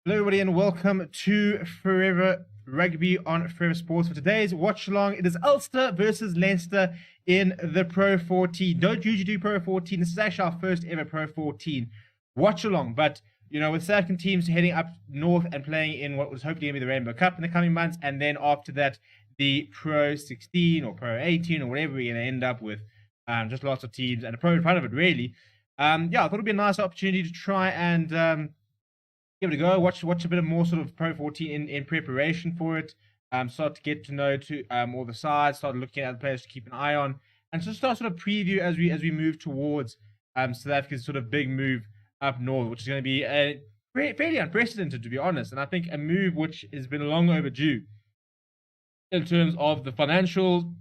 Hello, everybody, and welcome to Forever Rugby on Forever Sports. For today's watch along, it is Ulster versus Leinster in the Pro 14. Don't usually do Pro 14. This is actually our first ever Pro 14 watch along. But, you know, with second teams heading up north and playing in what was hopefully going to be the Rainbow Cup in the coming months, and then after that, the Pro 16 or Pro 18 or whatever we're going to end up with, just lots of teams and a pro in front of it, really. I thought it would be a nice opportunity to try and give it a go. Watch a bit of more sort of Pro 14 in preparation for it. Start to get to know all the sides. Start looking at the players to keep an eye on, and just start sort of preview as we move towards South Africa's sort of big move up north, which is going to be fairly unprecedented, to be honest. And I think a move which has been long overdue in terms of the financials,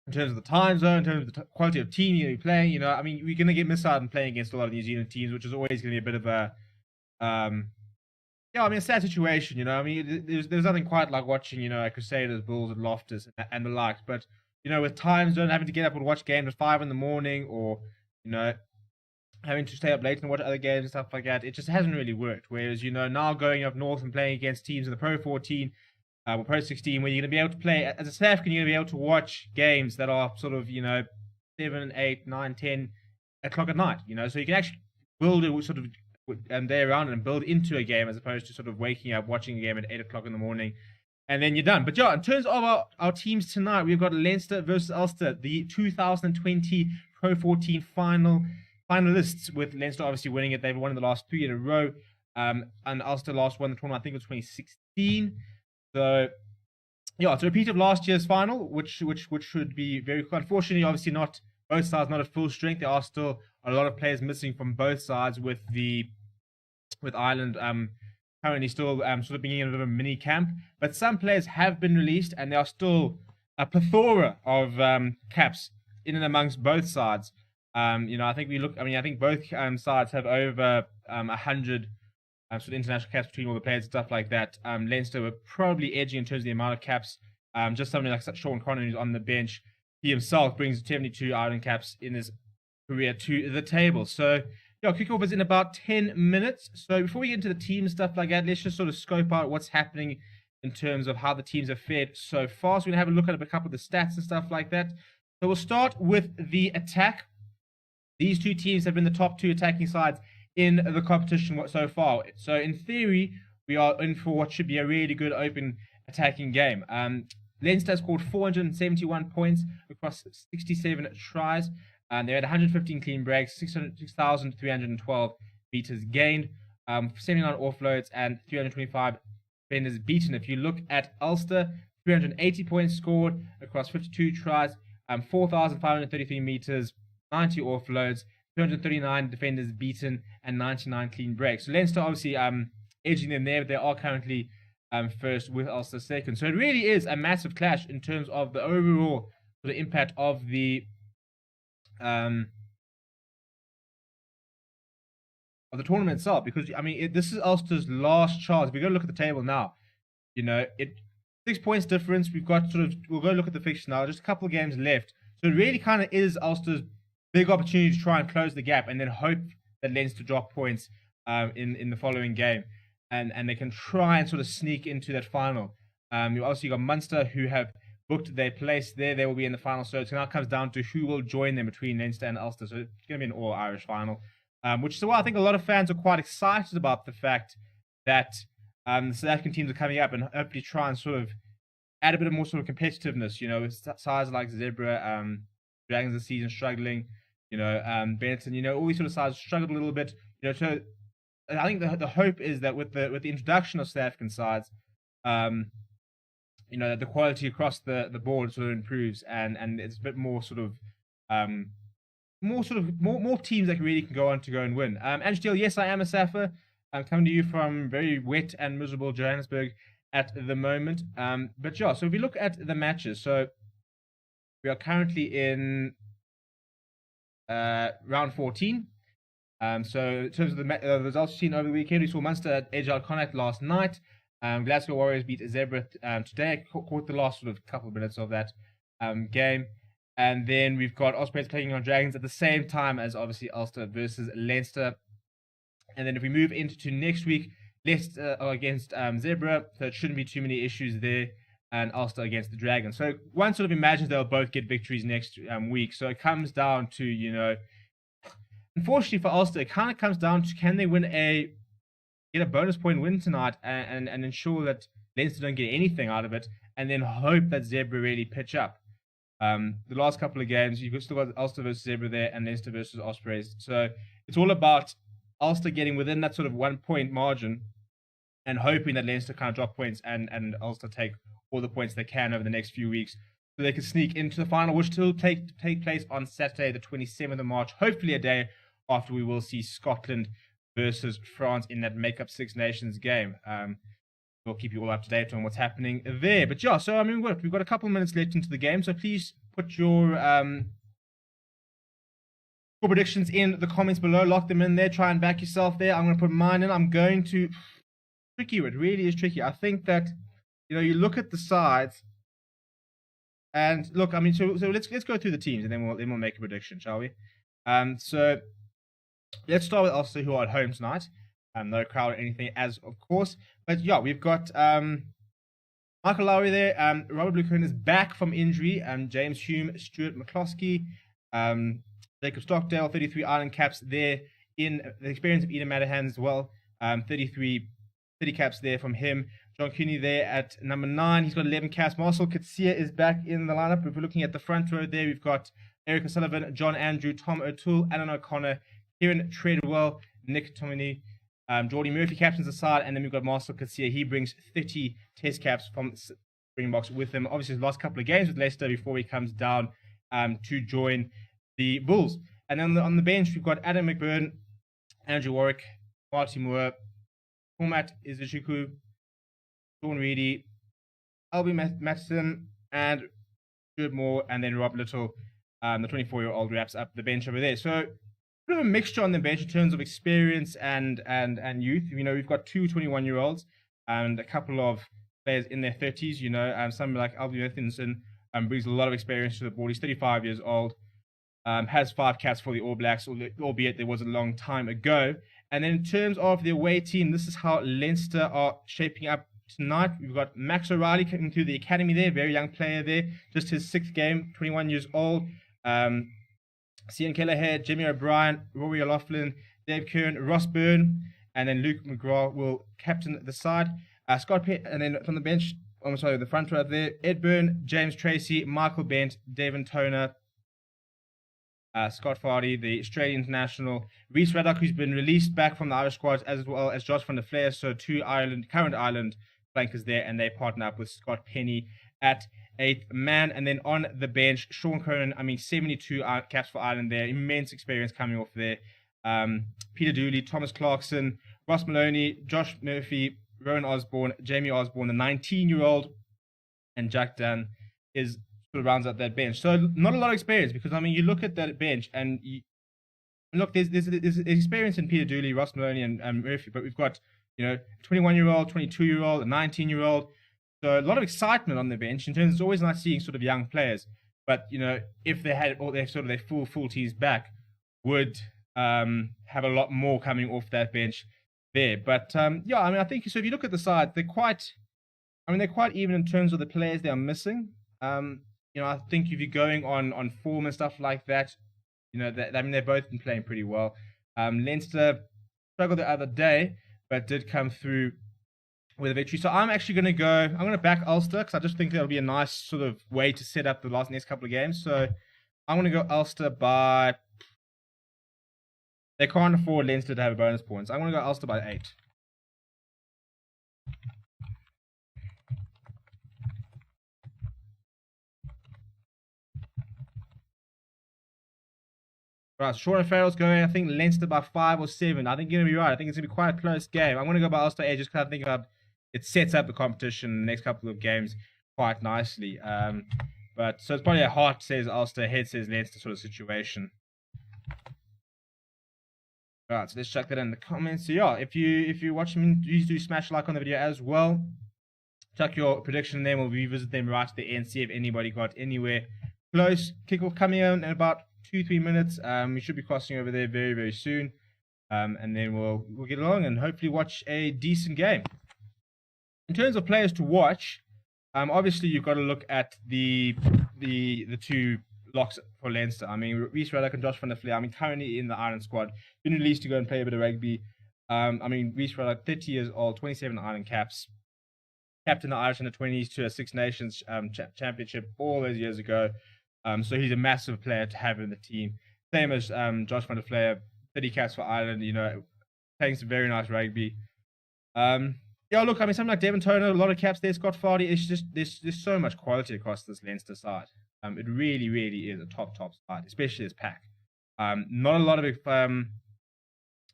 in terms of the time zone, in terms of the quality of team you're going to be playing. You know, I mean, we're going to get missed out on playing against a lot of New Zealand teams, which is always going to be a bit of a a sad situation, you know. I mean, there's nothing quite like watching, you know, Crusaders, Bulls, and Loftus and the likes. But, you know, with time zone, having to get up and watch games at 5 in the morning, or, you know, having to stay up late and watch other games and stuff like that, it just hasn't really worked. Whereas, you know, now going up north and playing against teams in the Pro 14 or Pro 16, where you're going to be able to play, as a South African, you're going to be able to watch games that are sort of, you know, 7, 8, 9, 10 o'clock at night, you know. So you can actually build a sort of day around and build into a game, as opposed to sort of waking up, watching a game at 8 o'clock in the morning, and then you're done. But yeah, in terms of our teams tonight, we've got Leinster versus Ulster, the 2020 Pro 14 finalists, with Leinster obviously winning it. They've won the last 3 in a row, and Ulster last won the tournament, I think it was 2016. So yeah, it's a repeat of last year's final, which should be very cool. Unfortunately, obviously not both sides not at full strength. There are still a lot of players missing from both sides, with Ireland currently still sort of being in a bit of a mini camp. But some players have been released, and there are still a plethora of caps in and amongst both sides. You know, I think I think both sides have over 100 sort of international caps between all the players and stuff like that. Leinster were probably edging in terms of the amount of caps. Just something like Sean Connery, who's on the bench, he himself brings 72 Ireland caps in his career to the table. So yeah, kickoff is in about 10 minutes. So before we get into the team stuff like that, let's just sort of scope out what's happening in terms of how the teams have fared so far. So we're going to have a look at a couple of the stats and stuff like that. So we'll start with the attack. These two teams have been the top 2 attacking sides in the competition so far. So in theory, we are in for what should be a really good open attacking game. Leinster has scored 471 points across 67 tries. They had 115 clean breaks, 6,312 meters gained, 79 offloads, and 325 defenders beaten. If you look at Ulster, 380 points scored across 52 tries, 4,533 meters, 90 offloads, 239 defenders beaten, and 99 clean breaks. So Leinster obviously edging them there, but they are currently first, with Ulster second. So it really is a massive clash in terms of the overall sort of impact of the tournament itself, because I mean this is Ulster's last chance. We're going to look at the table now. You know, 6 points difference. We've got we'll go look at the fixture now. Just a couple of games left, so it really kind of is Ulster's big opportunity to try and close the gap, and then hope that Leinster drop points in the following game, and they can try and sort of sneak into that final. You obviously got Munster, who have booked their place there. They will be in the final. So it now comes down to who will join them between Leinster and Ulster. So it's going to be an all-Irish final, which is why I think a lot of fans are quite excited about the fact that the South African teams are coming up, and hopefully try and sort of add a bit of more sort of competitiveness. You know, with sides like Zebra, Dragons this season struggling. You know, Benetton. You know, all these sort of sides struggled a little bit. You know, so I think the hope is that with the introduction of South African sides, you know, that the quality across the board sort of improves, and it's a bit more sort of more teams that really can go on to go and win. Andrew Steele, yes, I am a Safa. I'm coming to you from very wet and miserable Johannesburg at the moment. But yeah, so if we look at the matches, so we are currently in round 14. So in terms of the results seen over the weekend, we saw Munster edge out Connacht last night. Glasgow Warriors beat Zebra today. Caught the last sort of couple of minutes of that game. And then we've got Ospreys taking on Dragons at the same time as obviously Ulster versus Leinster. And then if we move into next week, Leicester against Zebra, so it shouldn't be too many issues there. And Ulster against the Dragons. So one sort of imagines they'll both get victories next week. So it comes down to, you know, unfortunately for Ulster, it kind of comes down to can they get a bonus point win tonight and ensure that Leinster don't get anything out of it, and then hope that Zebra really pitch up. The last couple of games, you've still got Ulster versus Zebra there and Leinster versus Ospreys. So it's all about Ulster getting within that sort of 1 point margin and hoping that Leinster kind of drop points and Ulster take all the points they can over the next few weeks so they can sneak into the final, which will take place on Saturday, the 27th of March, hopefully a day after we will see Scotland versus France in that make-up Six Nations game. We'll keep you all up to date on what's happening there. But yeah, so I mean, we've got a couple of minutes left into the game, so please put your predictions in the comments below. Lock them in there. Try and back yourself there. I'm going to put mine in. I'm going to... Tricky. It really is tricky. I think that, you know, you look at the sides, and look, I mean, so let's go through the teams, and then we'll make a prediction, shall we? So let's start with Ulster, who are at home tonight. No crowd or anything, as of course, but yeah, we've got Michael Lowry there. Robert Bluecoin is back from injury. James Hume, Stuart McCloskey, Jacob Stockdale, 33 Ireland caps there. In the experience of Eden Madahan as well, 30 caps there from him. John Cooney there at number 9. He's got 11 caps. Marcel Coetzee is back in the lineup. If we're looking at the front row there, we've got Eric O'Sullivan, John Andrew, Tom O'Toole, Alan O'Connor, Kieran Treadwell, Nick Tomini, Geordie Murphy captains aside, and then we've got Marcel Coetzee. He brings 30 test caps from Springboks with him. Obviously, his last couple of games with Leicester before he comes down to join the Bulls. And then on the bench, we've got Adam McBurn, Andrew Warwick, Marty Moore, Format Izuchiku, Sean Reedy, Albie Matson, and Stuart Moore, and then Rob Little, the 24-year-old, wraps up the bench over there. So a bit of a mixture on the bench in terms of experience and youth. You know, we've got two 21-year-olds and a couple of players in their 30s. You know, some like Albie Mathinson brings a lot of experience to the board. He's 35 years old, has 5 caps for the All Blacks, albeit there was a long time ago. And then in terms of the away team, this is how Leinster are shaping up tonight. We've got Max O'Reilly coming through the academy there, very young player there, just his 6th game, 21 years old. Cian Kelleher, Jimmy O'Brien, Rory O'Loughlin, Dave Kern, Ross Byrne, and then Luke McGraw will captain the side. Scott Pitt, and then from the bench, the front row there, Ed Byrne, James Tracy, Michael Bent, Devin Toner, Scott Fardy, the Australian international, Rhys Raddock, who's been released back from the Irish squad, as well as Josh van der Flair. So 2 current Ireland flankers there, and they partner up with Scott Penny at 8th man. And then on the bench, Sean Curran, 72 caps for Ireland there, immense experience coming off there. Peter Dooley, Thomas Clarkson, Ross Maloney, Josh Murphy, Rowan Osborne, Jamie Osborne, the 19-year-old, and Jack Dunn is sort of rounds out that bench. So not a lot of experience, because you look at that bench and look, there's experience in Peter Dooley, Ross Maloney, and Murphy, but we've got 21-year-old, 22-year-old, a 19-year-old. So a lot of excitement on the bench. In terms, it's always nice seeing sort of young players. But if they had all their sort of their full teams back, would have a lot more coming off that bench there. But yeah, I think so. If you look at the side, they're quite even in terms of the players they are missing. I think if you're going on form and stuff like that, they've both been playing pretty well. Leinster struggled the other day, but did come through with a victory. So I'm actually going to back Ulster, because I just think that'll be a nice sort of way to set up the next couple of games. So I'm going to go Ulster by... They can't afford Leinster to have a bonus points. I'm going to go Ulster by 8. Right, Sean O'Farrell's going, I think, Leinster by 5 or 7. I think you're going to be right. I think it's going to be quite a close game. I'm going to go by Ulster 8 just because I think it sets up the competition in the next couple of games quite nicely. But so it's probably a heart says Ulster, head says Leinster sort of situation. Right, so let's check that in the comments. So yeah, if you're watching, please do smash like on the video as well. Chuck your prediction there. We'll revisit them right at the end, see if anybody got anywhere close. Kickoff coming in about 2-3 minutes. We should be crossing over there very, very soon. and then we'll get along and hopefully watch a decent game. In terms of players to watch, obviously you've got to look at the two locks for Leinster. I mean, Rhys Ruddock and Josh van der Flier. I mean, currently in the Ireland squad, been released to go and play a bit of rugby. I mean, Rhys Ruddock, 30 years old, 27 Ireland caps, captain the Irish under-20s to a Six Nations championship all those years ago. So he's a massive player to have in the team. Same as Josh van der Flier, 30 caps for Ireland. You know, playing some very nice rugby. Yeah, look, I mean, something like Devon Toner, a lot of caps there. Scott Fardy. It's just there's so much quality across this Leinster side. It really, really is a top side, especially this pack. Not a lot of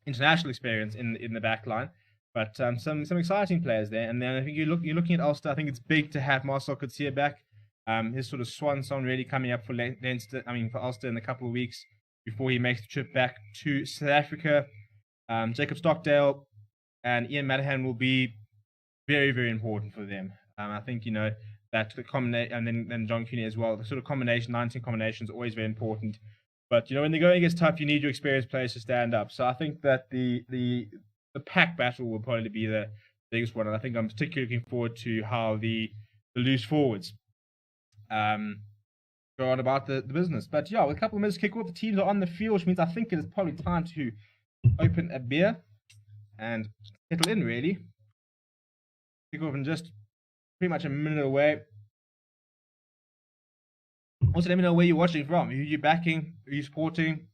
international experience in the back line, but some exciting players there. And then I think you're looking at Ulster. I think it's big to have Marcel Coetzee back. His sort of swan song really coming up for Leinster. I mean, for Ulster in a couple of weeks before he makes the trip back to South Africa. Jacob Stockdale and Ian Madahan will be very, very important for them. I think, you know, that the combination, and then John Cooney as well, the sort of combination, 19 combination is always very important. But, you know, when the going gets tough, you need your experienced players to stand up. So I think that the pack battle will probably be the biggest one. And I think I'm particularly looking forward to how the loose forwards go on about the business. But yeah, with a couple of minutes kick off, the teams are on the field, which means I think it is probably time to open a beer and settle in, really. Kick off in just pretty much a minute away. Also, let me know where you're watching from. Who you're backing, who you're supporting,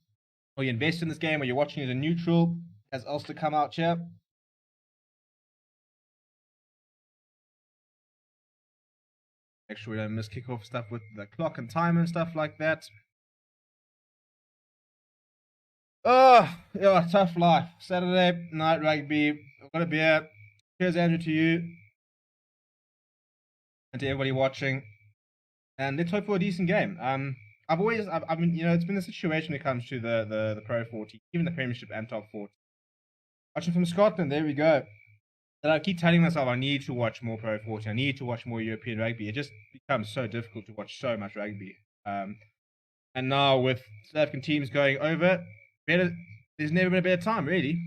or you invest in this game, or you're watching as a neutral, as Ulster come out here. Make sure we don't miss kickoff stuff with the clock and time and stuff like that. Oh, yeah, tough life. Saturday night rugby. I've got a beer. Cheers, Andrew, to you and to everybody watching. And let's hope for a decent game. I mean, you know, it's been a situation when it comes to the Pro14, even the Premiership and Top 40. Watching from Scotland, there we go. And I keep telling myself I need to watch more Pro14. I need to watch more European rugby. It just becomes so difficult to watch so much rugby. And now with South African teams going over, there's never been a better time, really.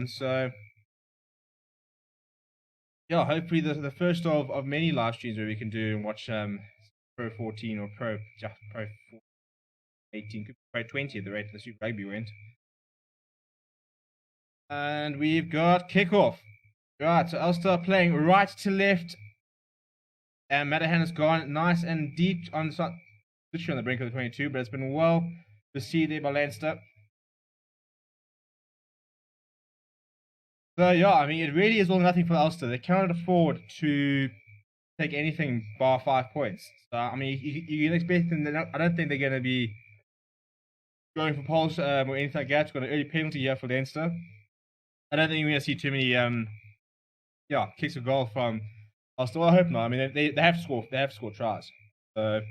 So yeah, hopefully the first of many live streams where we can do and watch Pro14 or Pro 18, Pro 20 at the rate the Super Rugby went. And we've got kickoff. Right, so Ulster playing right to left. And Madahan has gone nice and deep on the literally on the brink of the 22, but it's been well received there by Leinster. So yeah, I mean, it really is all nothing for Ulster. They cannot afford to take anything bar 5 points. So I mean, you can expect them. I don't think they're going to be going for poles or anything like that. It's got an early penalty here for Leinster. I don't think we're going to see too many kicks of goal from Ulster. Well, I hope not. I mean, they have to score. They have to score tries. So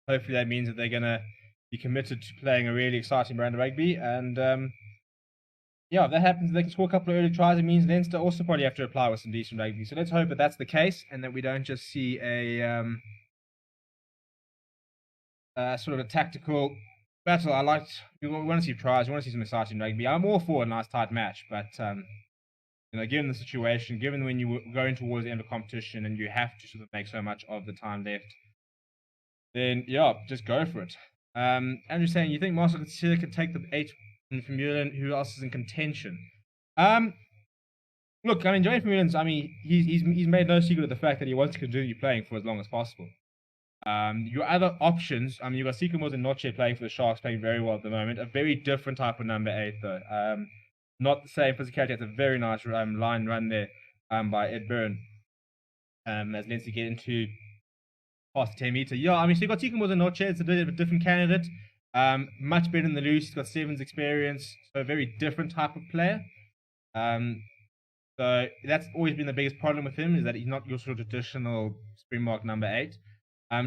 hopefully that means that they're going to be committed to playing a really exciting brand of rugby. And yeah, if that happens, they can score a couple of early tries. It means Leinster also probably have to apply with some decent rugby. So let's hope that that's the case and that we don't just see a sort of a tactical battle. We want to see tries. We want to see some exciting rugby. I'm all for a nice tight match, but you know, given the situation, given when you go in towards the end of competition and you have to sort of make so much of the time left, then yeah, just go for it. Andrew's saying, you think Marcel Coetzee could take the 8 from Vermeulen? Who else is in contention? Look, I mean, Johnny Vermeulen's, I mean, he's made no secret of the fact that he wants to continue playing for as long as possible. Your other options, I mean, you've got Seacombe and Noche playing for the Sharks, playing very well at the moment. A very different type of number 8, though. Not the same physicality. It's a very nice line run there by Ed Byrne. As Leinster get into past the 10 meter. Yeah, I mean, so you've got Seacombe and Noche. It's a bit of a different candidate. Much better in the loose. He's got Sevens experience. So a very different type of player. So that's always been the biggest problem with him, is that he's not your sort of traditional Springbok number 8.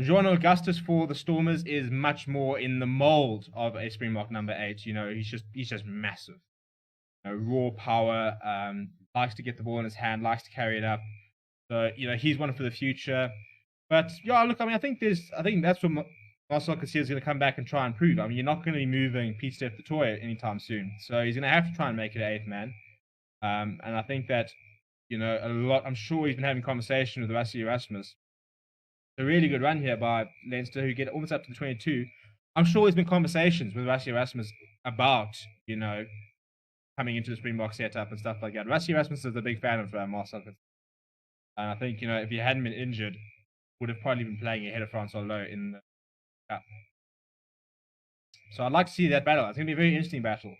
Joan Augustus for the Stormers is much more in the mold of a Springbok number 8. You know, he's just massive. You know, raw power, likes to get the ball in his hand, likes to carry it up. So, you know, he's one for the future. But yeah, look, I mean, I think that's what Marcel Casilla is going to come back and try and prove. I mean, you're not going to be moving Peter du Toit anytime soon. So he's going to have to try and make it an 8th man. And I think that, you know, I'm sure he's been having conversation with Rassie Erasmus. A really good run here by Leinster, who get almost up to the 22. I'm sure there's been conversations with Rassie Erasmus about, you know, coming into the Springbok setup and stuff like that. Rassie Erasmus is a big fan of Marcel Casilla. And I think, you know, if he hadn't been injured, would have probably been playing ahead of Francois Lowe in the Cup. So I'd like to see that battle. It's going to be a very interesting battle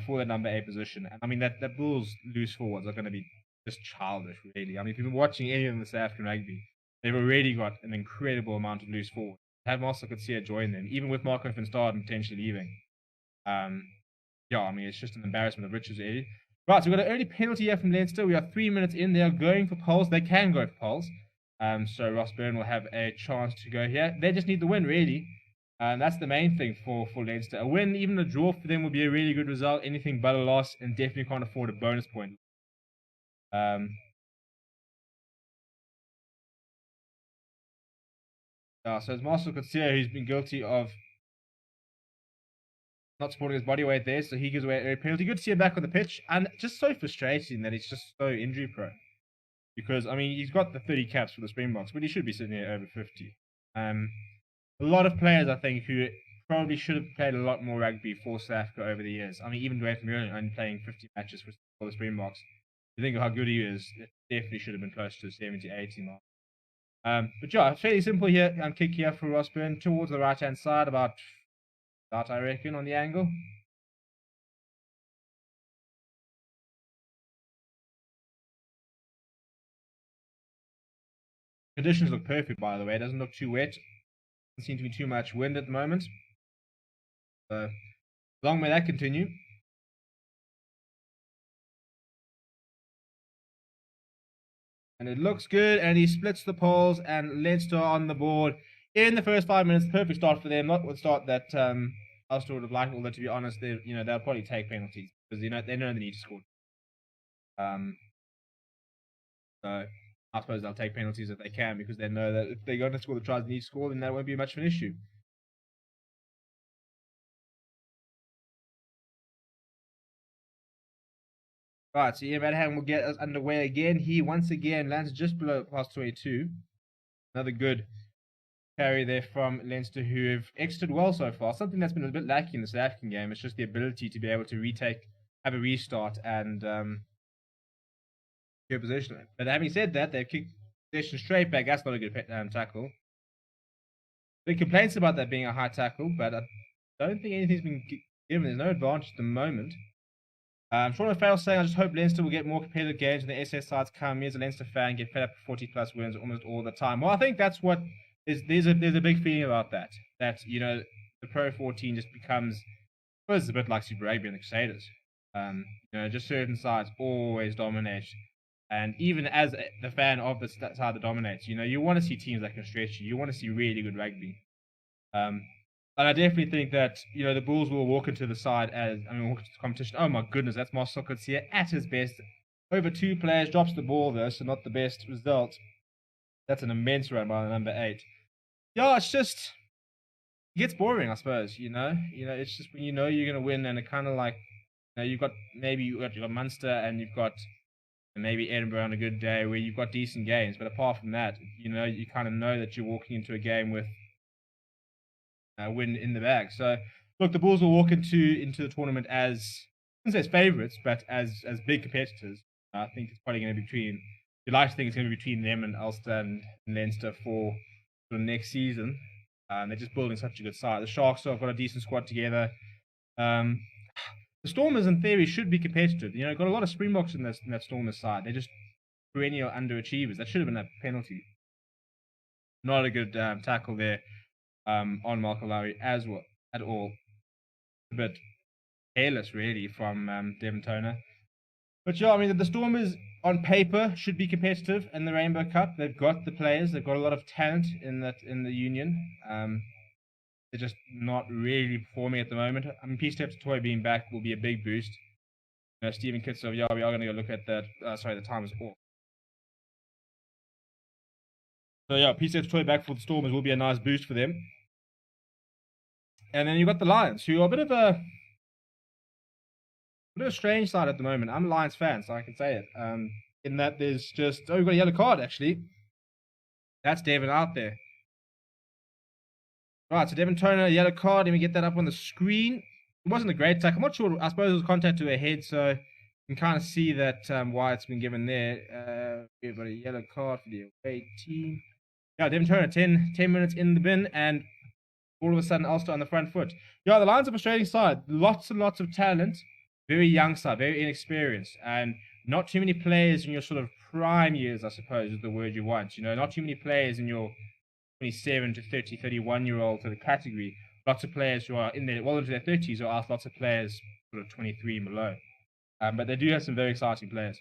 for that number 8 position. And I mean, that Bulls loose forwards are going to be just childish, really. I mean, if you've been watching any of the South African rugby, they've already got an incredible amount of loose forwards. Have Marcel Casilla join them, even with Marco van Staden potentially leaving. Yeah, I mean, it's just an embarrassment of riches, really. Right, so we've got an early penalty here from Leinster. We are 3 minutes in. They are going for poles. They can go for poles. So Ross Byrne will have a chance to go here. They just need the win, really. And that's the main thing for Leinster. A win, even a draw for them would be a really good result. Anything but a loss, and definitely can't afford a bonus point. So it's Marcel Casilla who's been guilty of not supporting his body weight there, so he gives away a penalty. Good to see him back on the pitch, and just so frustrating that he's just so injury prone. Because, I mean, he's got the 30 caps for the Springboks, but he should be sitting here over 50. A lot of players, I think, who probably should have played a lot more rugby for South Africa over the years. I mean, even Dwayne Vermeulen only playing 50 matches for the Springboks. You think of how good he is, it definitely should have been close to the 70, 80 mark. But yeah, fairly simple here. Kick here for Ross Byrne towards the right-hand side, about that, I reckon, on the angle. Conditions look perfect, by the way. It doesn't look too wet. Doesn't seem to be too much wind at the moment. So, long may that continue. And it looks good, and he splits the poles, and Leinster on the board in the first 5 minutes. Perfect start for them. Not the start that Ulster would have liked, although to be honest, they'll probably take penalties because they know they need to score. So I suppose they'll take penalties if they can, because they know that if they're going to score the tries they need to score, then that won't be much of an issue. Right, so Ian Radham will get us underway again. He once again lands just below past 22. Another good carry there from Leinster, who have exited well so far. Something that's been a bit lacking in the South African game. It's just the ability to be able to have a restart and your position. But having said that, they've kicked possession straight back. That's not a good tackle. Big complaints about that being a high tackle, but I don't think anything's been given. There's no advantage at the moment. Sean O'Farrell saying, I just hope Leinster will get more competitive games when the SS sides come. Me as a Leinster fan, get fed up with 40-plus wins almost all the time. Well, I think that's what there's a big feeling about that. That, you know, the Pro14 just becomes, I suppose it's a bit like Super Rugby and the Crusaders. You know, just certain sides always dominate. And even as the fan of the side that dominates, you know, you want to see teams that can stretch you. You want to see really good rugby. And I definitely think that, you know, the Bulls will walk into the side walk into the competition. Oh my goodness, that's Marcel Casilla at his best. Over 2 players, drops the ball though, so not the best result. That's an immense run by the number 8. Yeah, it's just, it gets boring, I suppose, you know. It's just when you know you're going to win, and it kind of like, you know, you've got Munster, and you've got maybe Edinburgh on a good day where you've got decent games. But apart from that, you know, you kind of know that you're walking into a game with win in the bag. So look, the Bulls will walk into the tournament as, I wouldn't say as favourites, but as big competitors. I think it's probably going to be between, you'd like to think it's going to be between them and Ulster and Leinster for the next season. They're just building such a good side. The Sharks have got a decent squad together. The Stormers, in theory, should be competitive. You know, got a lot of Springboks in that Stormers side. They're just perennial underachievers. That should have been a penalty. Not a good tackle there on Malcolm Lowry as well at all. A bit careless, really, from Devon Toner. But yeah, I mean, the Stormers on paper should be competitive in the Rainbow Cup. They've got the players. They've got a lot of talent in the Union. They're just not really performing at the moment. I mean, Peter du Toit being back will be a big boost. You know, Stephen Kitsov, yeah, we are going to go look at that. Sorry, the time is off. So yeah, Peter du Toit back for the Stormers will be a nice boost for them. And then you've got the Lions, who are a bit of a strange side at the moment. I'm a Lions fan, so I can say it. In that there's just we've got a yellow card actually. That's Devin out there. Right, so Devin Toner, yellow card. Let me get that up on the screen. It wasn't a great tackle. I'm not sure. I suppose it was contact to her head, so you can kind of see that why it's been given there. We've got a yellow card for the away team. Yeah, Devin Toner, 10 minutes in the bin, and all of a sudden Ulster on the front foot. Yeah, the Lions are a frustrating side. Lots and lots of talent. Very young side, very inexperienced, and not too many players in your sort of prime years, I suppose, is the word you want. You know, not too many players in your 27 to 30, 31-year-old sort of category. Lots of players who are in their well into their 30s, or else lots of players sort of 23 and below. But they do have some very exciting players.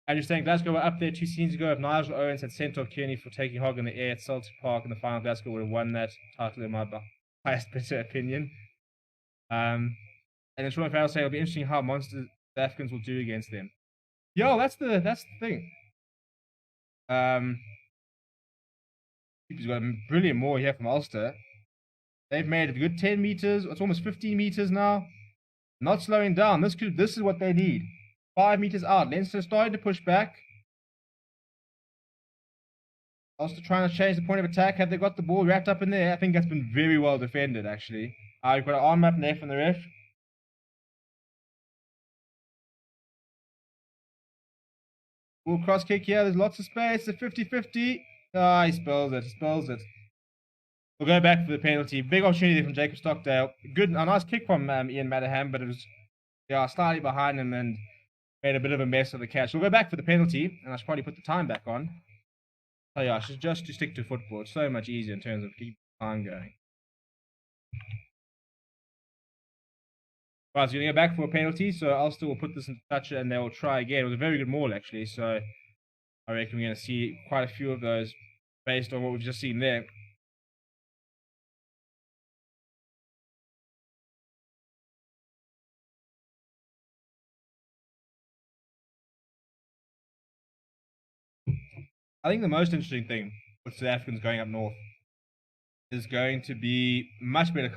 And you're saying Glasgow were up there 2 seasons ago. If Nigel Owens had sent off Kearney for taking hog in the air at Celtic Park in the final, Glasgow would have won that title in my highest better opinion. And then Sean Farrell say it'll be interesting how monsters the Africans will do against them. Yo, that's the thing. He's got a brilliant more here from Ulster. They've made a good 10 meters. It's almost 15 meters now. Not slowing down. This is what they need. 5 meters out. Leinster starting to push back. Ulster trying to change the point of attack. Have they got the ball wrapped up in there? I think that's been very well defended, actually. You've got an arm up in there from the ref. Full cross kick here. There's lots of space. It's a 50-50. He spills it. He spills it. We'll go back for the penalty. Big opportunity from Jacob Stockdale. A nice kick from Ian Madahan, but it was slightly behind him and made a bit of a mess of the catch. We'll go back for the penalty, and I should probably put the time back on. Oh yeah, I should just stick to football. It's so much easier in terms of keeping time going. Right, so you're going to go back for a penalty, so Ulster will put this into touch and they will try again. It was a very good maul, actually, so I reckon we're going to see quite a few of those based on what we've just seen there. I think the most interesting thing with South Africans going up north is going to be much better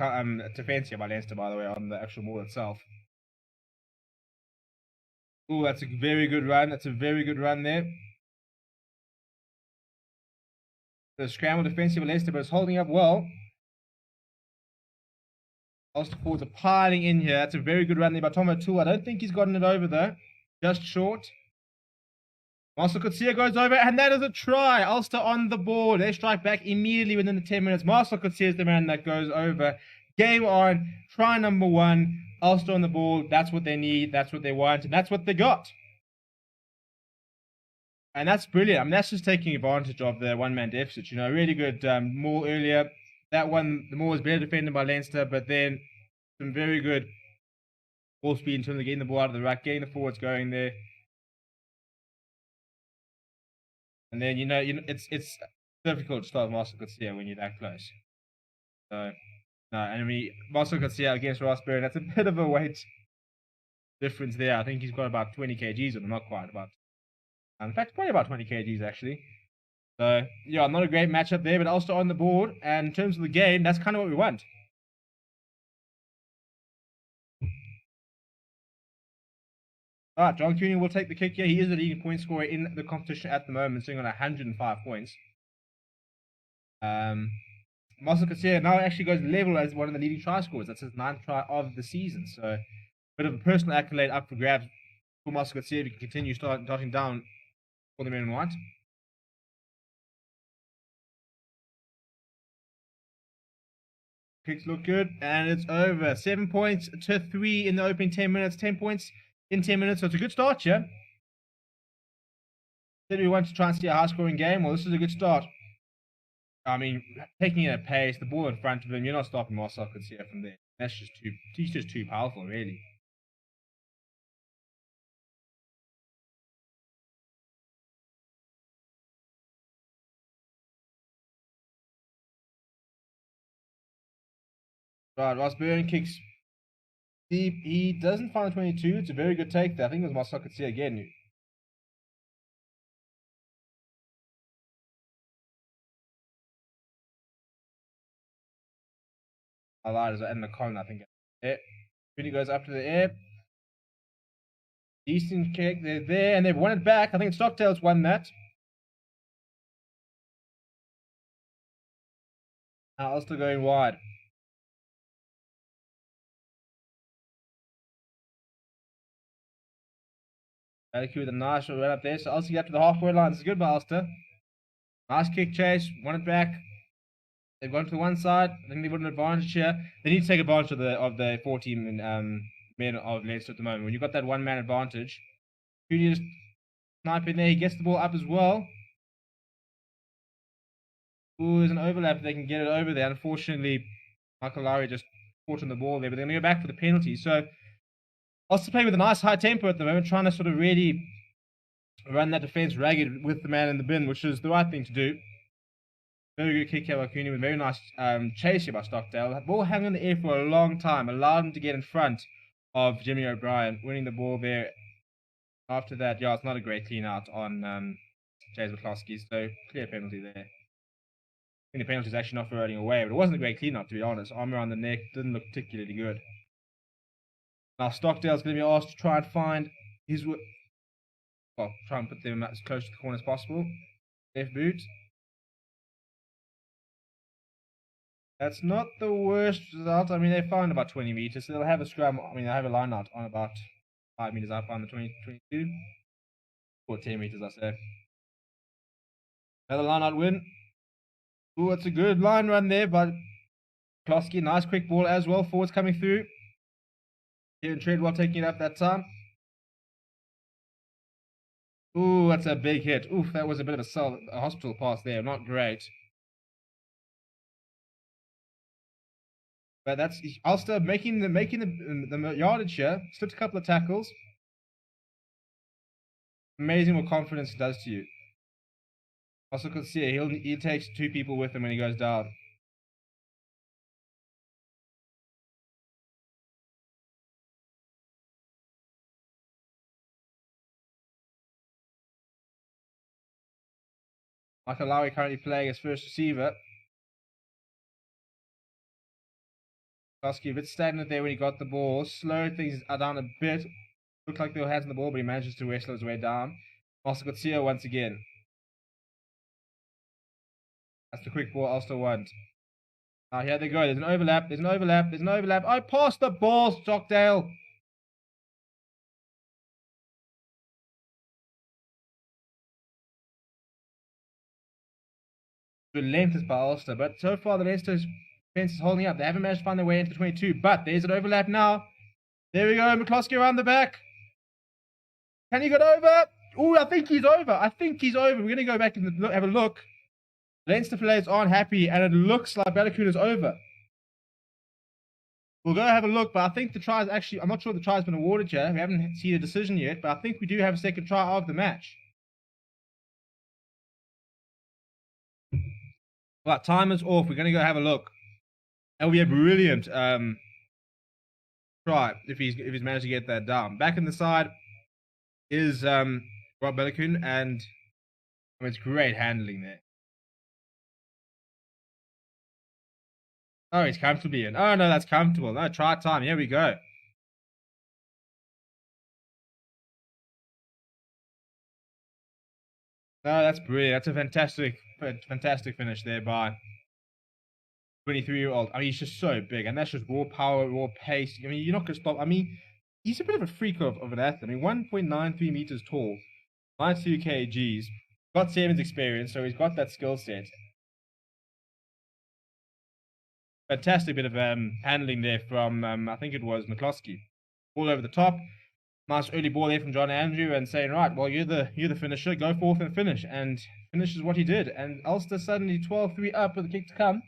defense here by Leinster, by the way, on the actual maul itself. Oh, that's a very good run. That's a very good run there. The scramble defensive by Leinster, but it's holding up well. Ulster forwards are piling in here. That's a very good run there by Tom O'Toole. I don't think he's gotten it over, though. Just short. Marcel Coetzee goes over, and that is a try. Ulster on the board. They strike back immediately within the 10 minutes. Marcel Coetzee is the man that goes over. Game on. Try number 1. Ulster on the board. That's what they need. That's what they want. And that's what they got. And that's brilliant. I mean, that's just taking advantage of the one-man deficit. You know, really good maul earlier. That one, the maul was better defended by Leinster, but then some very good ball speed in terms of getting the ball out of the ruck, getting the forwards going there. And then, you know, it's difficult to start Marcel Coetzee when you're that close. So, no, and I mean, Marcel Coetzee against Ross Byrne, that's a bit of a weight difference there. I think he's got about 20 kgs on him, not quite, about. In fact, probably about 20 kgs, actually. So, yeah, not a great matchup there, but Ulster on the board. And in terms of the game, that's kind of what we want. Alright, John Cooney will take the kick here. He is the leading point scorer in the competition at the moment, sitting on 105 points. Marcel Coetzee now actually goes level as one of the leading try scorers. That's his 9th try of the season. So, a bit of a personal accolade up for grabs for Marcel Coetzee if he can continue starting down for the men in white. Kicks look good, and it's over. 7 points to 3 in the opening 10 minutes. 10 points in 10 minutes, so it's a good start here. Did we want to try and see a high-scoring game? Well, this is a good start. I mean, taking it at pace, the ball in front of him, you're not stopping Marcel Coetzee from there. That's just he's just too powerful, really. Right, Ross Byrne kicks deep. He doesn't find the 22. It's a very good take there. I think it was Marcel Coetzee again. Allied in the con, I think. Yeah. Rooney goes up to the air. Decent kick. They're there, and they've won it back. I think Stockdale's won that. Now Ulster going wide. Valkyrie with a nice run up there. So Ulster get up to the halfway line. This is good by Ulster. Nice kick chase. Won it back. They've gone to the one side. I think they've got an advantage here. They need to take advantage of the 14 men of Leinster at the moment. When you've got that one-man advantage, Judy just sniping there. He gets the ball up as well. Ooh, there's an overlap. They can get it over there. Unfortunately, Michael Lowry just caught on the ball there. But they're going to go back for the penalty. So Ulster playing with a nice high tempo at the moment, trying to sort of really run that defense ragged with the man in the bin, which is the right thing to do. Very good kick here by Cooney with very nice chase here by Stockdale. The ball hung in the air for a long time, allowed him to get in front of Jimmy O'Brien, winning the ball there. After that, yeah, it's not a great clean out on James McCloskey, so clear penalty there. I think the penalty is actually not for running away, but it wasn't a great clean up, to be honest. Arm around the neck didn't look particularly good. Now Stockdale's going to be asked to try and find his, well, try and put them as close to the corner as possible. Left boot. That's not the worst result. I mean, they found about 20 meters. So they'll have a scrum. I mean, they have a line out on about 5 meters up on the 22. Or 10 meters, I say. Another line out win. Ooh, it's a good line run there, but Klosky, nice quick ball as well. Forwards coming through. Here in Treadwell taking it up that time. Ooh, that's a big hit. Oof, that was a bit of a hospital pass there. Not great. But that's Ulster making the yardage here. Slipped a couple of tackles. Amazing what confidence it does to you. Also could see it, he takes 2 people with him when he goes down. Michael Lowry currently playing as first receiver. Klosky a bit stagnant there when he got the ball. Slowed things down a bit. Looked like they were hands on the ball, but he manages to wrestle his way down. Also got Sio once again. That's the quick ball Ulster won. Now here they go. There's an overlap. There's an overlap. There's an overlap. I passed the ball, Stockdale. Relentless by Ulster, but so far the Leinster's defense is holding up. They haven't managed to find their way into 22, but there's an overlap now. There we go. McCloskey around the back. Can he get over? Oh, I think he's over. I think he's over. We're going to go back and have a look. Leinster players aren't happy, and it looks like Balakoon is over. We'll go have a look, but I think the try is actually... I'm not sure the try has been awarded yet. We haven't seen a decision yet, but I think we do have a second try of the match. Right, time is off. We're going to go have a look. That will be a brilliant try if he's managed to get that down. Back in the side is Rob Balakoon, and I mean, it's great handling there. Oh, he's comfortably in. Oh, no, that's comfortable. No, try time. Here we go. No, that's brilliant. That's a fantastic finish there by 23-year-old. I mean, he's just so big, and that's just raw power, raw pace. I mean, you're not going to stop. I mean, he's a bit of a freak of an athlete. I mean, 1.93 meters tall, 92 kgs, got Sevens experience, so he's got that skill set. Fantastic bit of handling there from, I think it was McCloskey. All over the top. Nice early ball there from John Andrew and saying, right, well, you're the finisher. Go forth and finish. And finishes what he did. And Ulster suddenly 12-3 up with the kick to come.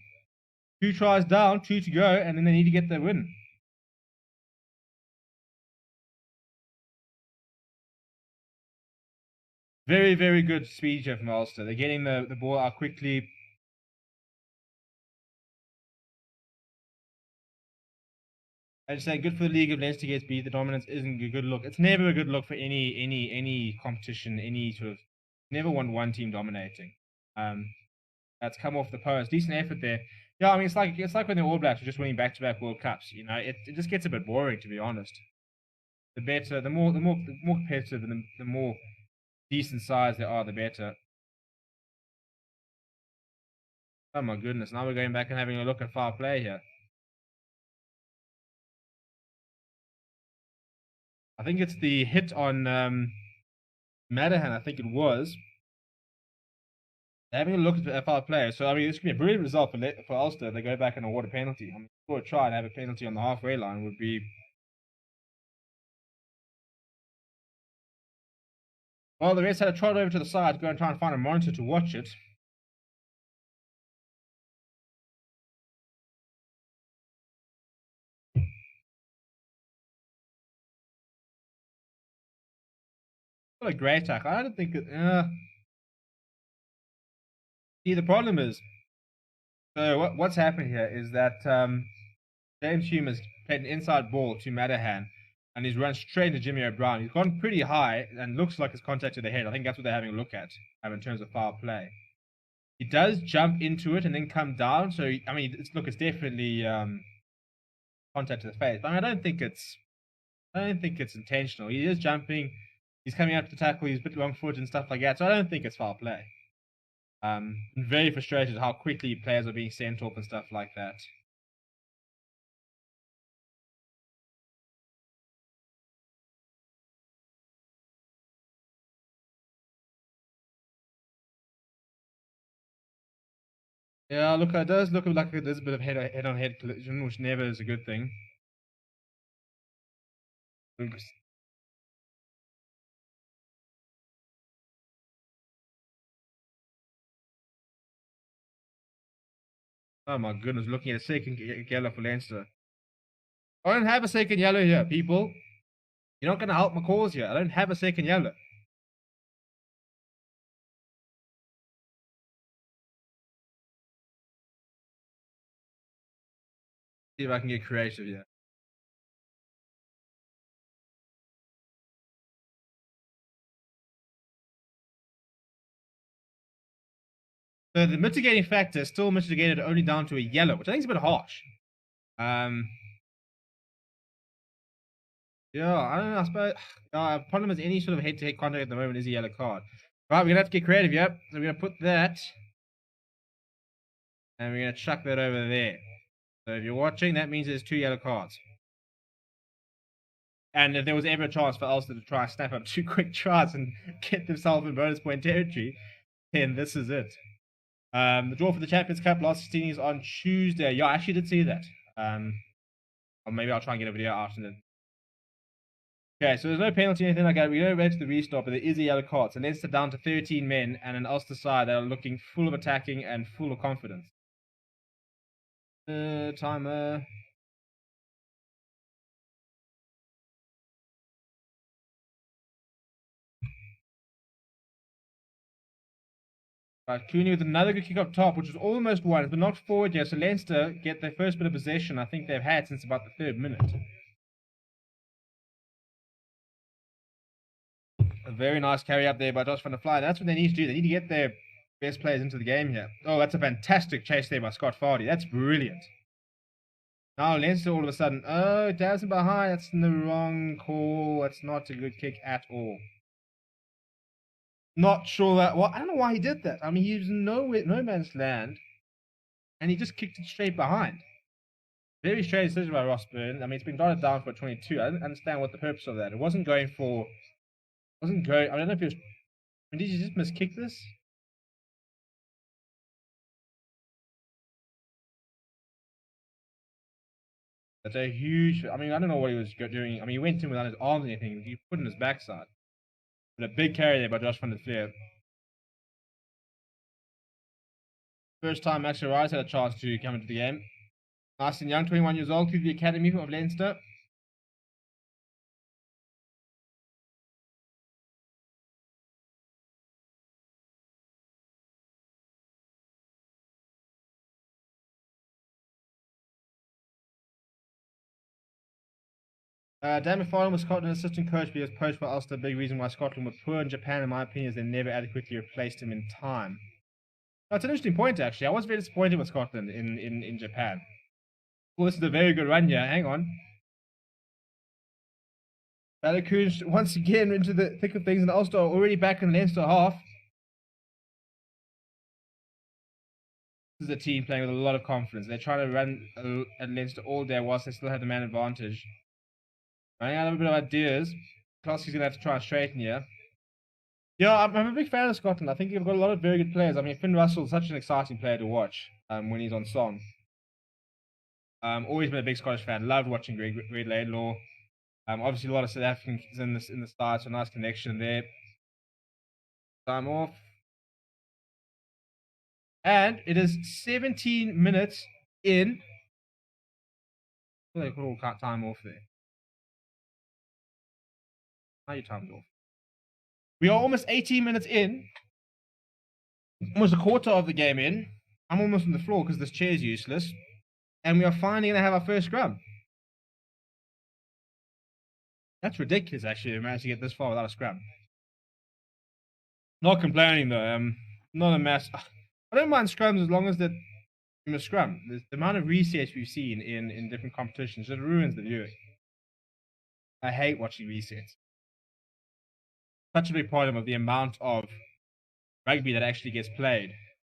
2 tries down, 2 to go, and then they need to get the win. Very, very good speed here from Ulster. They're getting the ball out quickly. I just say good for the league if Leinster gets beat. The dominance isn't a good look. It's never a good look for any competition, any sort of. Never want one team dominating. That's come off the post. Decent effort there. Yeah, I mean it's like when the All Blacks are just winning back-to-back World Cups. You know, it just gets a bit boring, to be honest. The better, the more competitive, and the more decent size they are, the better. Oh my goodness! Now we're going back and having a look at foul play here. I think it's the hit on Madahan. I think it was. They're having a look at the foul play. So I mean, this could be a brilliant result for Ulster. They go back and award a penalty. I mean, score a try and have a penalty on the halfway line would be. Well, the refs had to trot over to the side to go and try and find a monitor to watch it. What a great tackle. I don't think it. See, the problem is. So what's happened here is that James Hume has played an inside ball to Madahan, and he's run straight into Jimmy O'Brien. He's gone pretty high and looks like it's contacted the head. I think that's what they're having a look at in terms of foul play. He does jump into it and then come down. So I mean, it's definitely contact to the face. But I mean, I don't think it's intentional. He is jumping. He's coming up to tackle. He's a bit long foot and stuff like that. So I don't think it's foul play. I'm very frustrated how quickly players are being sent off and stuff like that. Yeah, look, it does look like there's a bit of head-on-head collision, which never is a good thing. Oops. Oh my goodness, looking at a second yellow for Leinster. I don't have a second yellow here, people. You're not going to help my cause here. I don't have a second yellow. See if I can get creative here. So the mitigating factor is still mitigated only down to a yellow, which I think is a bit harsh. Yeah, I don't know. I suppose problem is any sort of head-to-head contact at the moment is a yellow card. Right, we're gonna have to get creative. Yep. So we're gonna put that, and we're gonna chuck that over there. So if you're watching, that means there's 2 yellow cards. And if there was ever a chance for Ulster to try and snap up 2 quick tries and get themselves in bonus point territory, then this is it. The draw for the Champions Cup last 16 is on Tuesday. Yeah, I actually did see that. Or maybe I'll try and get a video after that. Okay, so there's no penalty or anything like that. We go back to the restart, but there is a yellow card. So Leinster down to 13 men and an Ulster side that are looking full of attacking and full of confidence. Timer. Right, Cooney with another good kick up top, which was almost won. It's been knocked forward here, so Leinster get their first bit of possession I think they've had since about the 3rd minute. A very nice carry up there by Josh van der Fly. That's what they need to do. They need to get their best players into the game here. Oh, that's a fantastic chase there by Scott Fardy. That's brilliant. Now Leinster all of a sudden, oh, Dawson behind. That's the wrong call. That's not a good kick at all. Not sure that. Well, I don't know why he did that. I mean, he was in no man's land, and he just kicked it straight behind. Very strange decision by Ross Byrne. I mean, it's been dotted down for 22. I didn't understand what the purpose of that. It wasn't going for. Wasn't going. I don't know if it was. I mean, did you just miskick this? That's a huge. I mean, I don't know what he was doing. I mean, he went in without his arms or anything. He put in his backside. But a big carry there by Josh van der Fleer. First time Max Rice had a chance to come into the game. Nice and young, 21 years old, through the academy of Leinster. Dan McFarlane was Scotland's assistant coach, but he was poached by Ulster. A big reason why Scotland were poor in Japan, in my opinion, is they never adequately replaced him in time. That's an interesting point, actually. I was very disappointed with Scotland in Japan. Well, this is a very good run here. Hang on. Balakoon once again into the thick of things, and Ulster are already back in Leinster half. This is a team playing with a lot of confidence. They're trying to run at Leinster all day whilst they still have the man advantage. Running out of a bit of ideas. Kloski's going to have to try and straighten here. Yeah, I'm a big fan of Scotland. I think they've got a lot of very good players. I mean, Finn Russell's such an exciting player to watch when he's on song. Always been a big Scottish fan. Loved watching Greg Laidlaw. Obviously, a lot of South Africans in the start, so nice connection there. Time off. And it is 17 minutes in. They could all cut time off there. Now you timed off. We are almost 18 minutes in. Almost a quarter of the game in. I'm almost on the floor because this chair is useless. And we are finally going to have our first scrum. That's ridiculous, actually, to manage to get this far without a scrum. Not complaining, though. Not a mess. I don't mind scrums as long as they're in a scrum. The amount of resets we've seen in different competitions just ruins the viewing. I hate watching resets. Such a big problem of the amount of rugby that actually gets played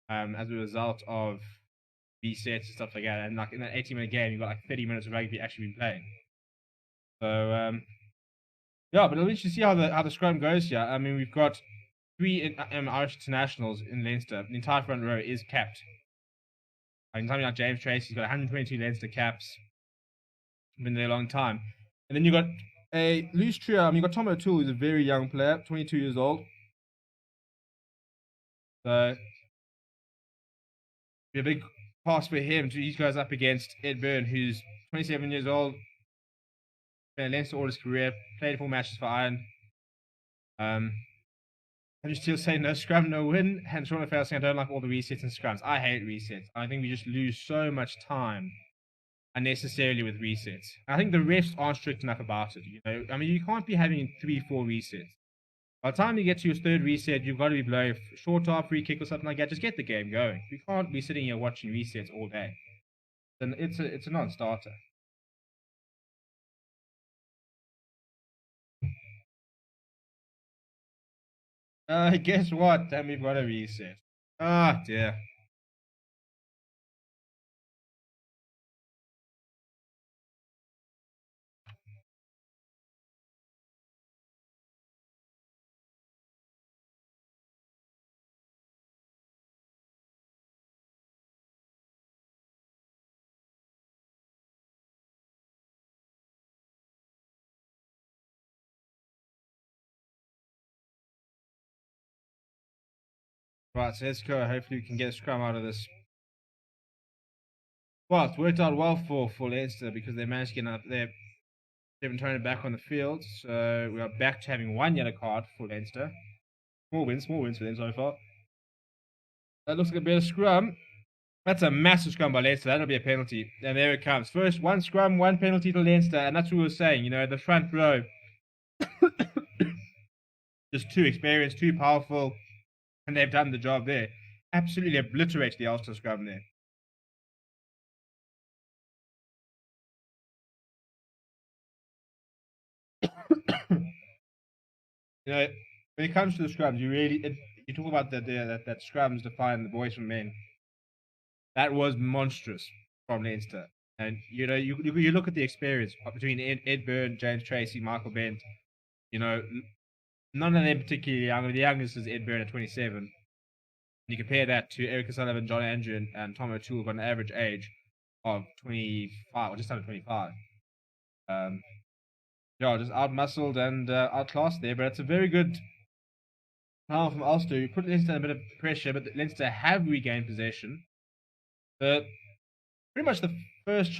as a result of resets and stuff like that. And like in an 18-minute game, you've got like 30 minutes of rugby actually being played. So yeah, but at least you see how the scrum goes here. I mean, we've got 3 Irish internationals in Leinster. The entire front row is capped. Like something like James Tracy's got 122 Leinster caps. Been there a long time. And then you've got a loose trio. I mean, you've got Tom O'Toole, who's a very young player, 22 years old. So, be a big pass for him. He goes up against Ed Byrne, who's 27 years old. Been at Leinster all his career. Played 4 matches for Iron. Andrew Steele saying no scrum, no win. And Sean O'Farrell saying I don't like all the resets and scrums. I hate resets. I think we just lose so much time unnecessarily with resets. I think the refs aren't strict enough about it. You know, I mean, you can't be having 3-4 resets. By the time you get to your 3rd reset, you've got to be blowing a short half, free kick or something like that. Just get the game going. We can't be sitting here watching resets all day. Then it's a non-starter. Guess what? Then we've got a reset. Ah, dear. Right, so let's go. Hopefully we can get a scrum out of this. Well, it's worked out well for Leinster because they managed to get up there. They haven't turned it back on the field, so we are back to having 1 yellow card for Leinster. Small wins for them so far. That looks like a better scrum. That's a massive scrum by Leinster. That'll be a penalty. And there it comes. First, 1 scrum, 1 penalty to Leinster, and that's what we were saying. You know, the front row. Just too experienced, too powerful, and they've done the job there. Absolutely obliterated the Ulster scrum there. You know, when it comes to the scrums, you talk about that scrums define the boys from men. That was monstrous from Leinster, and you know you look at the experience between Ed Byrne, James Tracy, Michael Bent. You know, none of them particularly young. The youngest is Ed Byrne at 27. And you compare that to Eric O'Sullivan, John Andrew, and Tom O'Toole, got an average age of 25, or just under 25. Yeah, just out-muscled and outclassed there, but it's a very good power from Ulster. You put Leinster under a bit of pressure, but Leinster have regained possession. But pretty much the first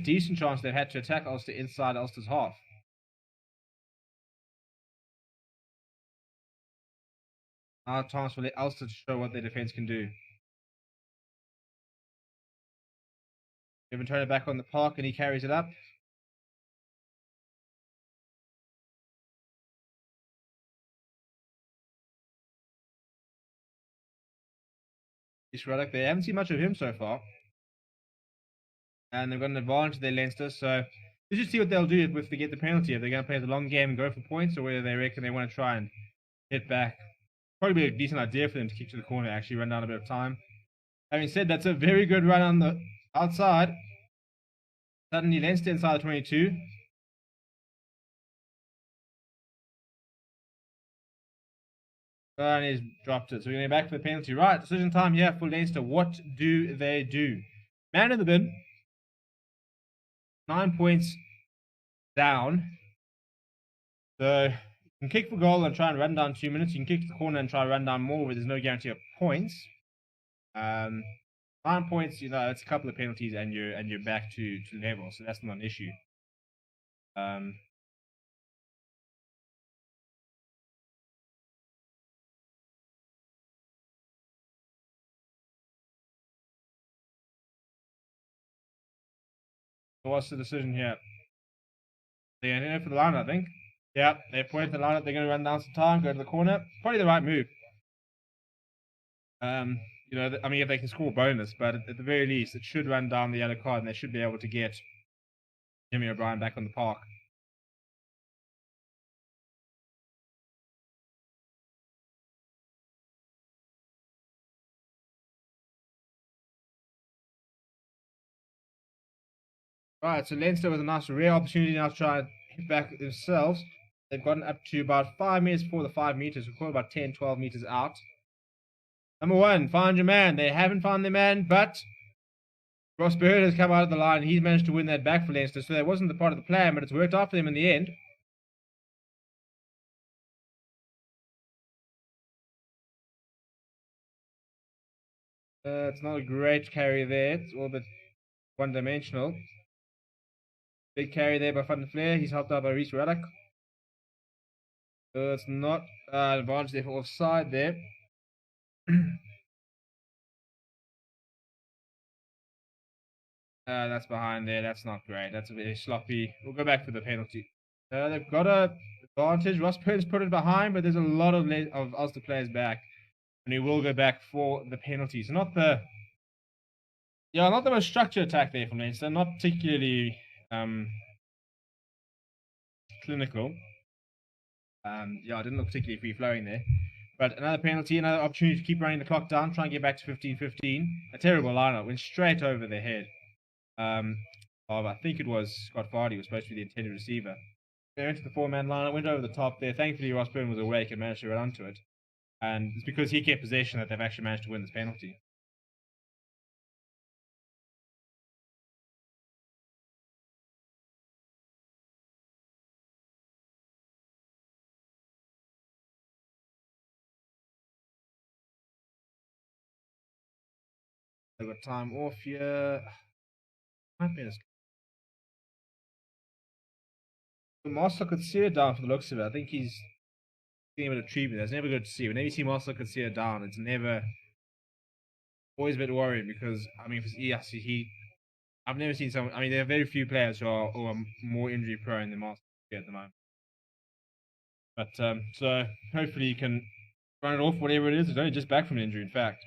decent chance they've had to attack Ulster inside Ulster's half. Now a chance for Ulster to show what their defense can do. Evan turned it back on the park and he carries it up. Reece Ruddock. They haven't seen much of him so far. And they've got an advantage there, Leinster. So let's just see what they'll do if they get the penalty. If they're going to play the long game and go for points, or whether they reckon they want to try and hit back. Probably be a decent idea for them to kick to the corner, actually run down a bit of time. Having said, that's a very good run on the outside. Suddenly Leinster inside the 22. And he's dropped it. So we're going to go back for the penalty. Right, decision time here for Leinster. What do they do? Man in the bin. 9 points down. So you can kick for goal and try and run down 2 minutes. You can kick to the corner and try and run down more, but there's no guarantee of points. 9 points, you know, it's a couple of penalties and you're back to level, so that's not an issue. So what's the decision here? They're going to go for the line, I think. Yeah, they point the line up. They're going to run down some time, go to the corner. Probably the right move. You know, I mean, if they can score bonus, but at the very least, it should run down the yellow card, and they should be able to get Jimmy O'Brien back on the park. Right, so Leinster with a nice rare opportunity now to try and hit back themselves. They've gotten up to about 5 meters before the 5 meters. We're about 10, 12 meters out. Number 1, find your man. They haven't found their man, but Ross Bird has come out of the line. He's managed to win that back for Leinster, so that wasn't the part of the plan, but it's worked out for them in the end. It's not a great carry there. It's all a bit one-dimensional. Big carry there by Van der Flair. He's helped out by Reece Ruddock. It's not an advantage there for offside there. That's behind there. That's not great. That's a bit sloppy. We'll go back for the penalty. They've got a advantage. Ross Purns put it behind, but there's a lot of Ulster players back, and he will go back for the penalty. So not the most structured attack there from Leinster. Not particularly clinical. It didn't look particularly free flowing there. But another penalty, another opportunity to keep running the clock down, try and get back to 15-15. A terrible lineup, went straight over their head. I think it was Scott Vardy was supposed to be the intended receiver. They went to the 4-man lineup, went over the top there. Thankfully, Ross Byrne was awake and managed to run onto it. And it's because he kept possession that they've actually managed to win this penalty. They've got time off here. Marcel could see it down for the looks of it. I think he's getting a bit of treatment. That's never good to see. Whenever you see Marcel could see it down, it's never always a bit worried because I mean, I've never seen someone. I mean, there are very few players who are more injury prone than Marcel at the moment. But so hopefully he can run it off, whatever it is. He's only just back from an injury, in fact.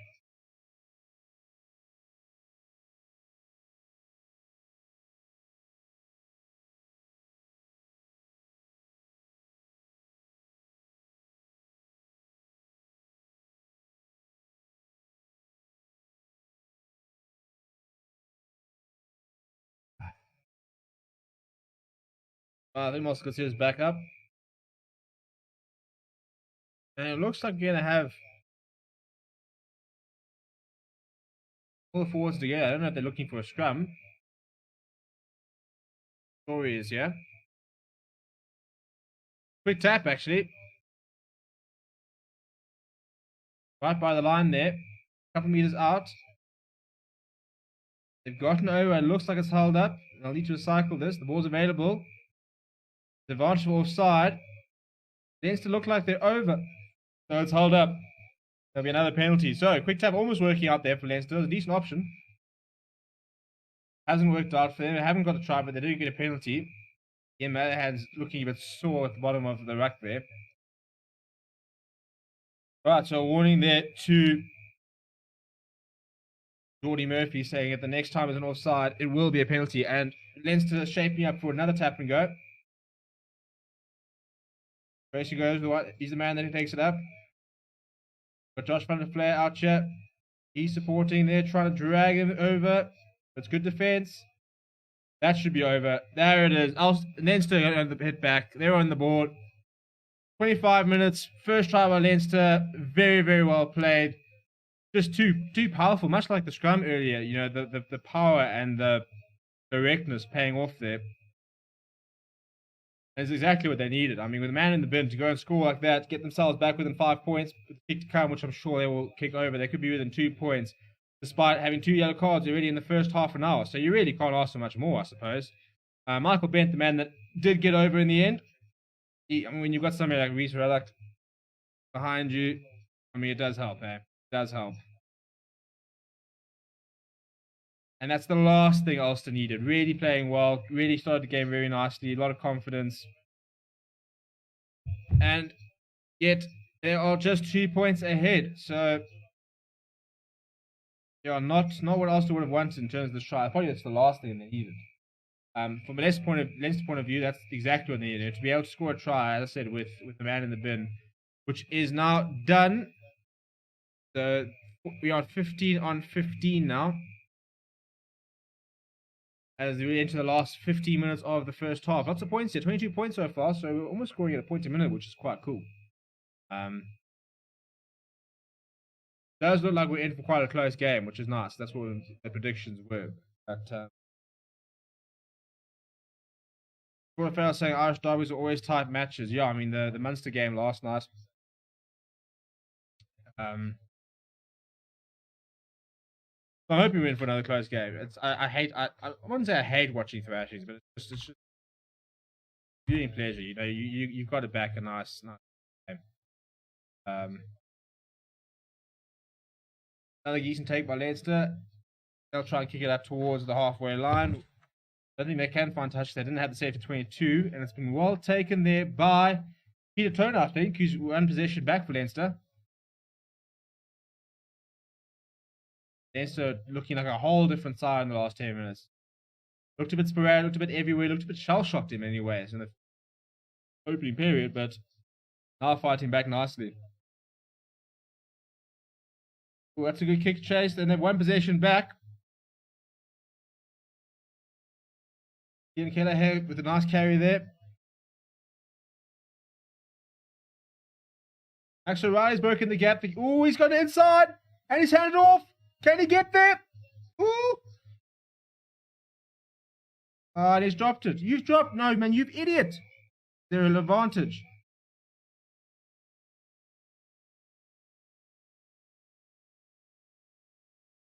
I think Marcel could see his back up. And it looks like we're going to have all the forwards together. I don't know if they're looking for a scrum. Story is, yeah. Quick tap, actually. Right by the line there. A couple meters out. They've gotten over. It looks like it's held up. They'll need to recycle this. The ball's available. The advantage for offside. Tends to look like they're over. So it's held up. There'll be another penalty. So, quick tap almost working out there for Leinster. A decent option. Hasn't worked out for them. They haven't got the try, but they do get a penalty. Ian Mallahan's looking a bit sore at the bottom of the ruck there. Right, so a warning there to Jordy Murphy saying it, the next time is an offside, it will be a penalty. And Leinster shaping up for another tap and go. Tracy goes, he's the man that takes it up. Got Josh van der Flair out here. He's supporting there, trying to drag him over. That's good defense. That should be over. There it is. Leinster on the hit back. They're on the board. 25 minutes. First try by Leinster. Very, very well played. Just too powerful. Much like the scrum earlier. You know, the power and the directness paying off there. That's exactly what they needed. I mean, with a man in the bin to go and score like that, get themselves back within 5 points, with the kick to come, which I'm sure they will kick over. They could be within 2 points, despite having 2 yellow cards already in the first half an hour. So you really can't ask for much more, I suppose. Michael Bent, the man that did get over in the end. I mean, when you've got somebody like Reece Reddock behind you, I mean, it does help, eh? It does help. And that's the last thing Ulster needed. Really playing well. Really started the game very nicely. A lot of confidence. And yet, they are just 2 points ahead. So, yeah, not what Ulster would have wanted in terms of the try. Probably that's the last thing they needed. From a Leicester's point of view, that's exactly what they needed. To be able to score a try, as I said, with the man in the bin, which is now done. So, we are 15 on 15 now. As we enter the last 15 minutes of the first half. Lots of points here, 22 points so far, so we're almost scoring at a point a minute, which is quite cool. Does look like we're in for quite a close game, which is nice. That's what the predictions were. But Fair saying Irish derbies are always tight matches. Yeah, I mean the Munster game last night. I'm hoping we win for another close game. I wouldn't say I hate watching thrashings, but it's just viewing pleasure. You know, you've got to back a nice game. Another decent take by Leinster. They'll try and kick it up towards the halfway line. I don't think they can find touch. They didn't have the save for 22, and it's been well taken there by Peter Turner, I think, who's one possession back for Leinster. Leinster looking like a whole different side in the last 10 minutes. Looked a bit sporadic, looked a bit everywhere, looked a bit shell-shocked in many ways in the opening period, but now fighting back nicely. Ooh, that's a good kick chase, and they've one possession back. Ian Kelleher with a nice carry there. Max O'Reilly's broken the gap. Ooh, he's got it inside, and he's handed off. Can he get there? Ooh. And he's dropped it. You've dropped. No, man, you idiot. They're an advantage.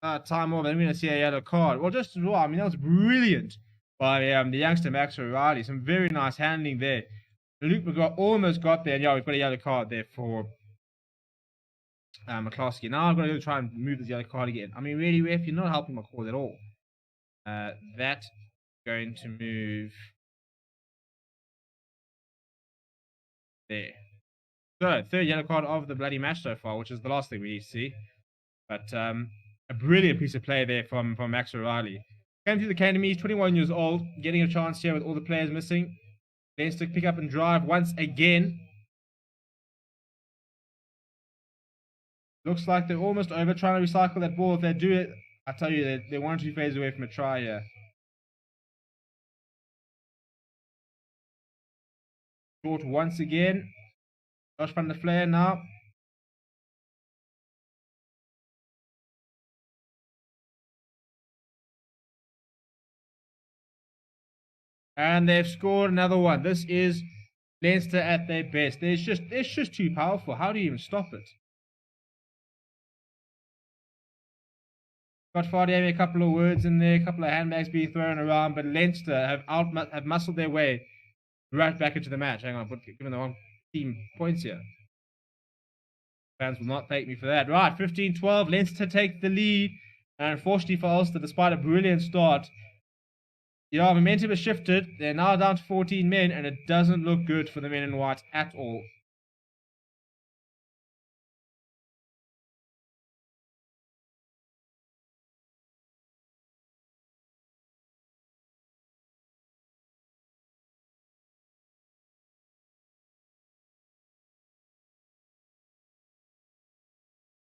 Time off. I'm going to see a yellow card. Well, just as well. I mean, that was brilliant by the youngster Max O'Reilly. Some very nice handling there. Luke McGrath almost got there. And yeah, we've got a yellow card there for McCloskey. Now I've got to go try and move this yellow card again. I mean, really, ref, you're not helping my cause at all. That's going to move there. So, third yellow card of the bloody match so far, which is the last thing we need to see. But a brilliant piece of play there from Max O'Reilly. Came through the academy, he's 21 years old, getting a chance here with all the players missing. Leinster pick up and drive once again. Looks like they're almost over, trying to recycle that ball. If they do it, I tell you, they're 1 or 2 phases away from a try here. Short once again. Josh van der Flair now. And they've scored another one. This is Leinster at their best. It's just too powerful. How do you even stop it? Got Fardier a couple of words in there, a couple of handbags being thrown around, but Leinster have muscled their way right back into the match. Hang on, giving the wrong team points here. Fans will not thank me for that. Right, 15-12. Leinster take the lead. And unfortunately for Ulster, despite a brilliant start, yeah, momentum has shifted. They're now down to 14 men, and it doesn't look good for the men in white at all.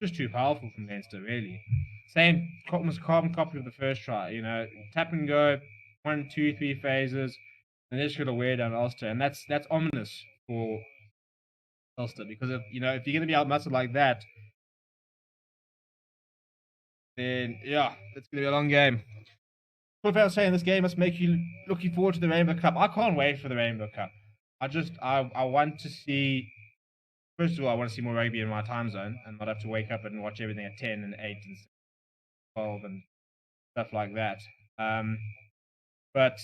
just too powerful from Leinster, really. Same, almost carbon copy of the first try. You know, tap and go, 1, 2, 3 phases, and they're just gonna wear down Ulster, and that's ominous for Ulster, because if you're gonna be outmuscled like that, then yeah, it's gonna be a long game. What I was saying, this game must make you looking forward to the Rainbow Cup. I can't wait for the Rainbow Cup. I want to see. First of all, I want to see more rugby in my time zone and not have to wake up and watch everything at 10 and 8 and 12 and stuff like that. But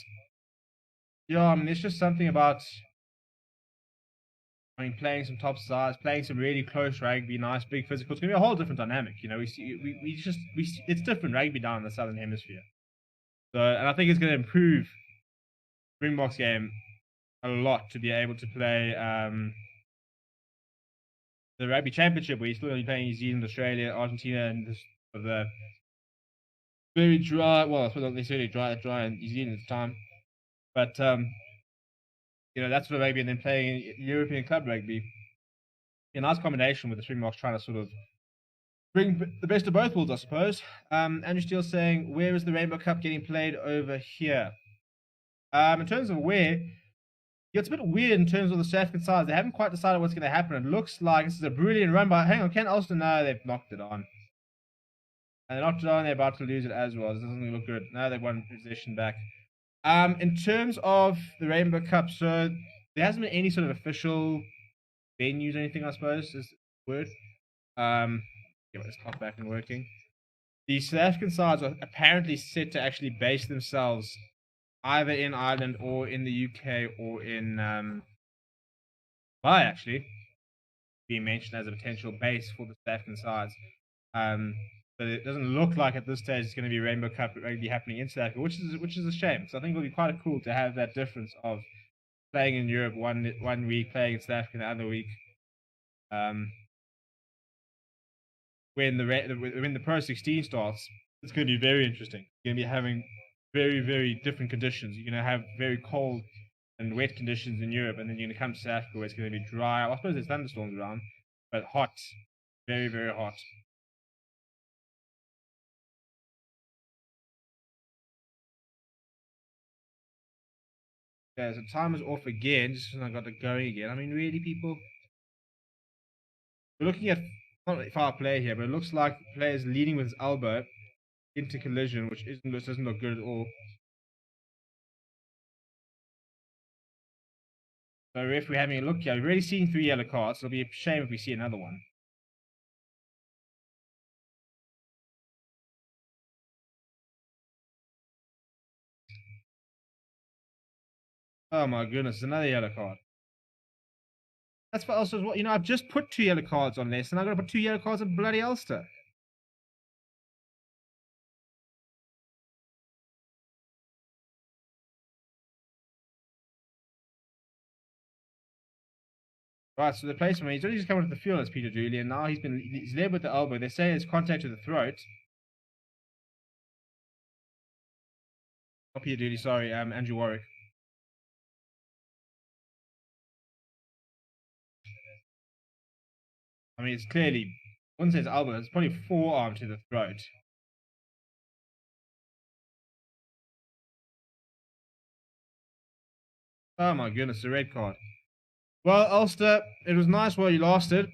yeah, I mean, there's just something about, playing some top sides, playing some really close rugby, nice big physical. It's gonna be a whole different dynamic. We see it's different rugby down in the Southern Hemisphere. So, and I think it's going to improve Springboks game a lot to be able to play the Rugby Championship, where you're still going to be playing New Zealand, Australia, Argentina, and the very dry, well, it's not necessarily dry in New Zealand at the time, but that's for rugby, and then playing European club rugby. A nice combination with the Springboks trying to sort of bring the best of both worlds, I suppose. Andrew Steele saying, where is the Rainbow Cup getting played over here? In terms of where, it's a bit weird in terms of the South African sides. They haven't quite decided what's going to happen. It looks like this is a brilliant run by, hang on, Ken Ulster? No, they've knocked it on. And they knocked it on, they're about to lose it as well. This doesn't look good. No, they've won possession back. In terms of the Rainbow Cup, so there hasn't been any sort of official venues or anything, I suppose, is the word. Get this clock back and working. The South African sides are apparently set to actually base themselves either in Ireland or in the UK or in Dubai, actually, being mentioned as a potential base for the South African sides. But it doesn't look like at this stage it's going to be Rainbow Cup rugby happening in South Africa, which is a shame. So I think it'll be quite cool to have that difference of playing in Europe one week, playing in South Africa the other week. When the Pro 16 starts, it's going to be very interesting. You're going to be having very, very different conditions. You're going to have very cold and wet conditions in Europe, and then you're going to come to South Africa where it's going to be dry. I suppose there's thunderstorms around, but hot. Very, very hot. Yeah, so timer's off again, just when I got it going again. I mean, really, people? We're looking at not foul play here, but it looks like the player is leading with his elbow into collision, which doesn't look good at all. So if we're having a look here, we've already seen 3 yellow cards, so it'll be a shame if we see another one. Oh my goodness, another yellow card. That's for Ulster as well. I've just put 2 yellow cards on this, and I've got to put 2 yellow cards on bloody Ulster. Right, so the placement, he's only just come into the field as Peter Dooley, and now he's led with the elbow. They say it's contact to the throat. Not Peter Dooley, sorry, Andrew Warwick. I mean, it's clearly, I wouldn't say it's elbow, it's probably forearm to the throat. Oh my goodness, a red card. Well, Ulster, it was nice while you lasted.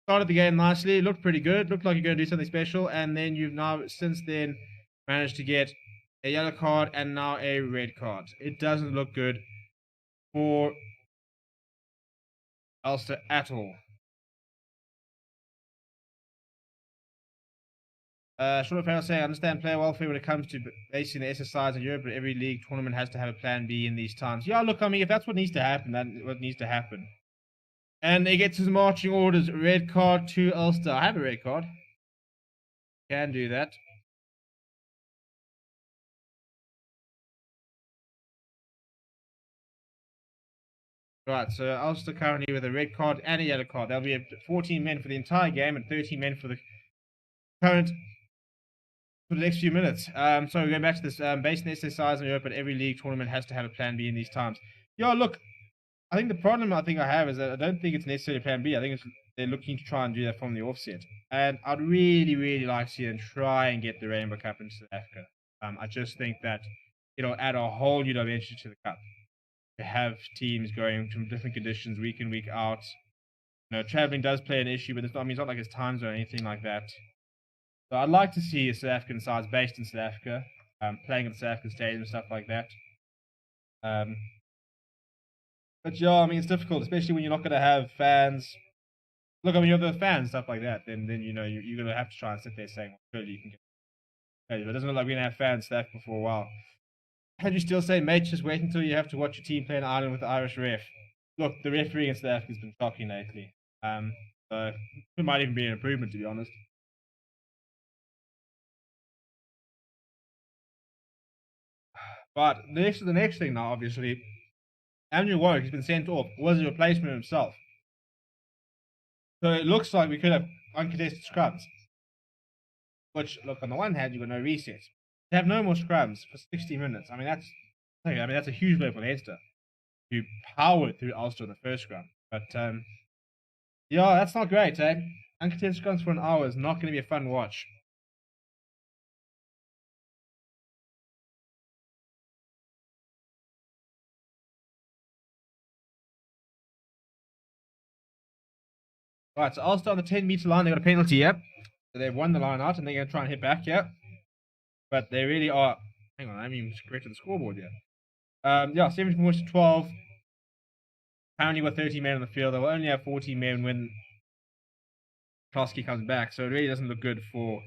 Started the game nicely, looked pretty good, looked like you're going to do something special, and then you've now, since then, managed to get a yellow card and now a red card. It doesn't look good for Ulster at all. Short of fail saying, I understand player welfare when it comes to basing the SSIs in Europe, but every league tournament has to have a plan B in these times. Yeah, look, I mean, if that's what needs to happen, that's what needs to happen. And he gets his marching orders. Red card to Ulster. I have a red card. Can do that. Right, so Ulster currently with a red card and a yellow card. There'll be 14 men for the entire game and 13 men for the current for the next few minutes. So we're going back to this based on SSIs in Europe, but every league tournament has to have a plan B in these times. Yeah, look, I think the problem I have is that I don't think it's necessarily plan B. I think they're looking to try and do that from the offset. And I'd really, really like to see them try and get the Rainbow Cup into South Africa. I just think that it'll add a whole new dimension to the Cup. To have teams going from different conditions week in, week out. Traveling does play an issue, but it's not like it's time zone or anything like that. So I'd like to see a South African sides based in South Africa, playing at the South African Stadium and stuff like that. But yeah, it's difficult, especially when you're not going to have fans. Look, you have the fans, stuff like that, then you're going to have to try and sit there saying, well, surely you can get it. But it doesn't look like we're going to have fans South Africa for a while. Had you still say, mate, just wait until you have to watch your team play in Ireland with the Irish ref. Look, the refereeing in South Africa has been shocking lately. So it might even be an improvement, to be honest. But the next thing now, obviously, Andrew Warwick has been sent off. Was a replacement of himself. So it looks like we could have uncontested scrums. Which, look, on the one hand, you've got no resets. To have no more scrums for 60 minutes, that's a huge blow for Leinster, who powered through Ulster in the first scrum. But yeah, that's not great, eh? Uncontested scrums for an hour is not going to be a fun watch. Right, so Ulster on the 10-meter line, they got a penalty, yeah. So they've won the line out, and they're going to try and hit back, yeah. But they really are. Hang on, I haven't even corrected the scoreboard yet. Yeah, 17 points to 12. Apparently, with 30 men on the field, they will only have 14 men when Klosky comes back. So it really doesn't look good for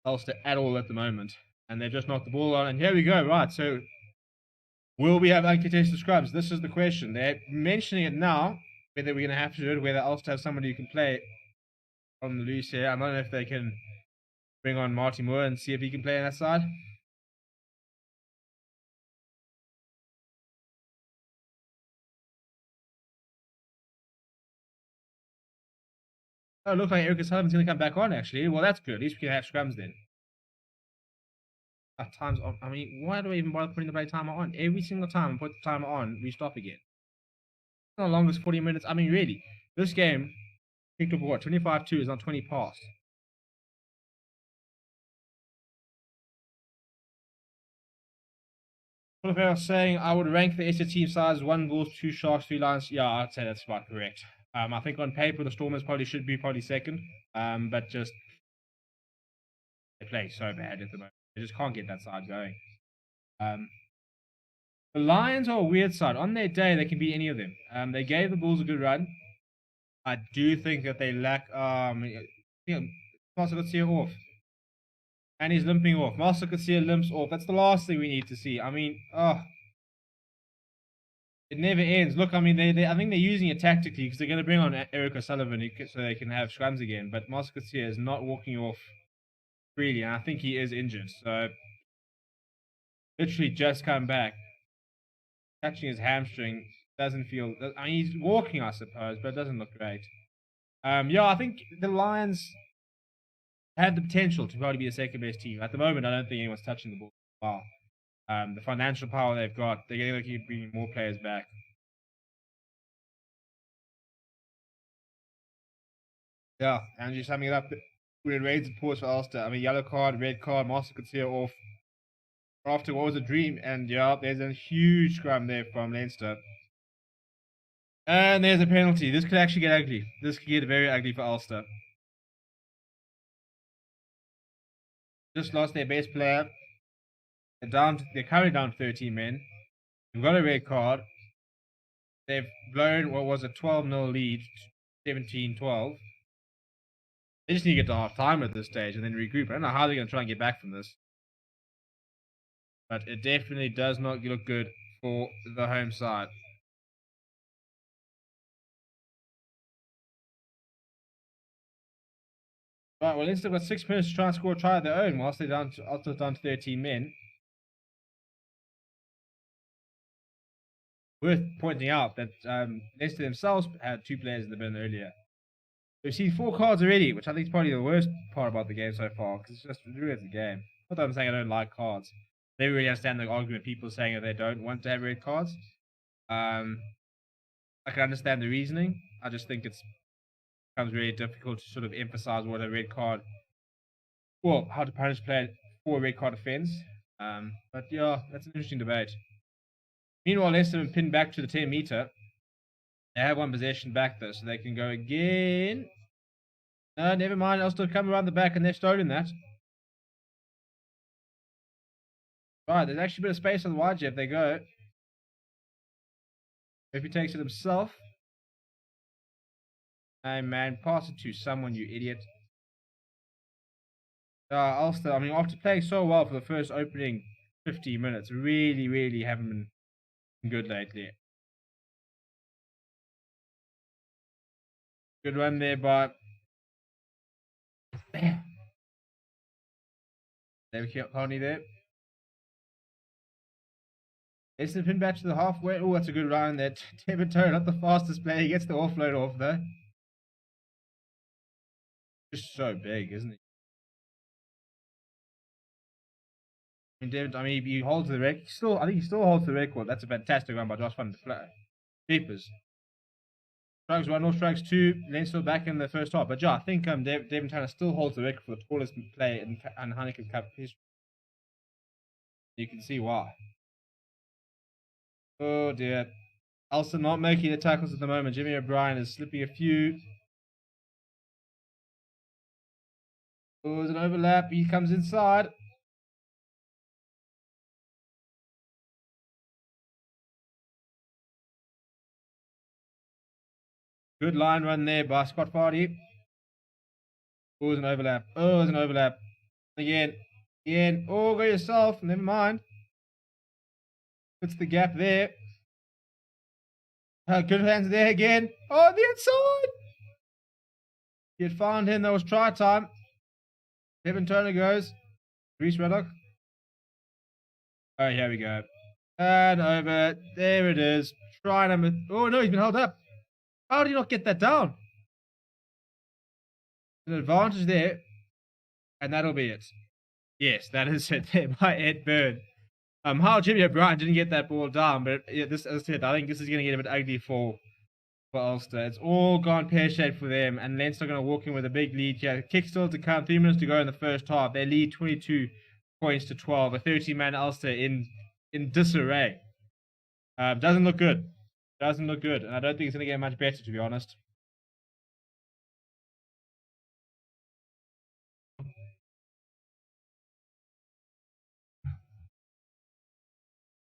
Ulster at all at the moment. And they've just knocked the ball on. And here we go, right. So will we have uncontested scrubs? This is the question. They're mentioning it now, whether we're going to have to do it, whether Ulster have somebody who can play on the loose here. I don't know if they can bring on Marty Moore and see if he can play on that side. Oh, it looks like Eric Sullivan's going to come back on, actually. Well, that's good. At least we can have scrums then. At times, why do I even bother putting the play timer on? Every single time I put the timer on, we stop again. It's not the longest 40 minutes. Really, this game picked up what? 25-2 is not 20 past. Well, if I was saying I would rank the SC team size 1 Bulls, 2 Sharks, 3 Lions, yeah, I'd say that's about correct. I think on paper the Stormers should be second, but just they play so bad at the moment. They just can't get that side going. The Lions are a weird side. On their day, they can beat any of them. They gave the Bulls a good run. I do think that they lack. Marcel Garcia off, and he's limping off. Marcel Garcia limps off. That's the last thing we need to see. It never ends. Look, I think they're using it tactically because they're going to bring on Eric O'Sullivan so they can have scrums again. But Marcel Garcia is not walking off freely, and I think he is injured. So, literally just come back, catching his hamstring. Doesn't feel. He's walking, I suppose, but it doesn't look great. Yeah, I think the Lions had the potential to probably be the second best team. At the moment, I don't think anyone's touching the ball. Wow. The financial power they've got, they're going to keep bringing more players back. Yeah, and just summing it up, we're in raids and pause for Ulster. Yellow card, red card, Master could see it off. After what was a dream, and yeah, there's a huge scrum there from Leinster. And there's a penalty. This could actually get ugly. This could get very ugly for Ulster. Just lost their best player. They're currently down 13 men. They've got a red card. They've blown what was a 12-0 lead to 17-12. They just need to get to half time at this stage and then regroup. I don't know how they're going to try and get back from this. But it definitely does not look good for the home side. Right, well, Leinster got 6 minutes to try and score a try of their own whilst they're down to 13 men. Worth pointing out that Leinster themselves had 2 players in the bin earlier. We've seen 4 cards already, which I think is probably the worst part about the game so far, because it's just ruins the game. Not that I'm saying I don't like cards. I never really understand the argument people saying that they don't want to have red cards. I can understand the reasoning. I just think it's becomes really difficult to sort of emphasize what a red card, well, how to punish a player for a red card offence. But yeah, that's an interesting debate. Meanwhile, Leicester have been pinned back to the 10-meter. They have one possession back though, so they can go again. No, never mind. I'll still come around the back, and they've stolen that. Right, there's actually a bit of space on the wide if they go. If he takes it himself. Hey man, pass it to someone, you idiot. Ulster, I mean, after playing so well for the first opening 50 minutes, really haven't been good lately. Good run there by David Carney there. It's the pin back to the halfway. Oh, that's a good run there. David Toe, not the fastest player. He gets the offload off though. Just so big, isn't he? And David, I mean, he holds the record. I think he still holds the record. That's a fantastic run by Josh van der Fly. Jeepers. Strikes 1, no strikes 2. Leinster back in the first half. But yeah, I think David Tanner still holds the record for the tallest player in Heineken Cup history. You can see why. Oh dear. Ulster not making the tackles at the moment. Jimmy O'Brien is slipping a few. Oh, there's an overlap. He comes inside. Good line run there by Scott Fardy. Oh, there's an overlap. Oh, there's an overlap. Again. Oh, go yourself. Never mind. Puts the gap there. Good hands there again. Oh, the inside. He had found him. That was try time. Kevin Turner goes. Reese Reddock. Oh, here we go. And over. There it is. Try number. Oh, no, he's been held up. How did he not get that down? An advantage there. And that'll be it. Yes, that is it there by Ed Byrne. How Jimmy O'Brien didn't get that ball down, but yeah, this, as I said, I think this is going to get a bit ugly for Ulster. It's all gone pear-shaped for them, and Leinster are going to walk in with a big lead here. Kick still to come, 3 minutes to go in the first half. They lead 22 points to 12. A 30-man Ulster in disarray. Doesn't look good. Doesn't look good, and I don't think it's going to get much better, to be honest.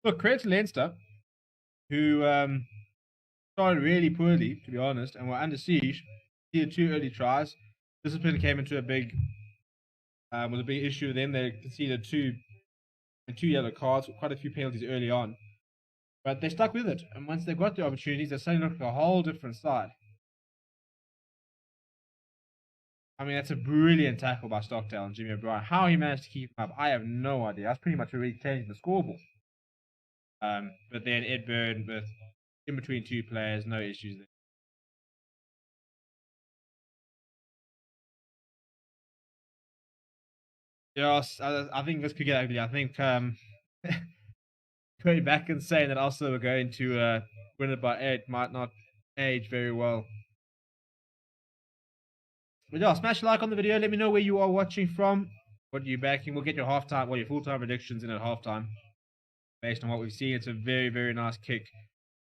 Look, credit to Leinster, who started really poorly, to be honest, and were under siege. Conceded 2 early tries. Discipline came into a big issue with them. They conceded 2 yellow cards, quite a few penalties early on. But they stuck with it, and once they got the opportunities, they suddenly looked like a whole different side. I mean, that's a brilliant tackle by Stockdale and Jimmy O'Brien. How he managed to keep him up, I have no idea. That's pretty much already changing the scoreboard. But then Ed Byrne with in between 2 players, no issues there. Yes, I think this could get ugly. I think going back and saying that also we're going to win it by 8 might not age very well. But yeah, smash a like on the video. Let me know where you are watching from. What are you backing? We'll get your halftime or your full-time predictions in at halftime. Based on what we've seen, it's a very nice kick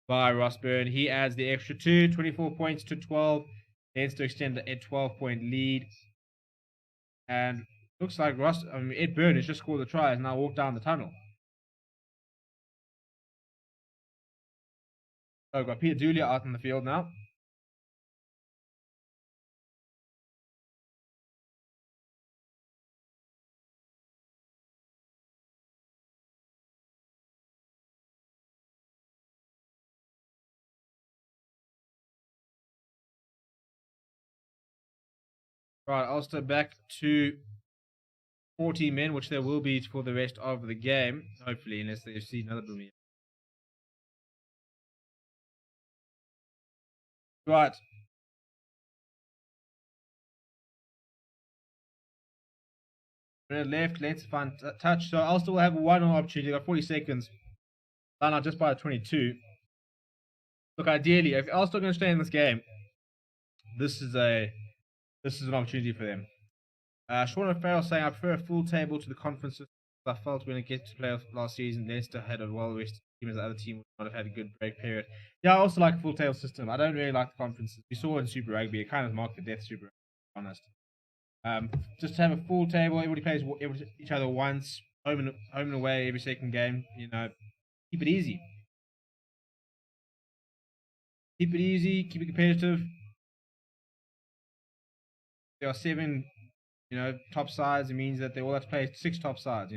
by Ross Byrne. He adds the extra 2, 24 points to 12. Tends to extend a 12-point lead. And looks like Ed Byrne has just scored the try and now walked down the tunnel. So we've got Peter Dooley out in the field now. Right, Ulster back to 40 men, which there will be for the rest of the game, hopefully, unless they see another boom. Right. Left, let's find touch. So Ulster will have one more opportunity. They've got 40 seconds. Line out just by the 22. Look, ideally, if Ulster are going to stay in this game, this is an opportunity for them. Sean O'Farrell saying, I prefer a full table to the conferences. I felt when it gets to playoffs last season, Leicester had a well-rested team as the other team would not have had a good break period. Yeah, I also like a full table system. I don't really like the conferences. We saw in Super Rugby, it kind of marked the death Super Rugby, to be honest. Just to have a full table, everybody plays each other once, home and away every second game. You know, keep it easy. Keep it easy, keep it competitive. There are 7, top sides. It means that they all have to play 6 top sides,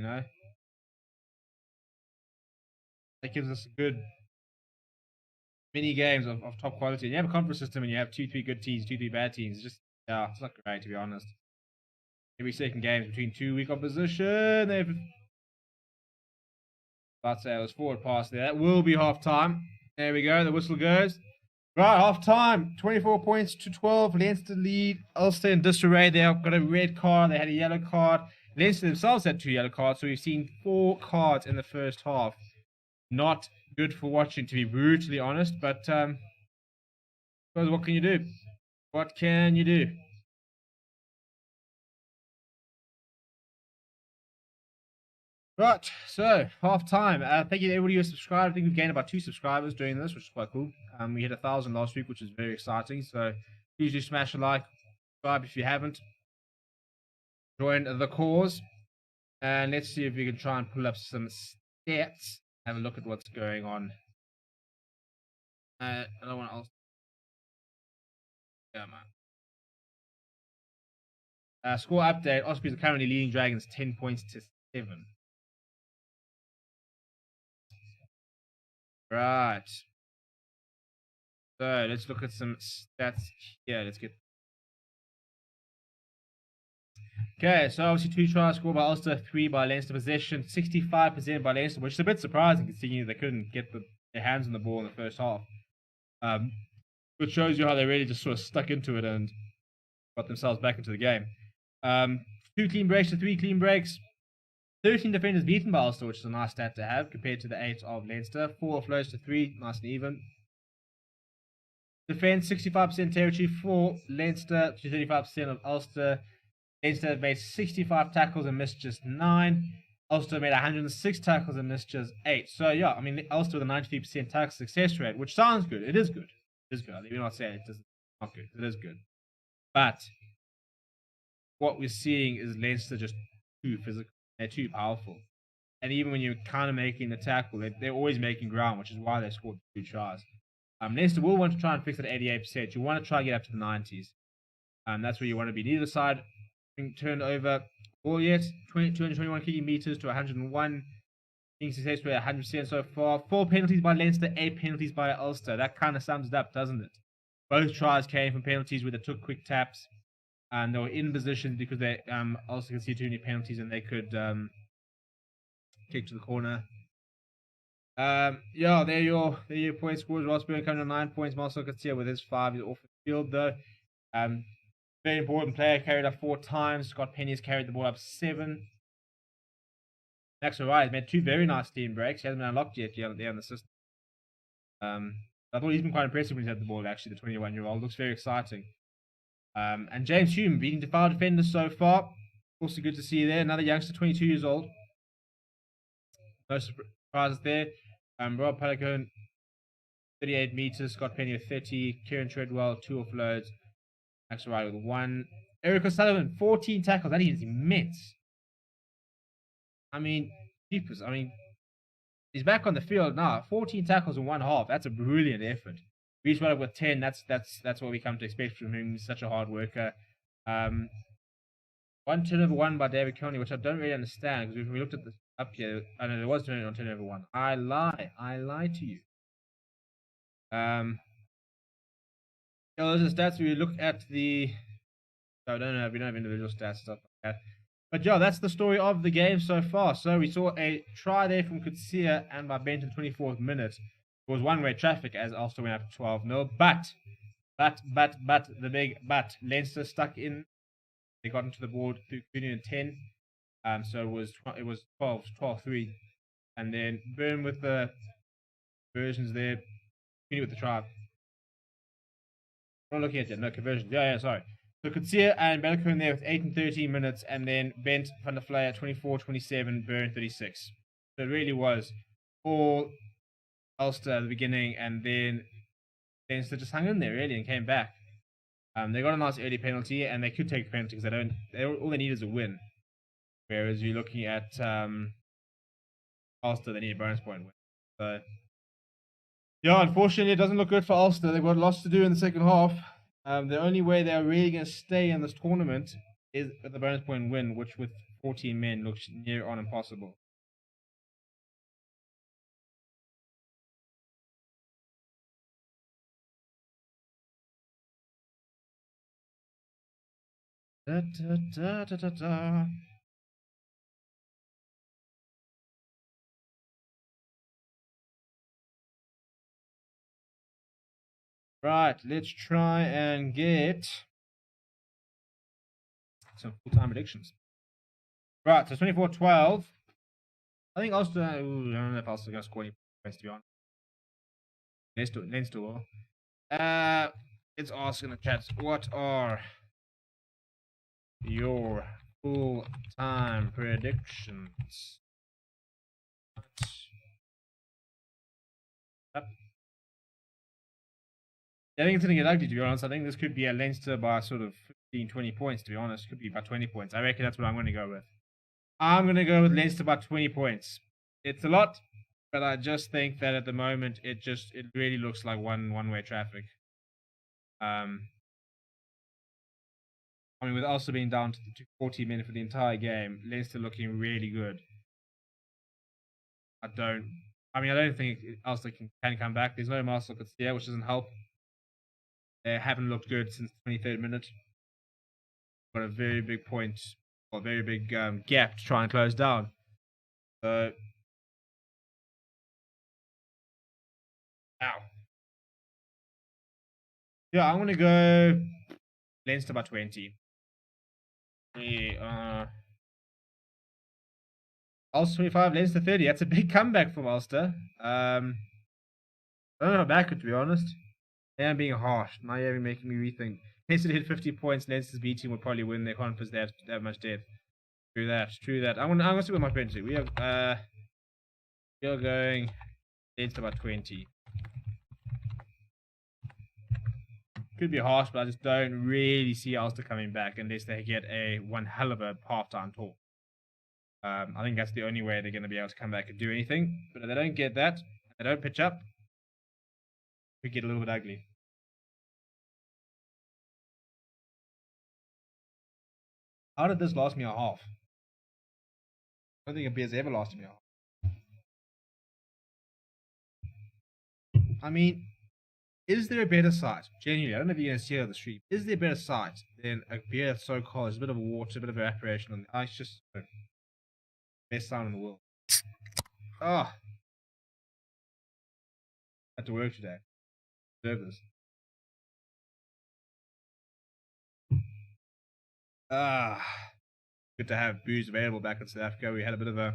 That gives us a good mini games of top quality. And you have a conference system and you have 2-3 good teams, 2-3 bad teams. It's not great, to be honest. Every second game is between 2 weak opposition. Let's say it was forward pass there. That will be half time. There we go. The whistle goes. Right, half time. 24 points to 12. Leinster lead. Ulster in disarray. They've got a red card. They had a yellow card. Leinster themselves had 2 yellow cards. So we've seen 4 cards in the first half. Not good for watching, to be brutally honest. But what can you do? What can you do? Right, so half time. Thank you to everybody who subscribed. I think we've gained about 2 subscribers doing this, which is quite cool. We hit 1,000 last week, which is very exciting. So please do smash a like, subscribe if you haven't. Join the cause, and let's see if we can try and pull up some stats. Have a look at what's going on. I don't want to. Yeah, man. Score update. Ospreys are currently leading Dragons 10 points to 7. Right. So let's look at some stats here. Let's get. Okay, so obviously 2 tries scored by Ulster, 3 by Leinster. Possession 65% by Leinster, which is a bit surprising considering they couldn't get their hands on the ball in the first half. Which shows you how they really just sort of stuck into it and got themselves back into the game. 2 clean breaks to 3 clean breaks. 13 defenders beaten by Ulster, which is a nice stat to have compared to the 8 of Leinster. 4 offloads to 3, nice and even. Defense 65% territory for Leinster to 35% of Ulster. Leinster made 65 tackles and missed just 9. Ulster made 106 tackles and missed just 8. So yeah, I mean Ulster with a 93% tackle success rate, which sounds good. It is good. It is good. Let me not say it's not good. It is good. But what we're seeing is Leinster just too physical. They're too powerful. And even when you're kind of making the tackle, they're always making ground, which is why they scored 2 tries. Leinster will want to try and fix that 88%. You want to try and get up to the 90s. That's where you want to be. Neither side turned over ball yet. 221 kicking meters to 101. Kicking success rate 100% so far. 4 penalties by Leinster, 8 penalties by Ulster. That kind of sums it up, doesn't it? Both tries came from penalties where they took quick taps. And they were in position because they also could see too many penalties and they could kick to the corner. Yeah, there your point scores. Rossburn coming on 9 points. Marcel Garcia with his 5 is off the field though. Very important player, carried up 4 times. Scott Penny has carried the ball up 7. Max O'Reilly has made 2 very nice team breaks. He hasn't been unlocked yet there on the system. I thought he's been quite impressive when he's had the ball actually, the 21-year-old. Looks very exciting. And James Hume beating defile defenders so far. Also good to see there. Another youngster, 22 years old. No surprises there. Rob Pelican, 38 meters. Scott Penny with 30. Kieran Treadwell, 2 offloads. Max O'Reilly with 1. Eric O'Sullivan, 14 tackles. That is immense. I mean, jeepers. I mean, he's back on the field now. 14 tackles in 1 half. That's a brilliant effort. Reach right up with 10. That's what we come to expect from him. He's such a hard worker. 1 turnover 1 by David Coney, which I don't really understand because when we looked at this up here, I know there was turnover 1. I lie to you. Those are stats. We look at the. I don't know. We don't have individual stats stuff like that. But yeah, that's the story of the game so far. So we saw a try there from Kutsia and by Benton 24th minute. It was one-way traffic as Ulster went up to 12-0. But the big but Leinster stuck in. They got into the board through Cooney and 10. So it was 12-3, and then Byrne with the versions there. Cooney with the try. I'm not looking at it. No conversions. Yeah, sorry. So Kutsia and Belko in there with 8 and 13 minutes, and then Bent, Van der Fleyer 24, 27, Burn 36. So it really was all Ulster at the beginning, and then Leinster just hung in there really and came back. They got a nice early penalty, and they could take a penalty because all they need is a win. Whereas you're looking at Ulster, they need a bonus point win. So yeah, unfortunately, it doesn't look good for Ulster. They've got lots to do in the second half. The only way they're really going to stay in this tournament is with the bonus point win, which with 14 men looks near on impossible. Da, da, da, da, da, da. Right, let's try and get some full-time predictions. Right, so 24-12. I think Ulster. I don't know if Ulster going to score any points, to be honest. Leinster will. Let's ask in the chat, what are your full-time predictions? Yep. I think it's going to get ugly, to be honest. I think this could be a Leinster by sort of 15, 20 points, to be honest. Could be by 20 points. I reckon that's what I'm going to go with. I'm going to go with Leinster by 20 points. It's a lot, but I just think that at the moment, it really looks like one-way traffic. I mean, with Ulster being down to 40 men for the entire game, Leinster looking really good. I don't think Ulster can come back. There's no Marcel Coetzee, which doesn't help. They haven't looked good since the 23rd minute. Got a very big point, or a very big gap to try and close down. So, ow. Yeah, I'm gonna go Leinster by 20. Ulster 25, Leinster 30. That's a big comeback from Ulster. I don't know how back it, to be honest. I am being harsh. Now you're making me rethink. Leinster hit 50 points. Leinster's B team would probably win their conference. They have much depth. True that. I'm gonna see what my friends do. We are going Leinster by 20. Could be harsh, but I just don't really see Ulster coming back unless they get one hell of a halftime talk. I think that's the only way they're going to be able to come back and do anything. But if they don't get that, they don't pitch up, we get a little bit ugly. How did this last me a half? I don't think a beer's ever lasted me a half. I mean, is there a better site? Genuinely, I don't know if you're going to see it on the stream. Is there a better site than a beer that's so cold? There's a bit of water, a bit of evaporation on the ice. Just best sound in the world. Oh. Had to work today. Deserve this. Good to have booze available back in South Africa. We had a bit of a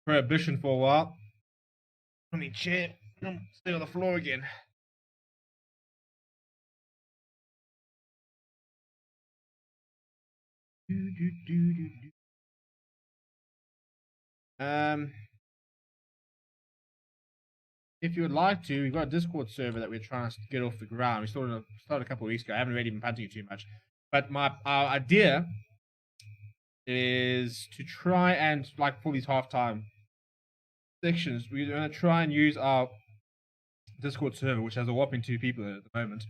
prohibition for a while. I mean, chair. Stay on the floor again. If you would like to, we've got a Discord server that we're trying to get off the ground. We started a couple of weeks ago. I haven't really been punting it too much. But our idea is to try and, like, for these halftime sections, we're going to try and use our Discord server, which has a whopping 2 people in it at the moment.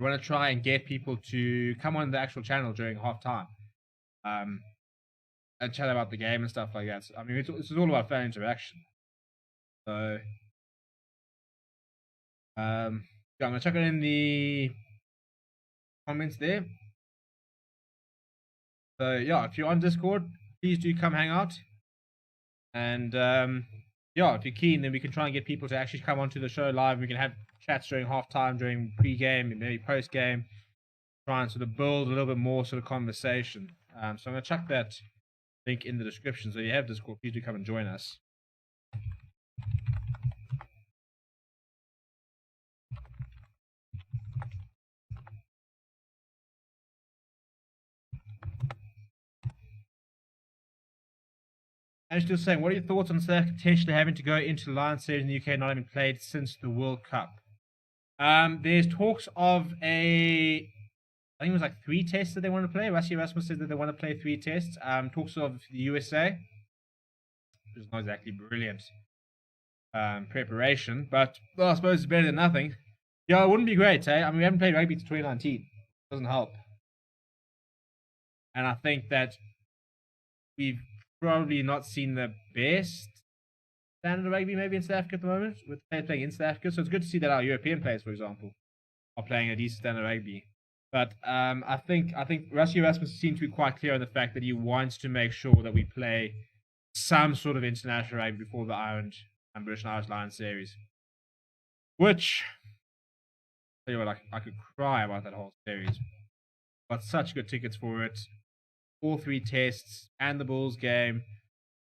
We want to try and get people to come on the actual channel during halftime, and chat about the game and stuff like that. So, I mean, it's all about fan interaction. So, yeah, I'm gonna check it in the comments there. So yeah, if you're on Discord, please do come hang out. And yeah, if you're keen, then we can try and get people to actually come onto the show live. We can have chats during halftime, during pre-game, and maybe post-game. Try and sort of build a little bit more sort of conversation. So I'm gonna chuck that link in the description. So if you have Discord, please do come and join us. I'm still saying, what are your thoughts on South Africa potentially having to go into the Lions series in the UK, not having played since the World Cup? There's talks of I think it was like 3 tests that they want to play. Rassie Erasmus said that they want to play 3 tests. Talks of the USA, which is not exactly brilliant preparation, but well, I suppose it's better than nothing. Yeah, it wouldn't be great, eh? I mean, we haven't played rugby since 2019. Doesn't help. And I think that we've probably not seen the best standard of rugby maybe in South Africa at the moment, with players playing in South Africa. So it's good to see that our European players, for example, are playing a decent standard of rugby. But I think Rassie Erasmus seems to be quite clear on the fact that he wants to make sure that we play some sort of international rugby before the Ireland and British and Irish Lions series. Which, I tell you what, I could cry about that whole series. Got such good tickets for it. All 3 tests and the Bulls game.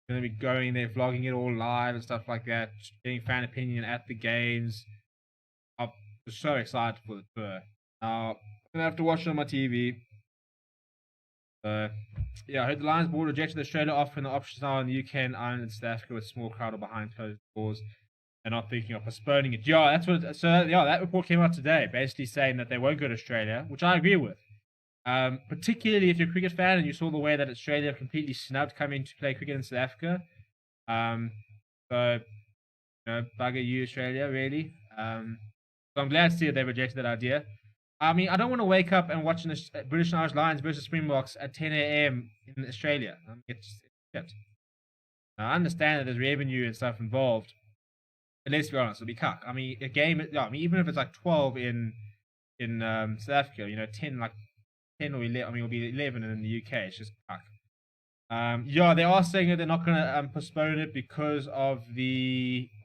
Going to be going there, vlogging it all live and stuff like that. Getting fan opinion at the games. I'm so excited for the tour. Now, I'm going to have to watch it on my TV. Yeah, I heard the Lions board rejected the Australia offer, and the options are in the UK and Ireland and South Africa with small crowd or behind closed doors. They're not thinking of postponing it. Yeah, that's what. So yeah, that report came out today, basically saying that they won't go to Australia, which I agree with. Particularly if you're a cricket fan and you saw the way that Australia completely snubbed coming to play cricket in South Africa. So, you know, bugger you, Australia, really. So I'm glad to see that they rejected that idea. I mean, I don't want to wake up and watch the British and Irish Lions versus Springboks at 10 a.m. in Australia. I mean, it's shit. Now, I understand that there's revenue and stuff involved, but let's be honest, it'll be cuck. I mean, a game, yeah, I mean, even if it's like 12 in South Africa, you know, 10 or 11, I mean, it'll be 11 in the UK. It's just cuck. Yeah, they are saying that they're not going to postpone it because of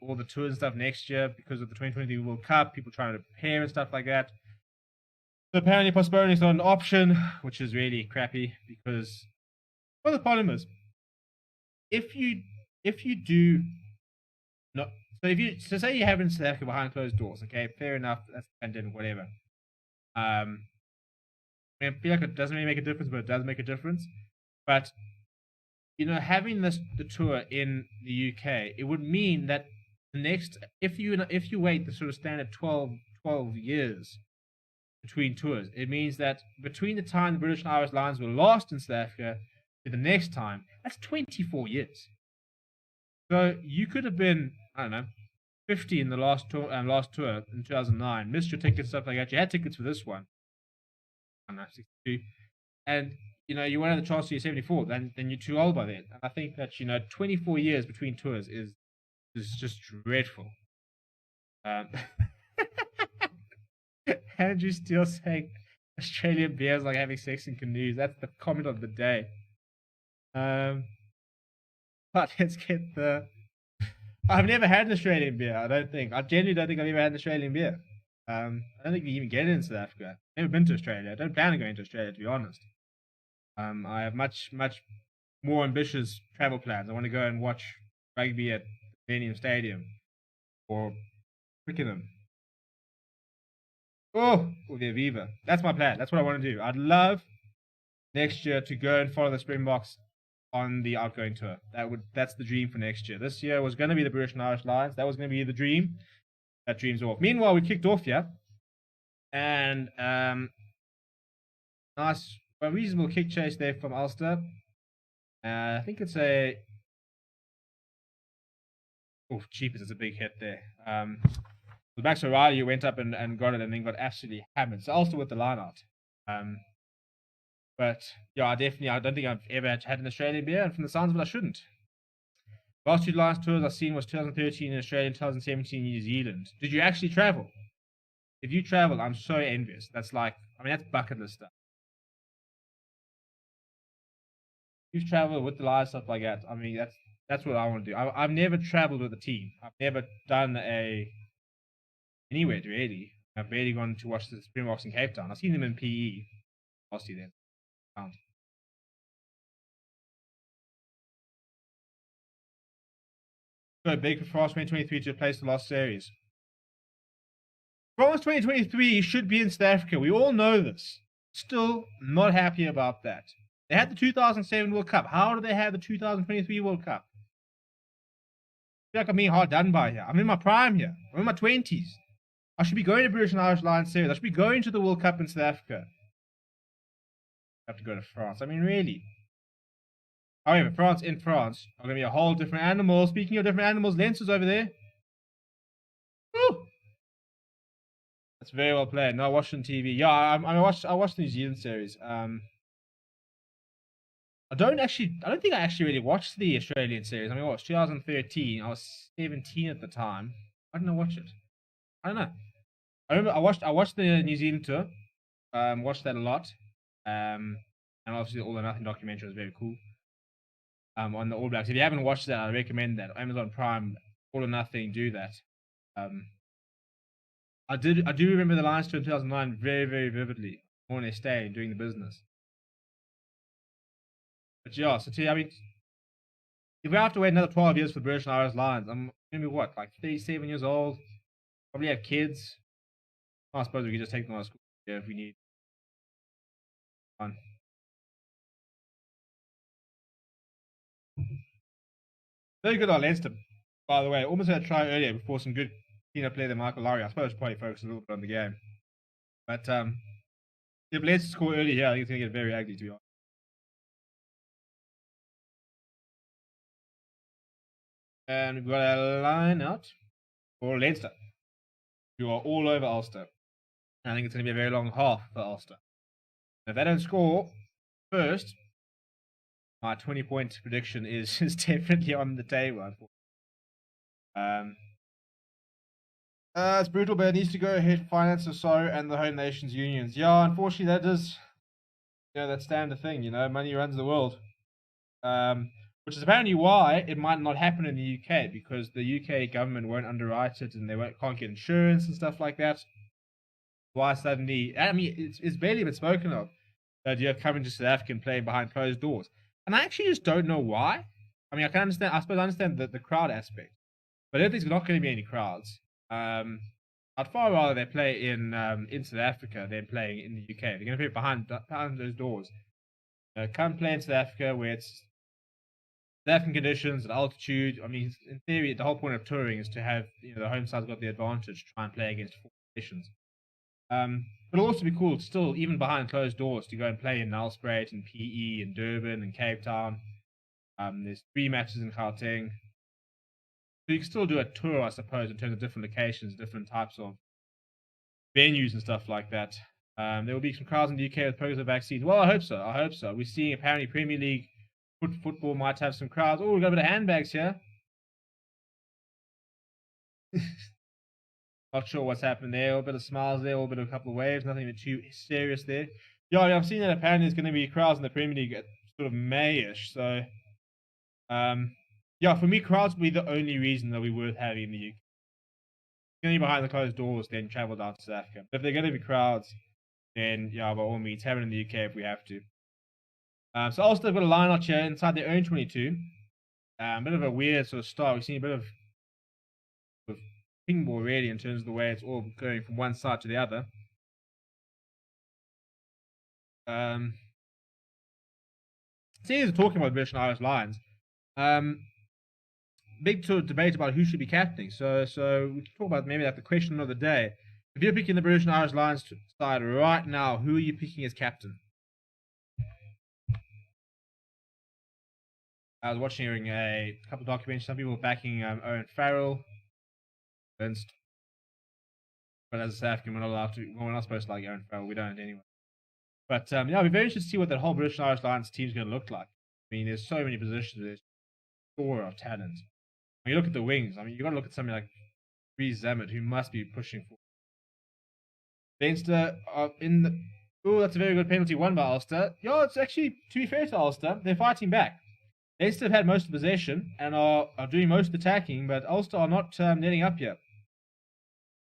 all the tours and stuff next year, because of the 2023 World Cup, people trying to prepare and stuff like that. So apparently postponing is not an option, which is really crappy because, well, the problem is, if you do not, so say you have in South Africa behind closed doors, okay, fair enough, that's the pandemic, whatever. I mean, I feel like it doesn't really make a difference, but it does make a difference. But, you know, having the tour in the UK, it would mean that the next, if you wait the sort of standard 12 years between tours, it means that between the time the British and Irish Lions were last in South Africa to the next time, that's 24 years. So you could have been, I don't know, 50 in the last tour in 2009, missed your tickets, stuff like that. You had tickets for this one, I don't know, 62, and you know you won't have the chance to be 74. Then you're too old by then. And I think that 24 years between tours is just dreadful. Andrew Steele saying Australian beers like having sex in canoes. That's the comment of the day. But let's get I've never had an Australian beer, I don't think. I genuinely don't think I've ever had an Australian beer. I don't think you even get it in South Africa. I've never been to Australia. I don't plan on going to Australia, to be honest. I have much more ambitious travel plans. I want to go and watch rugby at Millennium Stadium or Twickenham. Oh, or the Aviva. That's my plan. That's what I want to do. I'd love next year to go and follow the Springboks on the outgoing tour. That's the dream for next year. This year was going to be the British and Irish Lions. That was going to be the dream. That dream's off. Meanwhile, we kicked off here, and nice, a reasonable kick chase there from ULSTER. I think it's a. Oh, cheapers! It's a big hit there. The Max O'Reilly went up and got it, and then got absolutely hammered. So ULSTER with the line out. But yeah, I don't think I've ever had an Australian beer, and from the sounds of it, I shouldn't. Last 2 Lions tours I've seen was 2013 in Australia and 2017 in New Zealand. Did you actually travel? If you travel, I'm so envious. That's like, I mean, that's bucket list stuff. You've traveled with the Lions, stuff like that. I mean, that's what I want to do. I've never traveled with a team. I've never done anywhere really. I've barely gone to watch the Springboks in Cape Town. I've seen them in PE. I'll see them. So big for France 2023 to replace the last series. France 2023 should be in South Africa. We all know this. Still not happy about that. They had the 2007 World Cup. How do they have the 2023 World Cup? feel like I'm being hard done by here. I'm in my prime here. I'm in my 20s. I should be going to British and Irish Lions series. I should be going to the World Cup in South Africa. I have to go to France. I mean, really. However, France in France are going to be a whole different animal. Speaking of different animals, Leinster's over there. Woo! That's very well played. No, I watched on TV. Yeah, I watched the New Zealand series. I don't think I actually really watched the Australian series. I mean, what was 2013? I was 17 at the time. Why didn't I watch it? I don't know. I remember I watched the New Zealand tour. Watched that a lot. And obviously the All or Nothing documentary was very cool. On the All Blacks. If you haven't watched that, I recommend that. Amazon Prime, All or Nothing, do that. I do remember the Lions tour in 2009 very, very vividly. On their stay doing the business. But yeah, so I mean, if we have to wait another 12 years for the British and Irish Lions, I'm gonna be what, like 37 years old? Probably have kids. I suppose we could just take them out of school if we need. Fun. Very good on Leinster, by the way. Almost had a try earlier before some good clean-up play than Michael Lowry. I suppose probably focus a little bit on the game. But if Leinster score early here, I think it's going to get very ugly, to be honest. And we've got a line out for Leinster, who are all over Ulster. And I think it's going to be a very long half for Ulster. If they don't score first, my 20-point prediction is definitely on the table. It's brutal, but it needs to go ahead. Finance or so, and the home nations unions. Yeah, unfortunately, that is, that standard thing. Money runs the world. Which is apparently why it might not happen in the UK, because the UK government won't underwrite it, and they can't get insurance and stuff like that. Why suddenly? I mean, it's barely been spoken of. That you have coming to South Africa and playing behind closed doors, and I actually just don't know why. I mean, I can understand. I suppose I understand the crowd aspect, but I don't think there's not going to be any crowds. I'd far rather they play in South Africa than playing in the UK. They're going to play behind those doors. Come play in South Africa where it's South African conditions and altitude. I mean, in theory, the whole point of touring is to have the home side's got the advantage to try and play against four nations. But it'll also be cool, still, even behind closed doors, to go and play in Nelspruit and PE and Durban and Cape Town. There's 3 matches in Gauteng. So you can still do a tour, I suppose, in terms of different locations, different types of venues and stuff like that. There will be some crowds in the UK with progressive vaccines. Well, I hope so. We're seeing apparently Premier League football might have some crowds. Oh, we've got a bit of handbags here. Not sure what's happened there. A bit of smiles there, a bit of a couple of waves. Nothing too serious there. Yeah, I've seen that apparently there's going to be crowds in the Premier League at sort of May-ish. So, yeah, for me, crowds will be the only reason that we worth having in the UK. Going to be behind the closed doors, then travel down to South Africa. But if they're going to be crowds, then yeah, by all means, have it in the UK if we have to. So Ulster have got a line out here inside their own 22. A bit of a weird sort of start. We've seen a bit of ping ball really in terms of the way it's all going from one side to the other. Seeing as we're talking about British and Irish Lions, big sort of debate about who should be captaining. So we can talk about maybe like the question of the day. If you're picking the British and Irish Lions side right now, who are you picking as captain? I was watching a couple of documentaries. Some people were backing Owen Farrell. But as a South African, we're not supposed to like Owen Farrell. We don't anyway. But yeah, I'll be very interested to see what that whole British and Irish Lions team is going to look like. I mean, there's so many positions. There's a store of talent. When you look at the wings, I mean, you've got to look at something like Reece Zammit, who must be pushing for. Leinster are in the. Oh, that's a very good penalty won by Ulster. Yeah, it's actually, to be fair to Ulster, they're fighting back. Leinster have had most of the possession and are doing most of the attacking, but Ulster are not netting up yet.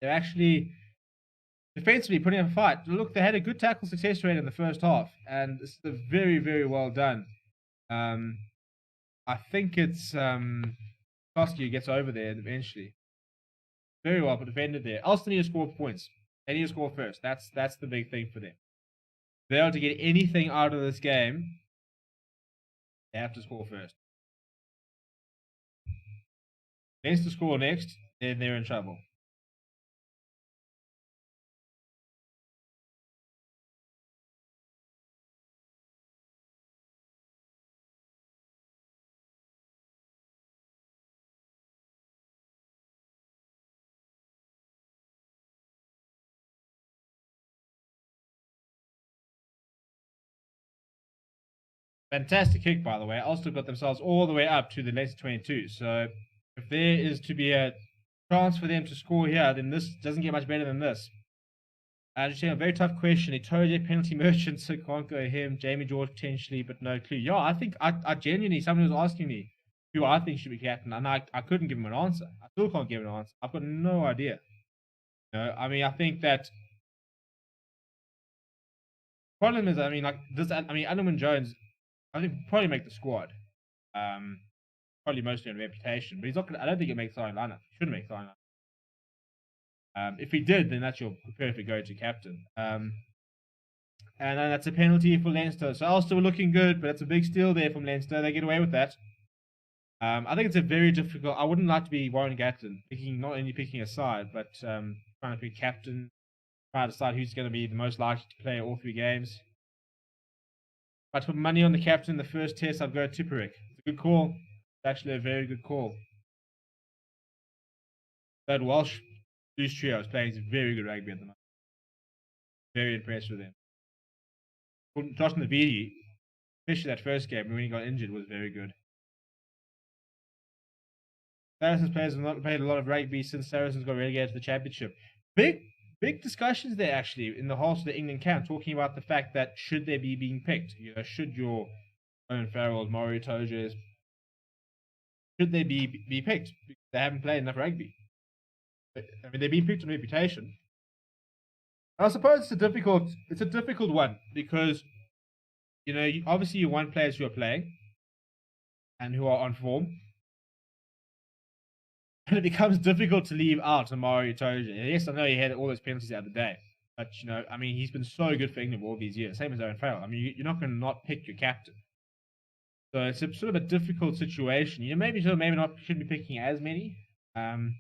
They're actually defensively putting up a fight. Look, they had a good tackle success rate in the first half, and this is very, very well done. I think it's Koski who gets over there eventually. Very well defended there. Ulster need to score points. They need to score first. That's the big thing for them. If they are to get anything out of this game, they have to score first. Leinster score next, then they're in trouble. Fantastic kick, by the way. Ulster got themselves all the way up to the Leinster 22. So if there is to be a chance for them to score here, then this doesn't get much better than this. Just a very tough question. Itoje, penalty merchant, so can't go him. Jamie George potentially, but no clue. Yeah, I think I genuinely, someone was asking me who I think should be captain, and I couldn't give him an answer. I still can't give him an answer. I've got no idea. You know, I mean, I think that problem is, I mean, like this. I mean, Adam and Jones, I think probably make the squad. Probably mostly on reputation, but he's not gonna. I don't think he makes starting lineup. He shouldn't make starting lineup. If he did, then that's your perfect go-to captain. And then that's a penalty for Leinster. So Ulster were looking good, but it's a big steal there from Leinster. They get away with that. I think it's a very difficult. I wouldn't like to be Warren Gatton, not only picking a side, but trying to pick captain, trying to decide who's going to be the most likely to play all 3 games. If I put money on the captain in the first test, I'd go Tipuric. It's a good call. It's actually a very good call. That Welsh loose trio is playing very good rugby at the moment. Very impressed with him. Josh Navidi, especially that first game when he got injured, was very good. Saracens players have not played a lot of rugby since Saracens got relegated to the championship. Big discussions there actually in the heart of the England camp, talking about the fact that should they be being picked? You know, should your Owen Farrells, Mario Tojes, should they be picked? Because they haven't played enough rugby. I mean, they've been picked on reputation. I suppose it's a difficult one because, you know, obviously you want players who are playing and who are on form. And it becomes difficult to leave out Mario Itoje. Yes, I know he had all those penalties the other day. But, you know, I mean, he's been so good for England all these years. Same as Owen Farrell. I mean, you're not going to not pick your captain. So it's a sort of a difficult situation. You know, maybe not shouldn't be picking as many. But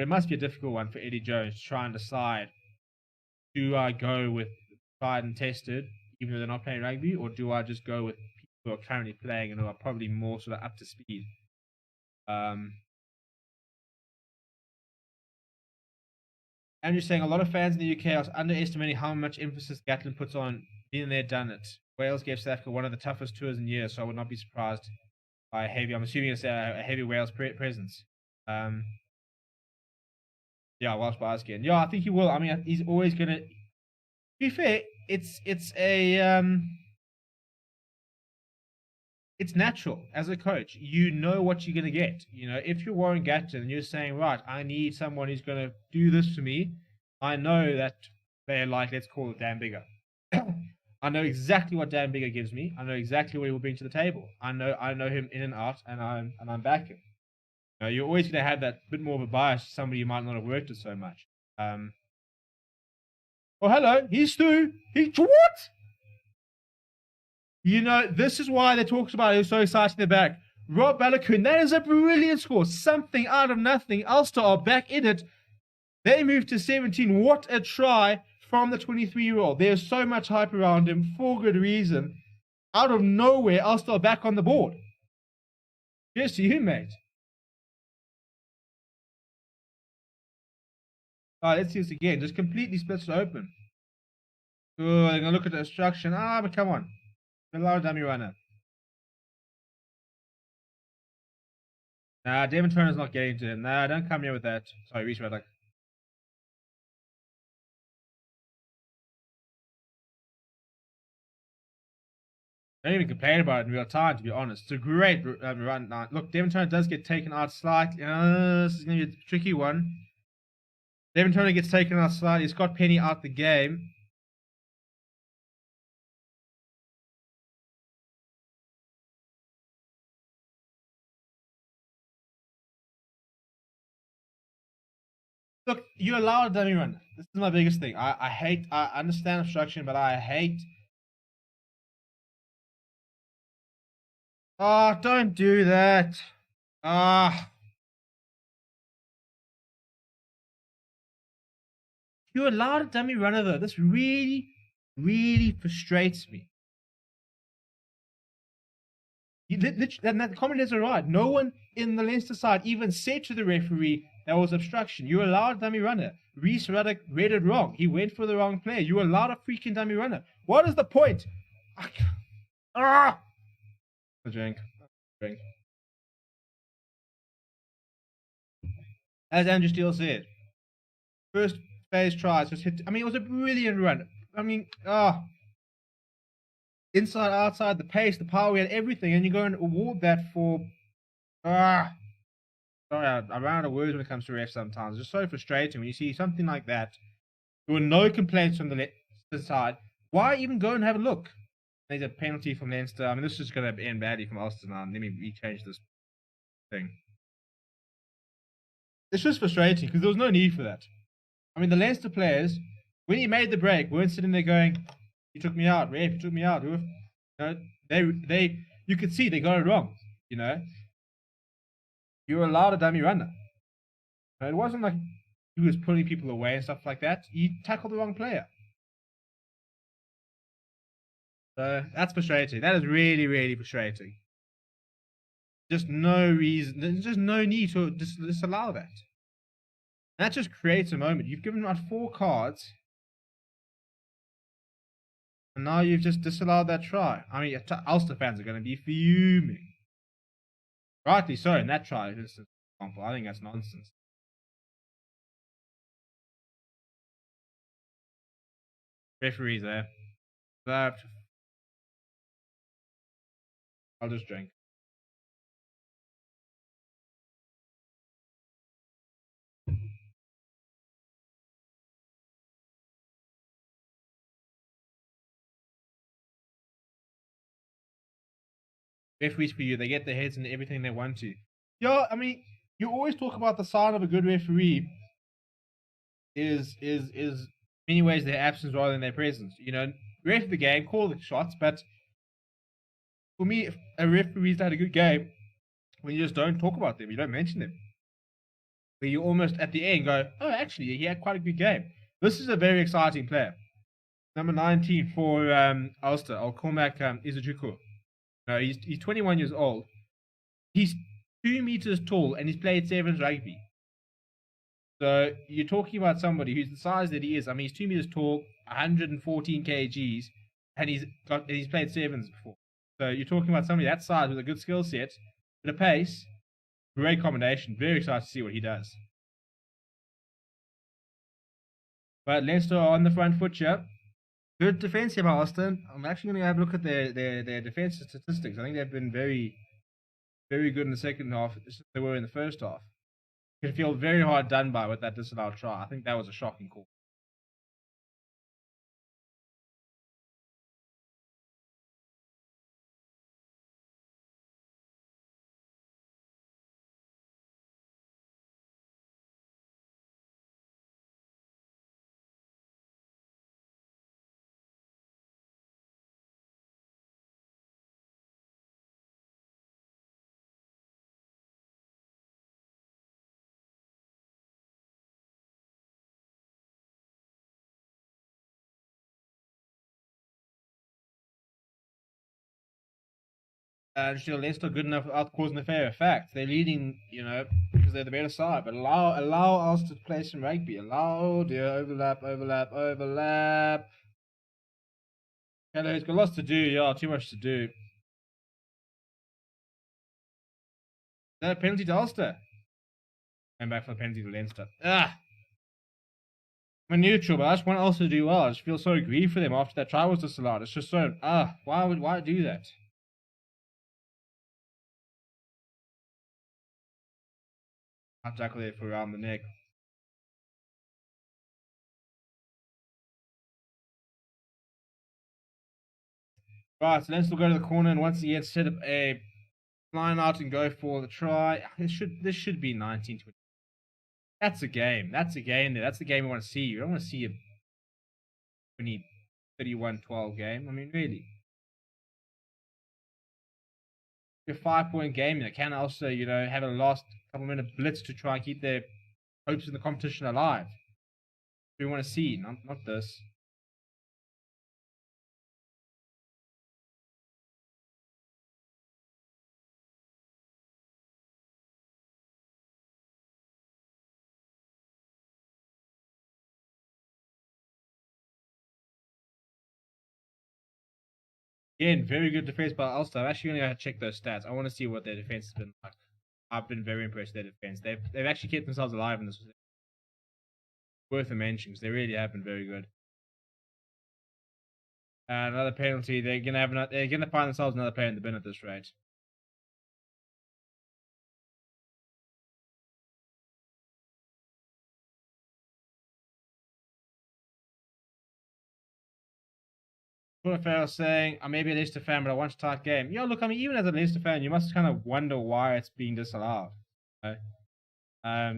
it must be a difficult one for Eddie Jones to try and decide, do I go with tried and tested, even though they're not playing rugby, or do I just go with people who are currently playing and who are probably more sort of up to speed? Andrew's saying a lot of fans in the UK are underestimating how much emphasis Gatlin puts on being there, done it. Wales gave South Africa one of the toughest tours in years, so I would not be surprised by a heavy. I'm assuming it's a heavy Wales presence. Yeah, Welsh bias again. Yeah, I think he will. I mean, he's always gonna. To be fair, it's natural as a coach. You know what you're gonna get. You know, if you're Warren Gatton and you're saying, right, I need someone who's gonna do this for me, I know that they're like, let's call it Dan Bigger. I know exactly what Dan Bigger gives me. I know exactly what he will bring to the table. I know him in and out, and I'm backing. You know, you're always gonna have that bit more of a bias to somebody you might not have worked with so much. Oh, hello, he's Stu. What? You know, this is why they talked about it. It was so exciting in the back. Rob Balakoon, that is a brilliant score. Something out of nothing. Ulster are back in it. They moved to 17. What a try from the 23-year-old. There's so much hype around him for good reason. Out of nowhere, Ulster are back on the board. Cheers to you, mate. Alright, let's see this again. Just completely splits it open. Oh, they're going to look at the instruction. But come on. Allow dummy runner. Nah, Devin Turner's not getting to him. Nah, don't come here with that. Sorry, reach right. Don't even complain about it in real time, to be honest. It's a great run. Look, Devin Turner does get taken out slightly. This is going to be a tricky one. Devin Turner gets taken out slightly. Scott Penny out the game. Look, you allow a dummy run. This is my biggest thing. I understand obstruction, but I hate. Oh, don't do that. Ah. You allowed a dummy runner though. This really, really frustrates me. And that commentators are right. No one in the Leinster side even said to the referee that was obstruction. You allowed a dummy runner. Reese Ruddock read it wrong. He went for the wrong player. You allowed a freaking dummy runner. What is the point? Ah! A drink. As Andrew Steele said, first phase tries just hit. I mean, it was a brilliant run. I mean, inside, outside, the pace, the power, we had everything, and you go and award that for. Sorry, I run out of words when it comes to refs sometimes. It's just so frustrating when you see something like that. There were no complaints from the Leinster side. Why even go and have a look? There's a penalty from Leinster. I mean, this is just going to end badly from Ulster now. Let me rechange this thing. It's just frustrating because there was no need for that. I mean, the Leinster players, when he made the break, weren't sitting there going, "You took me out, ref. You took me out." You know, you could see they got it wrong. You know, you were allowed a dummy runner. It wasn't like he was pulling people away and stuff like that. He tackled the wrong player. So that's frustrating. That is really, really frustrating. Just no reason. There's just no need to disallow that. That just creates a moment. You've given out 4 cards, and now you've just disallowed that try. I mean, Ulster fans are going to be fuming. Rightly so, in that try, for example. I think that's nonsense. Referees there. I'll just drink. Referees for you, they get their heads into everything they want to. Yeah, I mean, you always talk about the sign of a good referee is many ways their absence rather than their presence. You know, ref the game, call the shots, but for me, if a referee's had a good game, when you just don't talk about them, you don't mention them. Where you almost at the end go, "Oh, actually, he had quite a good game." This is a very exciting player. Number 19 for Ulster, Cormac Izuchuku. No, he's 21 years old. He's 2 meters tall and he's played sevens rugby. So you're talking about somebody who's the size that he is. I mean, he's 2 meters tall, 114 kgs, and he's played sevens before. So you're talking about somebody that size with a good skill set, with a pace. Great combination. Very excited to see what he does. But Leinster are on the front foot here. Good defense here by Austin. I'm actually going to have a look at their defensive statistics. I think they've been very, very good in the second half, as they were in the first half. You can feel very hard done by with that disallowed try. I think that was a shocking call. Leicester good enough without causing a fair effect. They're leading, you know, because they're the better side. But allow us to play some rugby. Allow overlap. Hello, he's got lots to do. Yeah, too much to do. Is that a penalty to Ulster? Going back for the penalty to Leinster. I'm neutral, but I just want Ulster to do well. I just feel so aggrieved for them after that try was disallowed. It's just so why do that? I'll tackle it for around the neck. Right, so let's go to the corner and once again set up a line out and go for the try. This should be 19-20. That's a game. That's a game there. That's the game we want to see. You don't want to see a 20, 31-12 game. I mean, really. a 5-point game that can also, you know, have a last couple-minute blitz to try and keep their hopes in the competition alive. We want to see, not this. Again, very good defense by Ulster. I'm actually going to check those stats. I want to see what their defense has been like. I've been very impressed with their defense. They've actually kept themselves alive in this. Worth a mention because they really have been very good. Another penalty. They're gonna find themselves another player in the bin at this rate. Farrell saying, I may be a Leicester fan, but I watch a tight game. Yeah, look, I mean, even as a Leicester fan, you must kind of wonder why it's being disallowed.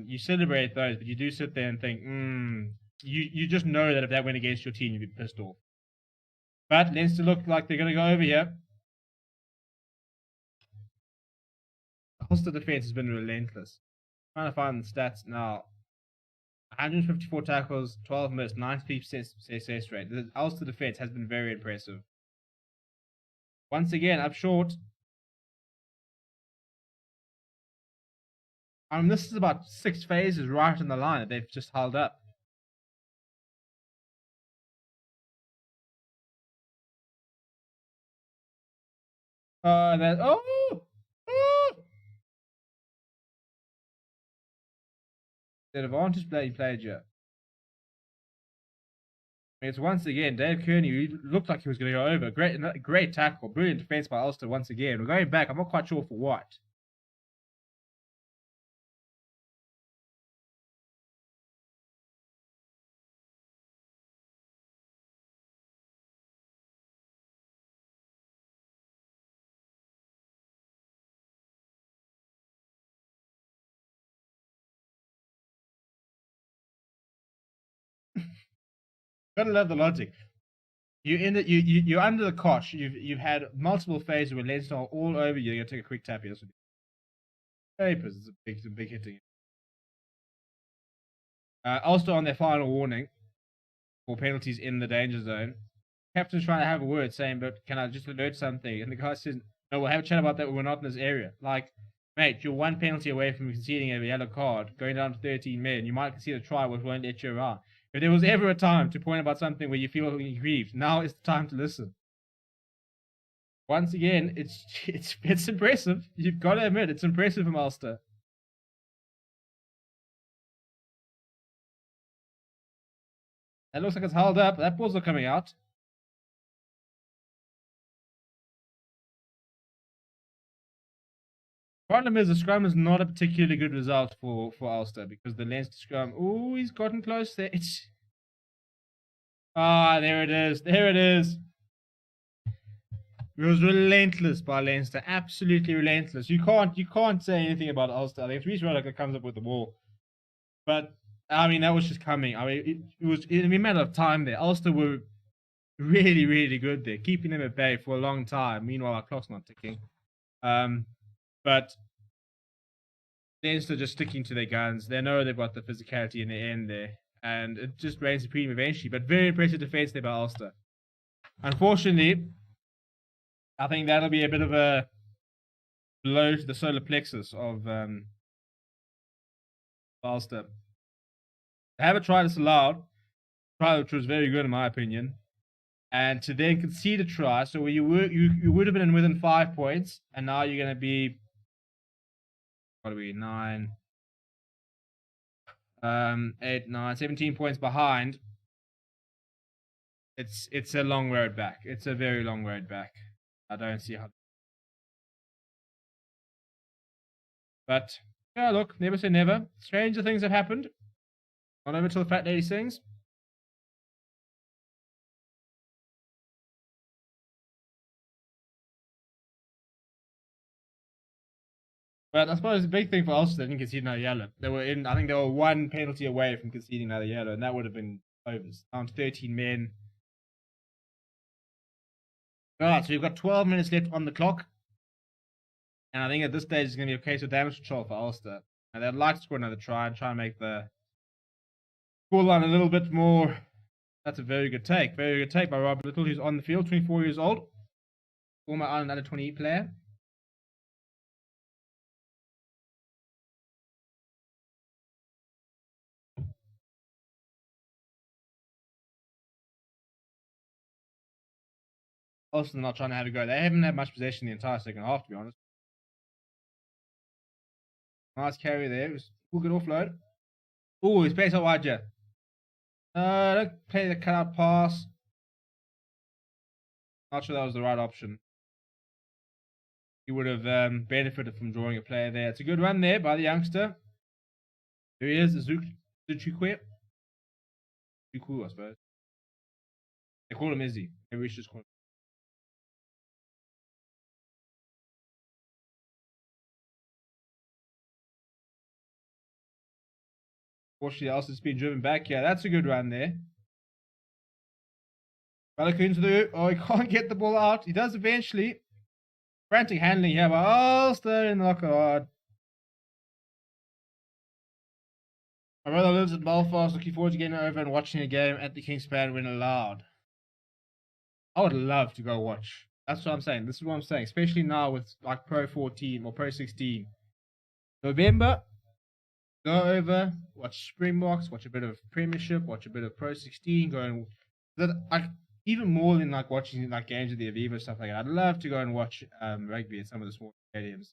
You celebrate those, but you do sit there and think, you just know that if that went against your team, you'd be pissed off. But Leinster look like they're going to go over here. The Ulster defense has been relentless. I'm trying to find the stats now. 154 tackles, 12 missed, 93% success rate. The Ulster defense has been very impressive. Once again, up short. This is about 6 phases right in the line that they've just held up. The advantage play played here. It's once again Dave Kearney, who looked like he was going to go over. Great tackle, brilliant defense by Ulster once again. We're going back. I'm not quite sure for what. Gotta love the logic. You're under the cosh. You've had multiple phases where Leinster are all over you. You're gonna take a quick tap here. Papers. It's a big hitting. Also on their final warning for penalties in the danger zone. Captain's trying to have a word, saying, "But can I just alert something?" And the guy says, "No, we'll have a chat about that when we're not in this area." Like, mate, you're one penalty away from conceding a yellow card, going down to 13 men. You might concede a try, which won't let you around. If there was ever a time to point about something where you feel aggrieved, now is the time to listen. Once again, it's impressive. You've got to admit, it's impressive from Ulster. That looks like it's held up. That ball's not coming out. Problem is, the scrum is not a particularly good result for Ulster because the Leinster scrum. Oh, he's gotten close there. There it is. There it is. It was relentless by Leinster. Absolutely relentless. You can't say anything about Ulster. I think it's Reece Ruddock that comes up with the ball. But I mean, that was just coming. I mean, it was in a matter of time there. Ulster were really, really good there, keeping them at bay for a long time. Meanwhile, our clock's not ticking. But Leinster just sticking to their guns. They know they've got the physicality in the end there. And it just reigns supreme eventually. But very impressive defense there by Ulster. Unfortunately, I think that'll be a bit of a blow to the solar plexus of Ulster. They have a try disallowed. Try which was very good in my opinion. And to then concede a try, so you would have been within 5 points, and now you're going to be, what are we, 9, 8, 9, 17 points behind. It's a long road back. It's a very long road back. I don't see how. But yeah, look, never say never. Stranger things have happened. Not over till the fat lady sings. But I suppose the big thing for Ulster, they didn't concede another yellow. I think they were one penalty away from conceding another yellow, and that would have been overs. Down to 13 men. Alright, so we've got 12 minutes left on the clock. And I think at this stage it's going to be a case of damage control for Ulster. And they'd like to score another try and try and make the scoreline a little bit more. That's a very good take. Very good take by Rob Little, who's on the field, 24 years old. Former Ireland under 20 player. Ulster not trying to have a go. They haven't had much possession the entire second half, to be honest. Nice carry there. It was a good offload. Oh, he's placed out wide, yeah. Don't play the cutout pass. Not sure that was the right option. He would have benefited from drawing a player there. It's a good run there by the youngster. Here he is, Zuchukwe. Zuchu, I suppose. They call him Izzy. Maybe we should just call him. Fortunately, Ulster's been driven back. Yeah, that's a good run there. Balakunzulu. Oh, he can't get the ball out. He does eventually. Frantic handling here by Ulster in the locker. My brother lives in Belfast. Looking forward to getting over and watching a game at the Kingspan when allowed. I would love to go watch. That's what I'm saying. This is what I'm saying. Especially now with like Pro14 or Pro16. November. Go over, watch Springboks, watch a bit of Premiership, watch a bit of Pro 16, go and like even more than like watching like games of the Aviva stuff like that. I'd love to go and watch rugby at some of the small stadiums,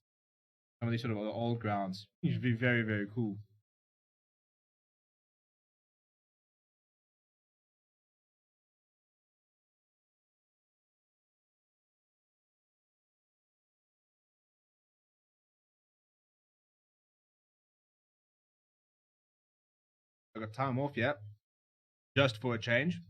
some of these sort of old grounds. It should be very, very cool. I got time off yet, just for a change.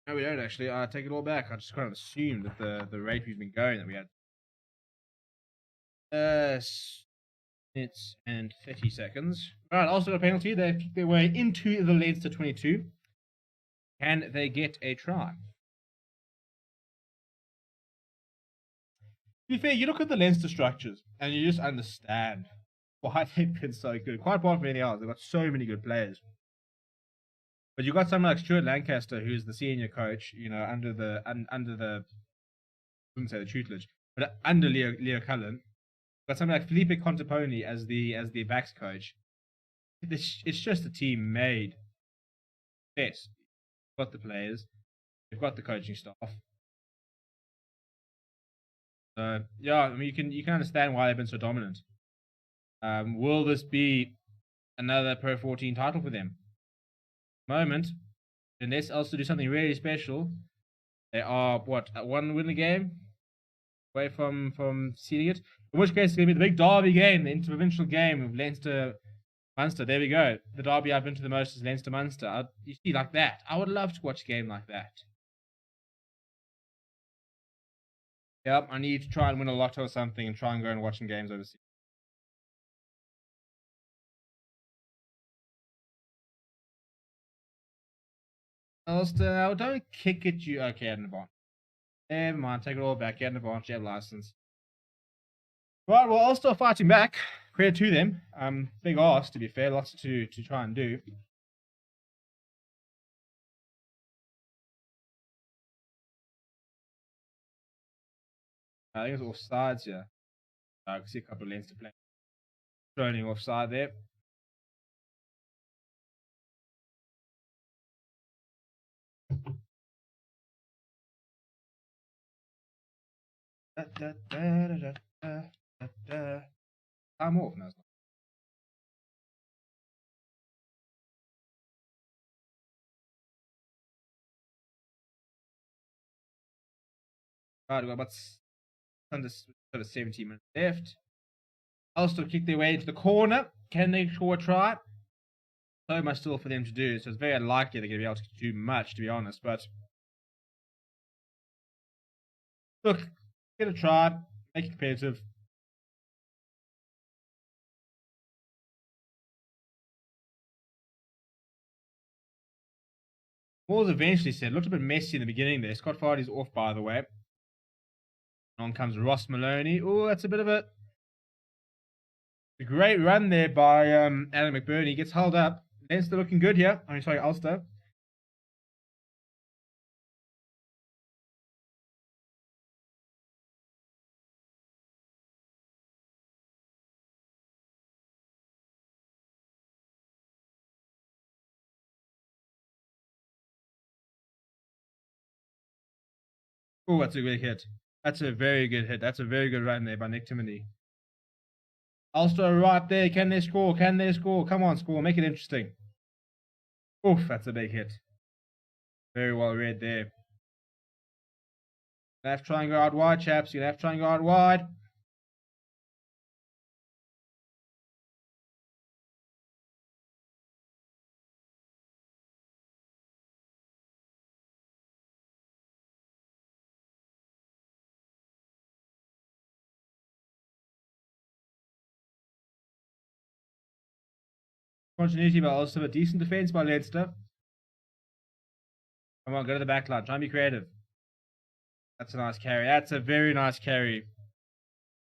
No, we don't actually. I take it all back. I just kind of assumed that the rate we've been going that we had. Minutes and 30 seconds. Alright, also got a penalty. They've kicked their way into the Leinster 22. Can they get a try? To be fair, you look at the Leinster structures and you just understand why they've been so good. Quite apart from anything else, they've got so many good players. But you've got someone like Stuart Lancaster, who's the senior coach, you know, under the I wouldn't say the tutelage, but under Leo Cullen. You've got something like Felipe Contaponi as the backs coach. It's just a team made. Yes, you've got the players, you've got the coaching staff. So yeah, I mean you can understand why they've been so dominant. Will this be another Pro 14 title for them? Moment, unless also do something really special, they are what, at one win a game away from seeding it. In which case, it's going to be the big derby game, the interprovincial game of Leinster Munster. There we go. The derby I've been to the most is Leinster Munster. You see, like that. I would love to watch a game like that. Yep, I need to try and win a lotto or something and try and go and watching games overseas. Ulster, don't kick at you. Okay, Edinburgh. Never mind, take it all back. Edinburgh, you have license. Right, well, Ulster fighting back. Credit to them. Big ask, to be fair. Lots to try and do. I think it's offsides here. I can see a couple of Leinster playing. Droning offside there. I'm off now. Right, we've got about under 17 minutes left. Ulster kick their way into the corner. Can they score a try? So much still for them to do, so it's very unlikely they're going to be able to do much, to be honest. But look, get a try, make it competitive. Ball's eventually set. Looked a bit messy in the beginning there. Scott Fardy's off, by the way. On comes Ross Maloney. Oh, that's a bit of a great run there by Alan McBurney. He gets held up. Leinster looking good here. I'm sorry, Ulster. Oh, that's a good hit. That's a very good hit. That's a very good run there by Nick Timoney. Ulster right there. Can they score? Can they score? Come on, score. Make it interesting. Oof, that's a big hit. Very well read there. You have to try and go out wide, chaps. You have to try and go out wide. Continuity by Ulster, but decent defense by Leinster. Come on, go to the back line. Try and be creative. That's a nice carry. That's a very nice carry.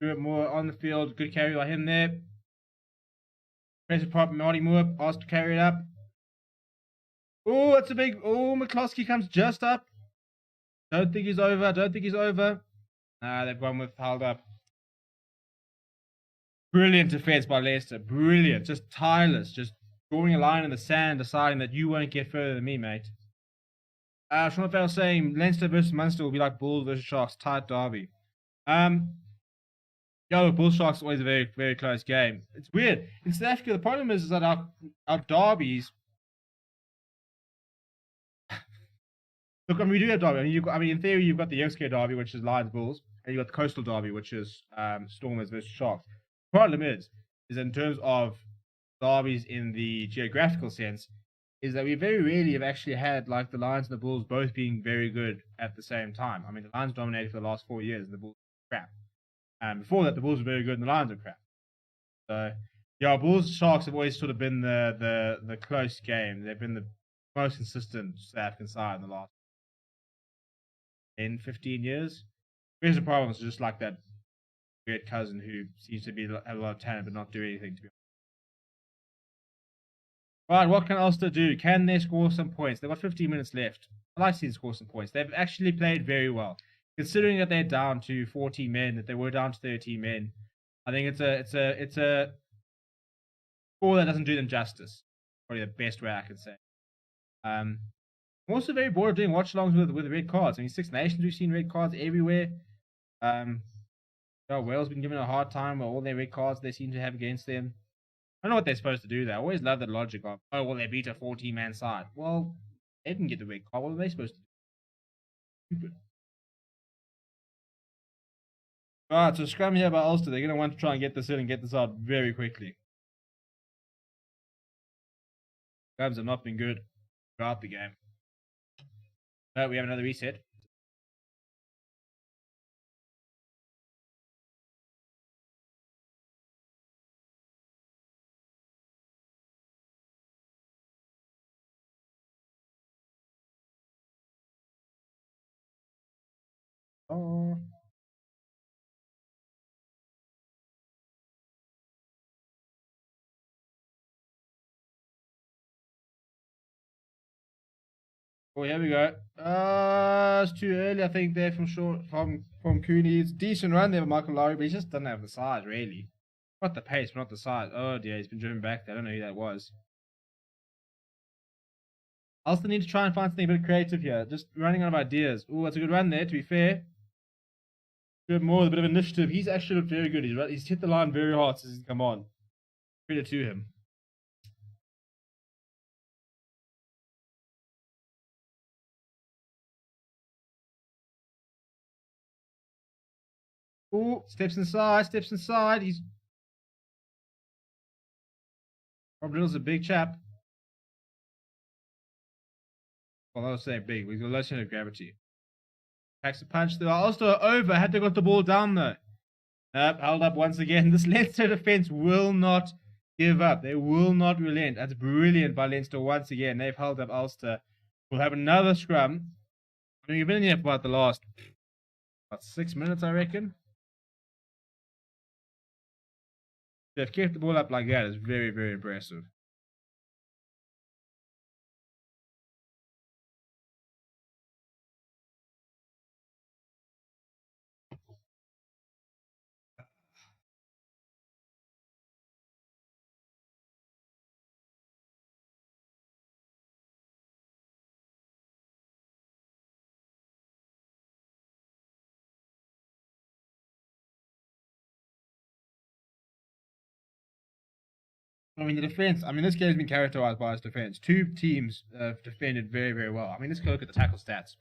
Do it more on the field. Good carry by him there. Pressure prop, Marty Moore asked to carry it up. Oh, that's a big. Oh, McCloskey comes just up. Don't think he's over. Don't think he's over. They've gone with held up. Brilliant defense by Leicester. Brilliant. Just tireless. Just drawing a line in the sand, deciding that you won't get further than me, mate. Sean Farrell saying Leinster versus Munster will be like Bulls versus Sharks. Tight derby. Yeah, look, Bulls Sharks is always a very, very close game. It's weird. In South Africa, the problem is that our derbies. Look, I mean, we do have derby. I mean, in theory, you've got the Youngster derby, which is Lions Bulls, and you've got the Coastal derby, which is Stormers versus Sharks. The problem is in terms of derbies in the geographical sense, is that we very rarely have actually had like the Lions and the Bulls both being very good at the same time. I mean, the Lions dominated for the last 4 years, and the Bulls were crap. And before that, the Bulls were very good, and the Lions were crap. So, yeah, Bulls Sharks have always sort of been the close game. They've been the most consistent South African side in the last 10, 15 years. Here's the problem: it's just like that weird cousin who seems to have a lot of talent but not do anything. To be right, what can Ulster do? Can they score some points? They've got 15 minutes left. I'd like to see them score some points. They've actually played very well, considering that they're down to 14 men, that they were down to 13 men. I think it's a score that doesn't do them justice. Probably the best way I can say. I'm also very bored of doing watch-alongs with red cards. I mean, Six Nations, we've seen red cards everywhere. Wales been given a hard time with all their red cards they seem to have against them. I don't know what they're supposed to do there. I always love that logic of, oh, well, they beat a 14-man side. Well, they didn't get the red card. What are they supposed to do? Stupid. Alright, so scrum here by Ulster. They're going to want to try and get this in and get this out very quickly. Scrums have not been good throughout the game. But we have another reset. Oh. Oh, here we go. It's too early, I think, there from Cooney. It's a decent run there by Michael Lowry, but he just doesn't have the size, really. Not the pace, but not the size. Oh dear, he's been driven back there. I don't know who that was. I also need to try and find something a bit creative here. Just running out of ideas. Oh, that's a good run there, to be fair. Good more, a bit of initiative. He's actually looked very good. He's hit the line very hard since he's come on. Credit to him. Oh, steps inside. He's probably a big chap. Well, I was saying big. We've got low center of gravity. Packs a punch. They also over. Had they got the ball down though. Held up once again. This Leinster defense will not give up. They will not relent. That's brilliant by Leinster once again. They've held up Ulster We'll have another scrum. I mean, we've been in here for about the last 6 minutes, I reckon. They've kept the ball up like that. It's very, very impressive. I mean, the defense. I mean, this game's been characterized by its defense. Two teams have defended very, very well. I mean, let's go look at the tackle stats.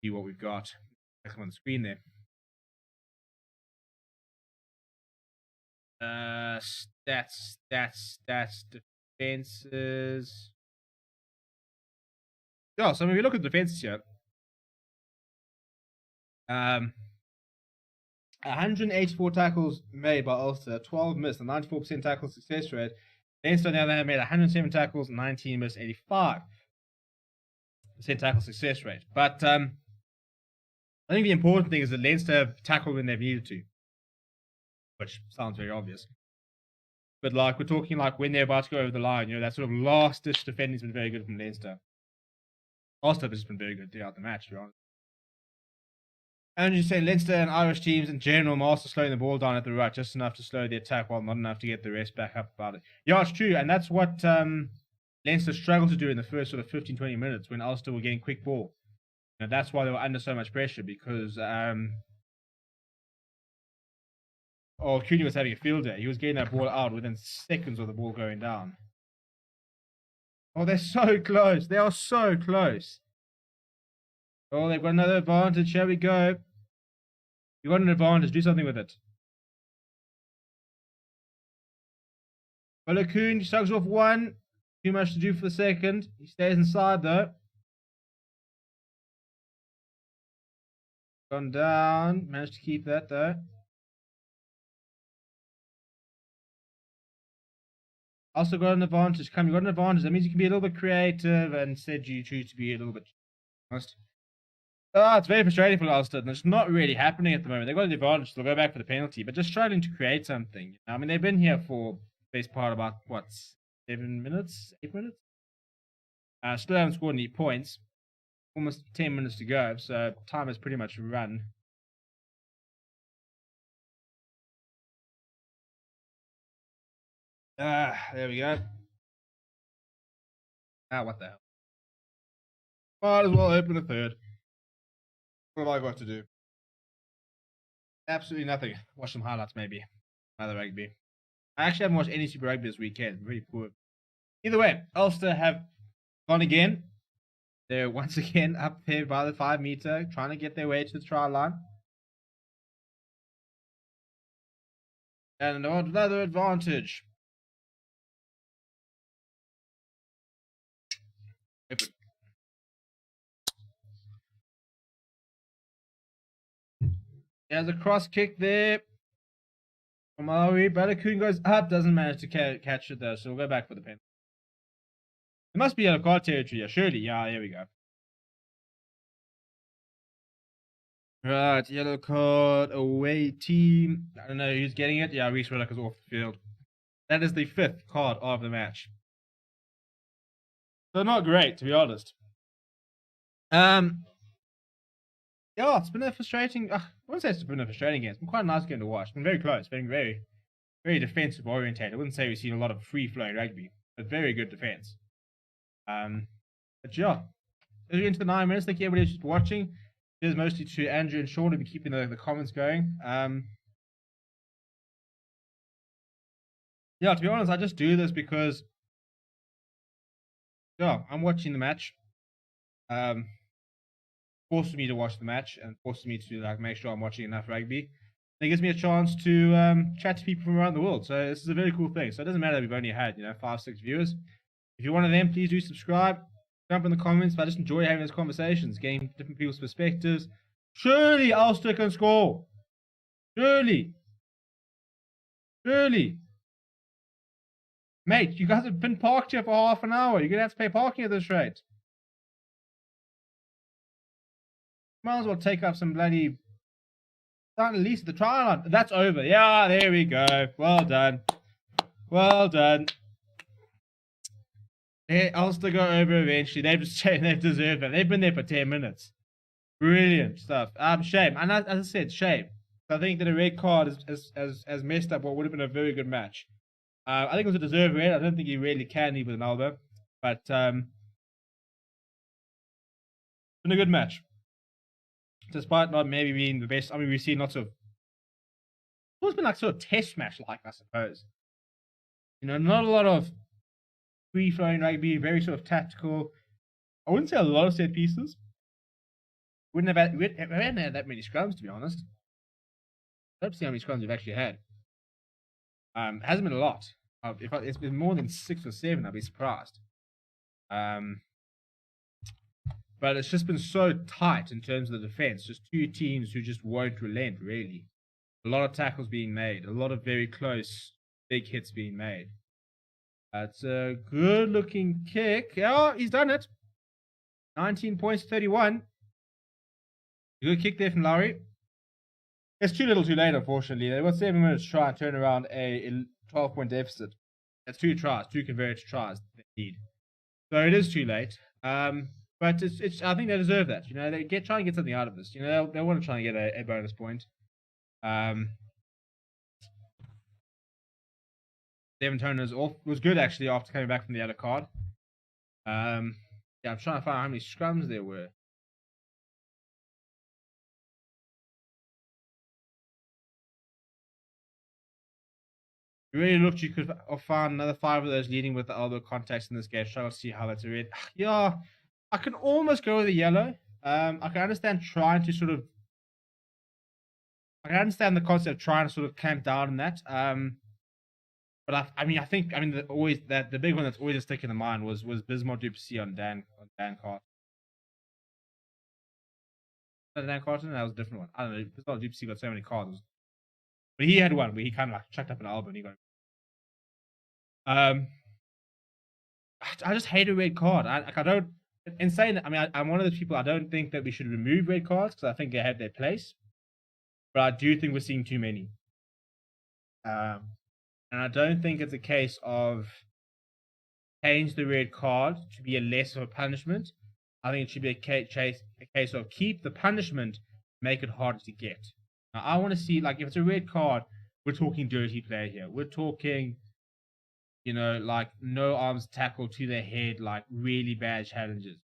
See what we've got. On the screen there. Stats, defenses. Yeah, so when we look at defenses here, 184 tackles made by Ulster, 12 missed, a 94% tackle success rate. Leinster, on the other hand, made 107 tackles, 19 missed, 85% tackle success rate. But I think the important thing is that Leinster have tackled when they've needed to, which sounds very obvious. But like we're talking like when they're about to go over the line, you know, that sort of last-ditch defending has been very good from Leinster. Ulster has been very good throughout the match, to be honest. And you say Leinster and Irish teams in general master slowing the ball down at the right, just enough to slow the attack while not enough to get the rest back up about it. Yeah, it's true, and that's what Leinster struggled to do in the first sort of 15-20 minutes when Ulster were getting quick ball. And that's why they were under so much pressure, because Cooney was having a field day. He was getting that ball out within seconds of the ball going down. Oh, they're so close. They are so close. Oh, they've got another advantage. Here we go. You got an advantage. Do something with it. Coon sucks off one. Too much to do for the second. He stays inside though. Gone down. Managed to keep that though. Also got an advantage. You got an advantage. That means you can be a little bit creative, and instead you choose to be a little bit honest. Oh, it's very frustrating for Ulster. And it's not really happening at the moment. They've got an advantage. They'll go back for the penalty, but just struggling to create something. I mean, they've been here for the best part about, what, 7 minutes? 8 minutes? Still haven't scored any points. Almost 10 minutes to go, so time has pretty much run. There we go. What the hell? Might as well open a third. What have I got to do? Absolutely nothing. Watch some highlights, maybe. Another rugby. I actually haven't watched any Super Rugby this weekend. Very poor. Either way, Ulster have gone again. They're once again up there by the 5 meter, trying to get their way to the try line. And another advantage. There's a cross kick there. From Maui. Coon goes up, doesn't manage to catch it though, so we'll go back for the pen. It must be yellow card territory, yeah, surely. Yeah, here we go. Right, yellow card, away team. I don't know who's getting it. Yeah, Reese Willock is off the field. That is the 5th card of the match. So not great, to be honest. Yeah, it's been a frustrating. I wouldn't say it's been a frustrating game. It's been quite a nice game to watch. It's been very close. It's been very, very defensive orientated. I wouldn't say we've seen a lot of free flowing rugby, but very good defense. But yeah, as we get into the 9 minutes, thank you everybody who's watching. Cheers mostly to Andrew and Sean who've been keeping the comments going. Yeah, to be honest, I just do this because yeah, I'm watching the match. Forces me to watch the match and forces me to like make sure I'm watching enough rugby. And it gives me a chance to chat to people from around the world. So this is a very cool thing. So it doesn't matter that we've only had 5-6 viewers. If you're one of them, please do subscribe. Jump in the comments. But I just enjoy having those conversations, getting different people's perspectives. Surely Ulster can score. Surely. Mate, you guys have been parked here for half an hour. You're gonna have to pay parking at this rate. Might as well take up some bloody. At least the trial line. That's over. Yeah, there we go. Well done. Well done. Ulster go over eventually. They've deserved that. They've been there for 10 minutes. Brilliant stuff. Shame. And as I said, shame. I think that a red card has messed up what would have been a very good match. I think it was a deserved red. I don't think he really can leave with an elbow. But been a good match. Despite not maybe being the best. I mean, we've seen lots of. It's been like sort of test match like, I suppose. You know, not a lot of free flowing rugby, very sort of tactical. I wouldn't say a lot of set pieces. We haven't had that many scrums, to be honest. I don't see how many scrums we've actually had. Hasn't been a lot. If it's been more than 6 or 7, I'd be surprised. But it's just been so tight in terms of the defense. Just two teams who just won't relent, really. A lot of tackles being made. A lot of very close, big hits being made. It's a good-looking kick. Oh, he's done it. 19 points to 31. A good kick there from Lowry. It's too little too late, unfortunately. They've got 7 minutes to try and turn around a 12-point deficit. That's 2 tries, 2 converted tries they need. So it is too late. But it's I think they deserve that. You know, they try and get something out of this. You know, they want to try and get a bonus point. Devin Toner's off was good actually after coming back from the yellow card. Yeah, I'm trying to find out how many scrums there were. You really looked, you could have found another 5 of those leading with the elbow contacts in this game. Try to see how that's a red. Yeah, I can almost go with a yellow. I can understand trying to sort of. I can understand the concept of trying to sort of clamp down on that. But I think the big one that's always sticking in the mind was Bismarck Duplessis on Dan Carter. Was that Dan Carter? That was a different one. I don't know. Bismarck Duplessis got so many cards. But he had one where he kind of like chucked up an elbow and he got. I just hate a red card. I don't. In saying that, I mean, I'm one of those people. I don't think that we should remove red cards because I think they have their place. But I do think we're seeing too many. And I don't think it's a case of change the red card to be a less of a punishment. I think it should be a case of keep the punishment, make it harder to get. Now, I want to see, like, if it's a red card, we're talking dirty play here. We're talking, you know, like no arms tackle to the head, like really bad challenges,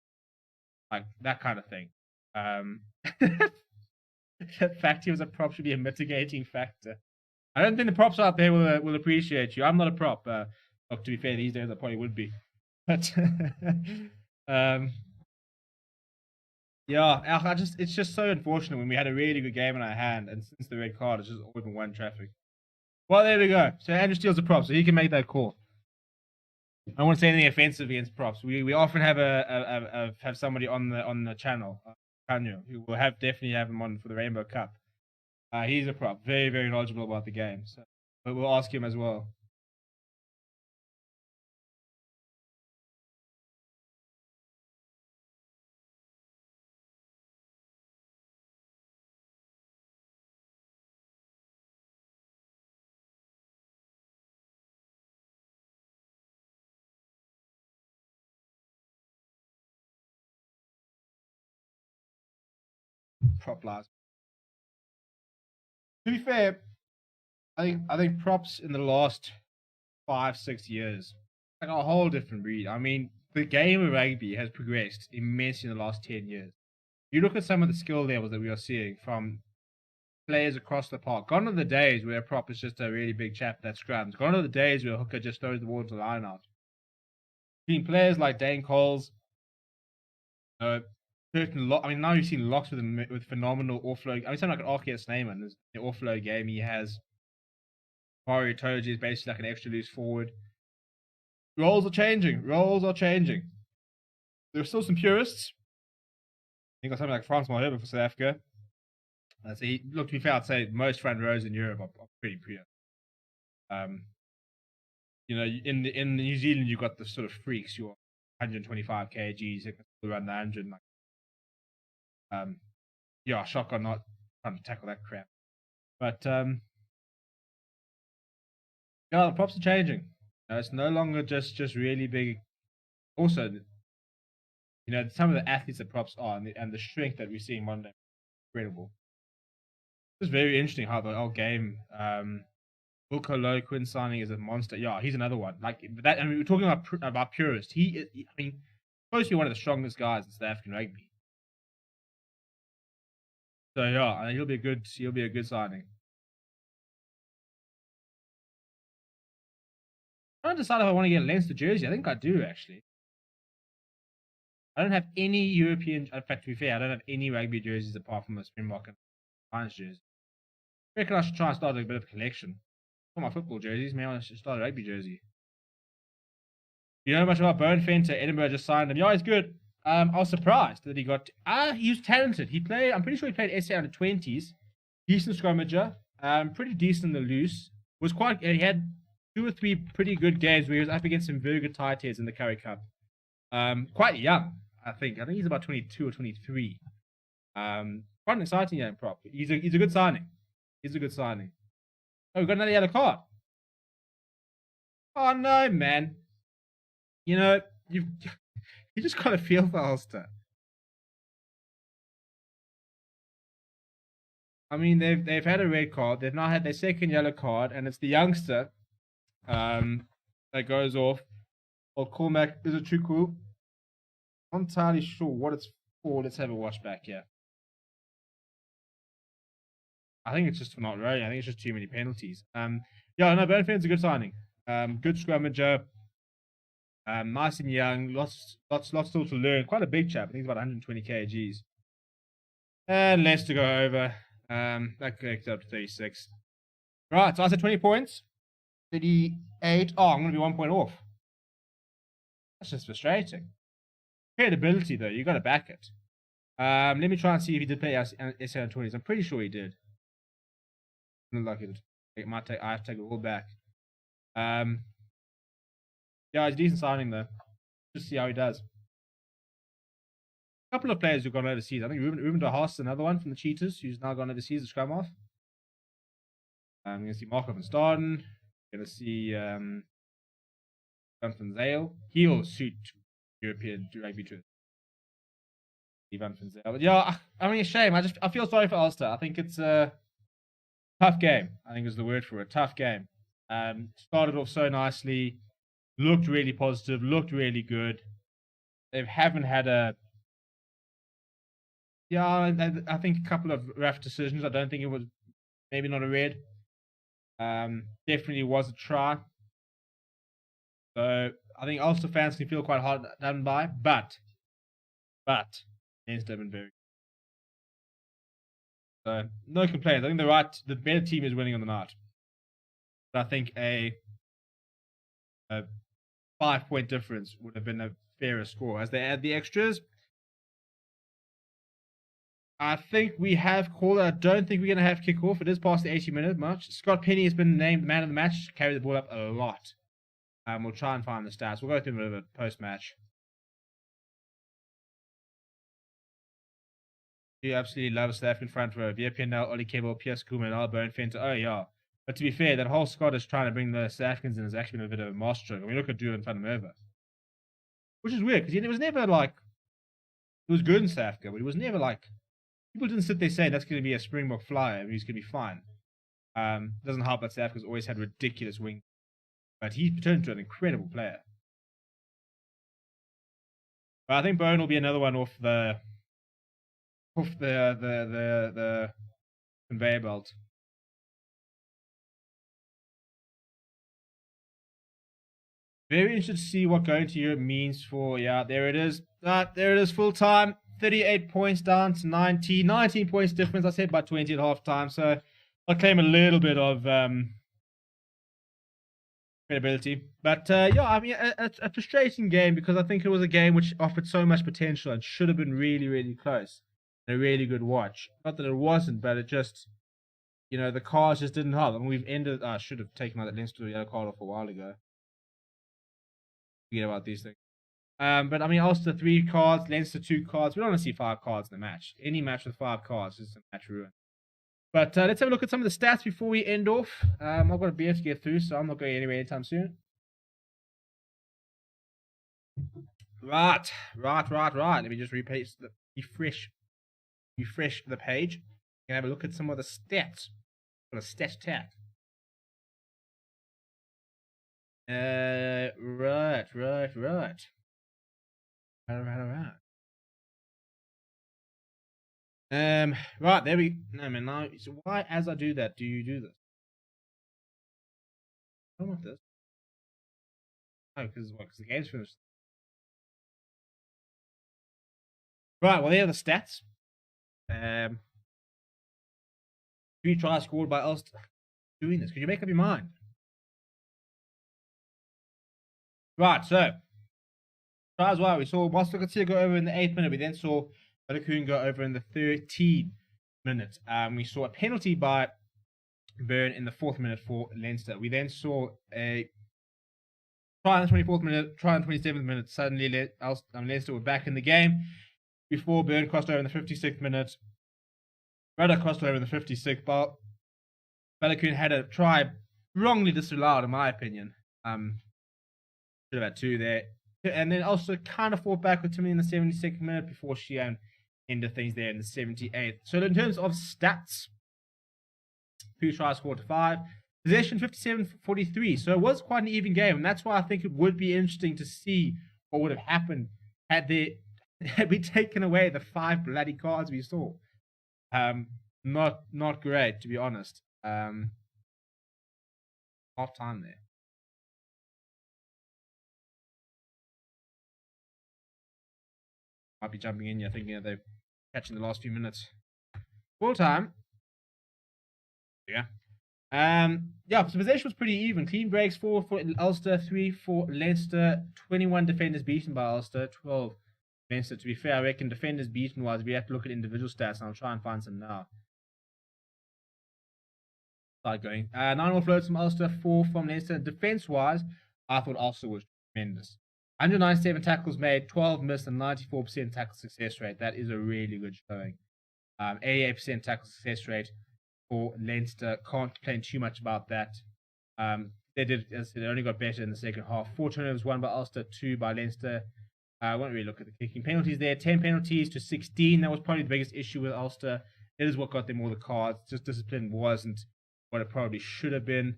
like that kind of thing. The fact he was a prop should be a mitigating factor. I don't think the props out there will appreciate you. I'm not a prop. To be fair, these days I probably would be. But yeah, it's just so unfortunate when we had a really good game in our hand, and since the red card, it's just always been one traffic. Well, there we go. So Andrew Steele's a prop, so he can make that call. I don't want to say anything offensive against props. We often have somebody on the channel, Kanyo, who will definitely have him on for the Rainbow Cup. He's a prop, very very knowledgeable about the game. So, but we'll ask him as well. Prop last. To be fair, I think props in the last 5-6 years, like a whole different breed. I mean, the game of rugby has progressed immensely in the last 10 years. You look at some of the skill levels that we are seeing from players across the park. Gone are the days where a prop is just a really big chap that scrums. Gone are the days where a hooker just throws the ball to the line out. Between players like Dane Coles, now you've seen Locks with phenomenal offload. I mean, something like an RKS Neyman, the offload game he has. Mario Toji is basically like an extra loose forward. Roles are changing. There's still some purists. You got something like Frans Malherbe for South Africa. So look, to be fair, I'd say most front rows in Europe are pretty pure. You know, in New Zealand, you've got the sort of freaks. You're 125 kgs, around the 100. yeah, shotgun not trying to tackle that crap. But yeah, the props are changing. It's no longer just really big. Also, some of the athletes that props are and the strength that we're seeing Monday, incredible. It's very interesting how the whole game. Wilco Loquin signing is a monster. Yeah, he's another one. Like that. I mean, we're talking about purist. I mean, supposed to be one of the strongest guys in South African rugby. So yeah, he'll be a good signing. I don't decide if I want to get a Leinster jersey. I think I do actually. I don't have any European. In fact, to be fair, I don't have any rugby jerseys apart from a Springbok and Lions jersey. I reckon I should try and start a bit of a collection. For my football jerseys, maybe I should start a rugby jersey. You know much about Bone Fenter? Edinburgh just signed him. Yeah, he's good. I was surprised that he got. He was talented. He played. I'm pretty sure he played SA under 20s. Decent scrummager. Pretty decent in the loose. Was quite. He had 2 or 3 pretty good games where he was up against some very good tight heads in the Currie Cup. Quite young, I think. I think he's about 22 or 23. Quite an exciting young prop. He's a good signing. He's a good signing. Oh, we've got another yellow card. Oh no, man. You just got to feel for Ulster. I mean, they've had a red card. They've now had their second yellow card, and it's the youngster that goes off. Or Cormac is a Chuku. Not entirely sure what it's for. Let's have a watch back here. I think it's just for not rowing. I think it's just too many penalties. Yeah, no, Bernfield's a good signing. Good scrummager. Nice and young. Lots still to learn. Quite a big chap. I think he's about 120 kgs. And Leicester go over. That connects up to 36. Right, so I said 20 points. 38. Oh, I'm going to be 1 point off. That's just frustrating. Credibility, though. You got to back it. Let me try and see if he did play SA20s. I'm pretty sure he did. Look like it might take. I have to take it all back. Yeah, it's a decent signing though. Just see how he does. A couple of players who've gone overseas. I think Ruben de Haas is another one from the Cheetahs who's now gone overseas to scrum off. I'm going to see Marco van Staden. Going to see Van Zale. He'll suit European rugby to Van Zale. But yeah, I mean, a shame. I feel sorry for Ulster. I think it's a tough game. I think is the word for it. Tough game. Started off so nicely. Looked really positive. Looked really good. They haven't had a. Yeah, I think a couple of rough decisions. I don't think it was maybe not a red. Definitely was a try. So I think Ulster fans can feel quite hard done by, but Leinster have been very. So no complaints. I think the better team is winning on the night. But I think a 5-point difference would have been a fairer score. As they add the extras, I think we have called it. I don't think we're going to have kickoff. It is past the 80-minute march. Scott Penny has been named man of the match. Carried the ball up a lot. We'll try and find the stats. We'll go through a bit of a post-match. You absolutely love South African front row. VPNL, Oli Kebble, Piers Koeman, Al Fenter. Oh, yeah. But to be fair, that whole squad is trying to bring the South Africans in has actually been a bit of a masterstroke. I mean, look at Drew and Van der Merwe. Which is weird, because it was never like... It was good in South Africa, but it was never like... People didn't sit there saying that's going to be a Springbok flyer and he's going to be fine. Doesn't help that South Africa's always had ridiculous wing. But he turned into an incredible player. But I think Bone will be another one off the conveyor belt. Very interested to see what going to Europe means for, yeah, there it is. There it is, full time. 38 points down to 19. 19 points difference, I said by 20 at half time. So I'll claim a little bit of credibility. But yeah, I mean, a frustrating game because I think it was a game which offered so much potential and should have been really, really close. And a really good watch. Not that it wasn't, but it just, the cards just didn't help. I mean, we've ended. I should have taken out that Leinster yellow card off a while ago. Forget about these things. But I mean, Ulster 3 cards, Leinster 2 cards. We don't want to see 5 cards in the match. Any match with 5 cards is a match ruin. But let's have a look at some of the stats before we end off. I've got a beer to get through, so I'm not going anywhere anytime soon. Right. Let me just refresh the page. And have a look at some of the stats. Got a stat tat. Right. Right, there we no man now. So why as I do that do you do this? I don't want this. Oh, because what? Because the game's finished. Right, well there are the stats. 3 tries scored by Ulster. Doing this. Could you make up your mind? Right, so tries well. We saw Moscow go over in the 8th minute. We then saw Balakoon go over in the 13th minute. We saw a penalty by Byrne in the 4th minute for Leinster. We then saw a try in the 24th minute, try in the 27th minute. Suddenly, Leinster were back in the game. Before Byrne crossed over in the 56th minute. Rudder crossed over in the 56th. But Balakoon had a try wrongly disallowed, in my opinion. Should have had 2 there. And then also kind of fought back with Timmy in the 72nd minute before she ended things there in the 78th. So in terms of stats, 2 tries scored to 5. Possession 57-43. So it was quite an even game. And that's why I think it would be interesting to see what would have happened had we taken away the 5 bloody cards we saw. Not great, to be honest. Half time there. Might be jumping in here thinking they're catching the last few minutes. Full time. Yeah. Yeah, so possession was pretty even. Clean breaks 4 for Ulster, 3 for Leinster, 21 defenders beaten by Ulster, 12 Leinster. To be fair, I reckon defenders beaten wise, we have to look at individual stats, and I'll try and find some now. Start going. 9 offloads from Ulster, 4 from Leinster. Defense wise, I thought Ulster was tremendous. 197 tackles made, 12 missed, and 94% tackle success rate. That is a really good showing. 88% tackle success rate for Leinster. Can't complain too much about that. They did, as I said, they only got better in the second half. 4 turnovers, 1 by Ulster, 2 by Leinster. I won't really look at the kicking. Penalties there, 10 penalties to 16. That was probably the biggest issue with Ulster. It is what got them all the cards. Just discipline wasn't what it probably should have been.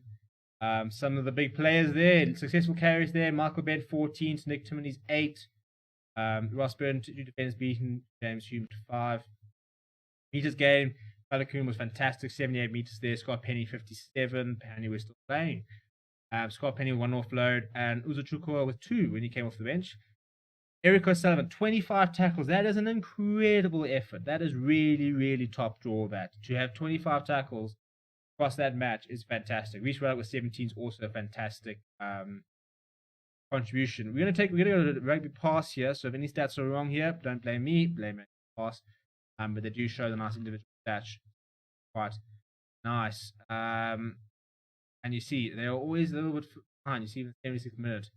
Some of the big players there, successful carries there. Michael Bed 14 to Nick Timoney's 8. Ross Byrne 2 defenders beaten. James Hume 5. Meters gained. Balakoon was fantastic, 78 meters there. Scott Penny 57. Penny was still playing. Scott Penny 1 offload, and Uzuchukwu with 2 when he came off the bench. Eric O'Sullivan 25 tackles. That is an incredible effort. That is really, really top draw. That to have 25 tackles across that match is fantastic. Reece Ruddock with 17 is also a fantastic contribution. We're gonna go to the rugby pass here. So if any stats are wrong here, don't blame me. Blame it pass. But they do show the nice individual stats. Quite nice. And you see they're always a little bit behind. You see in the 76th minute.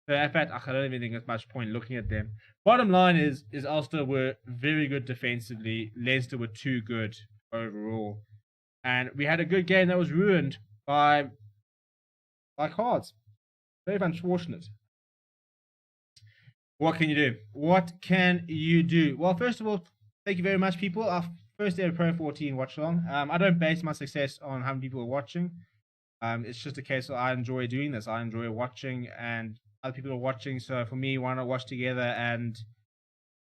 So in fact, I don't even think there's much point looking at them. Bottom line is Ulster were very good defensively. Leinster were too good overall. And we had a good game that was ruined by cards. Very unfortunate. What can you do? What can you do? Well, first of all, thank you very much, people. Our first ever Pro14 watch along. I don't base my success on how many people are watching. It's just a case of I enjoy doing this. I enjoy watching, and other people are watching. So for me, why not watch together and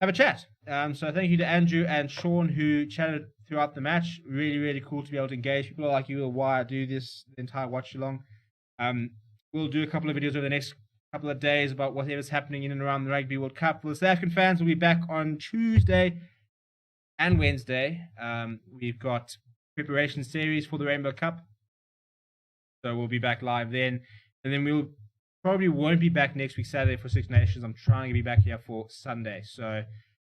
have a chat? So thank you to Andrew and Sean who chatted throughout the match. Really, really cool to be able to engage people like you. Why I do this the entire watch along. We'll do a couple of videos over the next couple of days about whatever's happening in and around the Rugby World Cup. For the South African fans, we'll be back on Tuesday and Wednesday. We've got preparation series for the Rainbow Cup. So we'll be back live then. And then we'll probably won't be back next week, Saturday, for Six Nations. I'm trying to be back here for Sunday. So,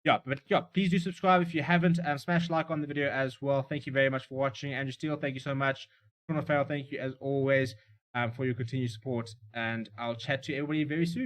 yeah, but yeah, please do subscribe if you haven't. Smash like on the video as well. Thank you very much for watching. Andrew Steele, thank you so much. Sean O'Farrell, thank you as always for your continued support. And I'll chat to everybody very soon.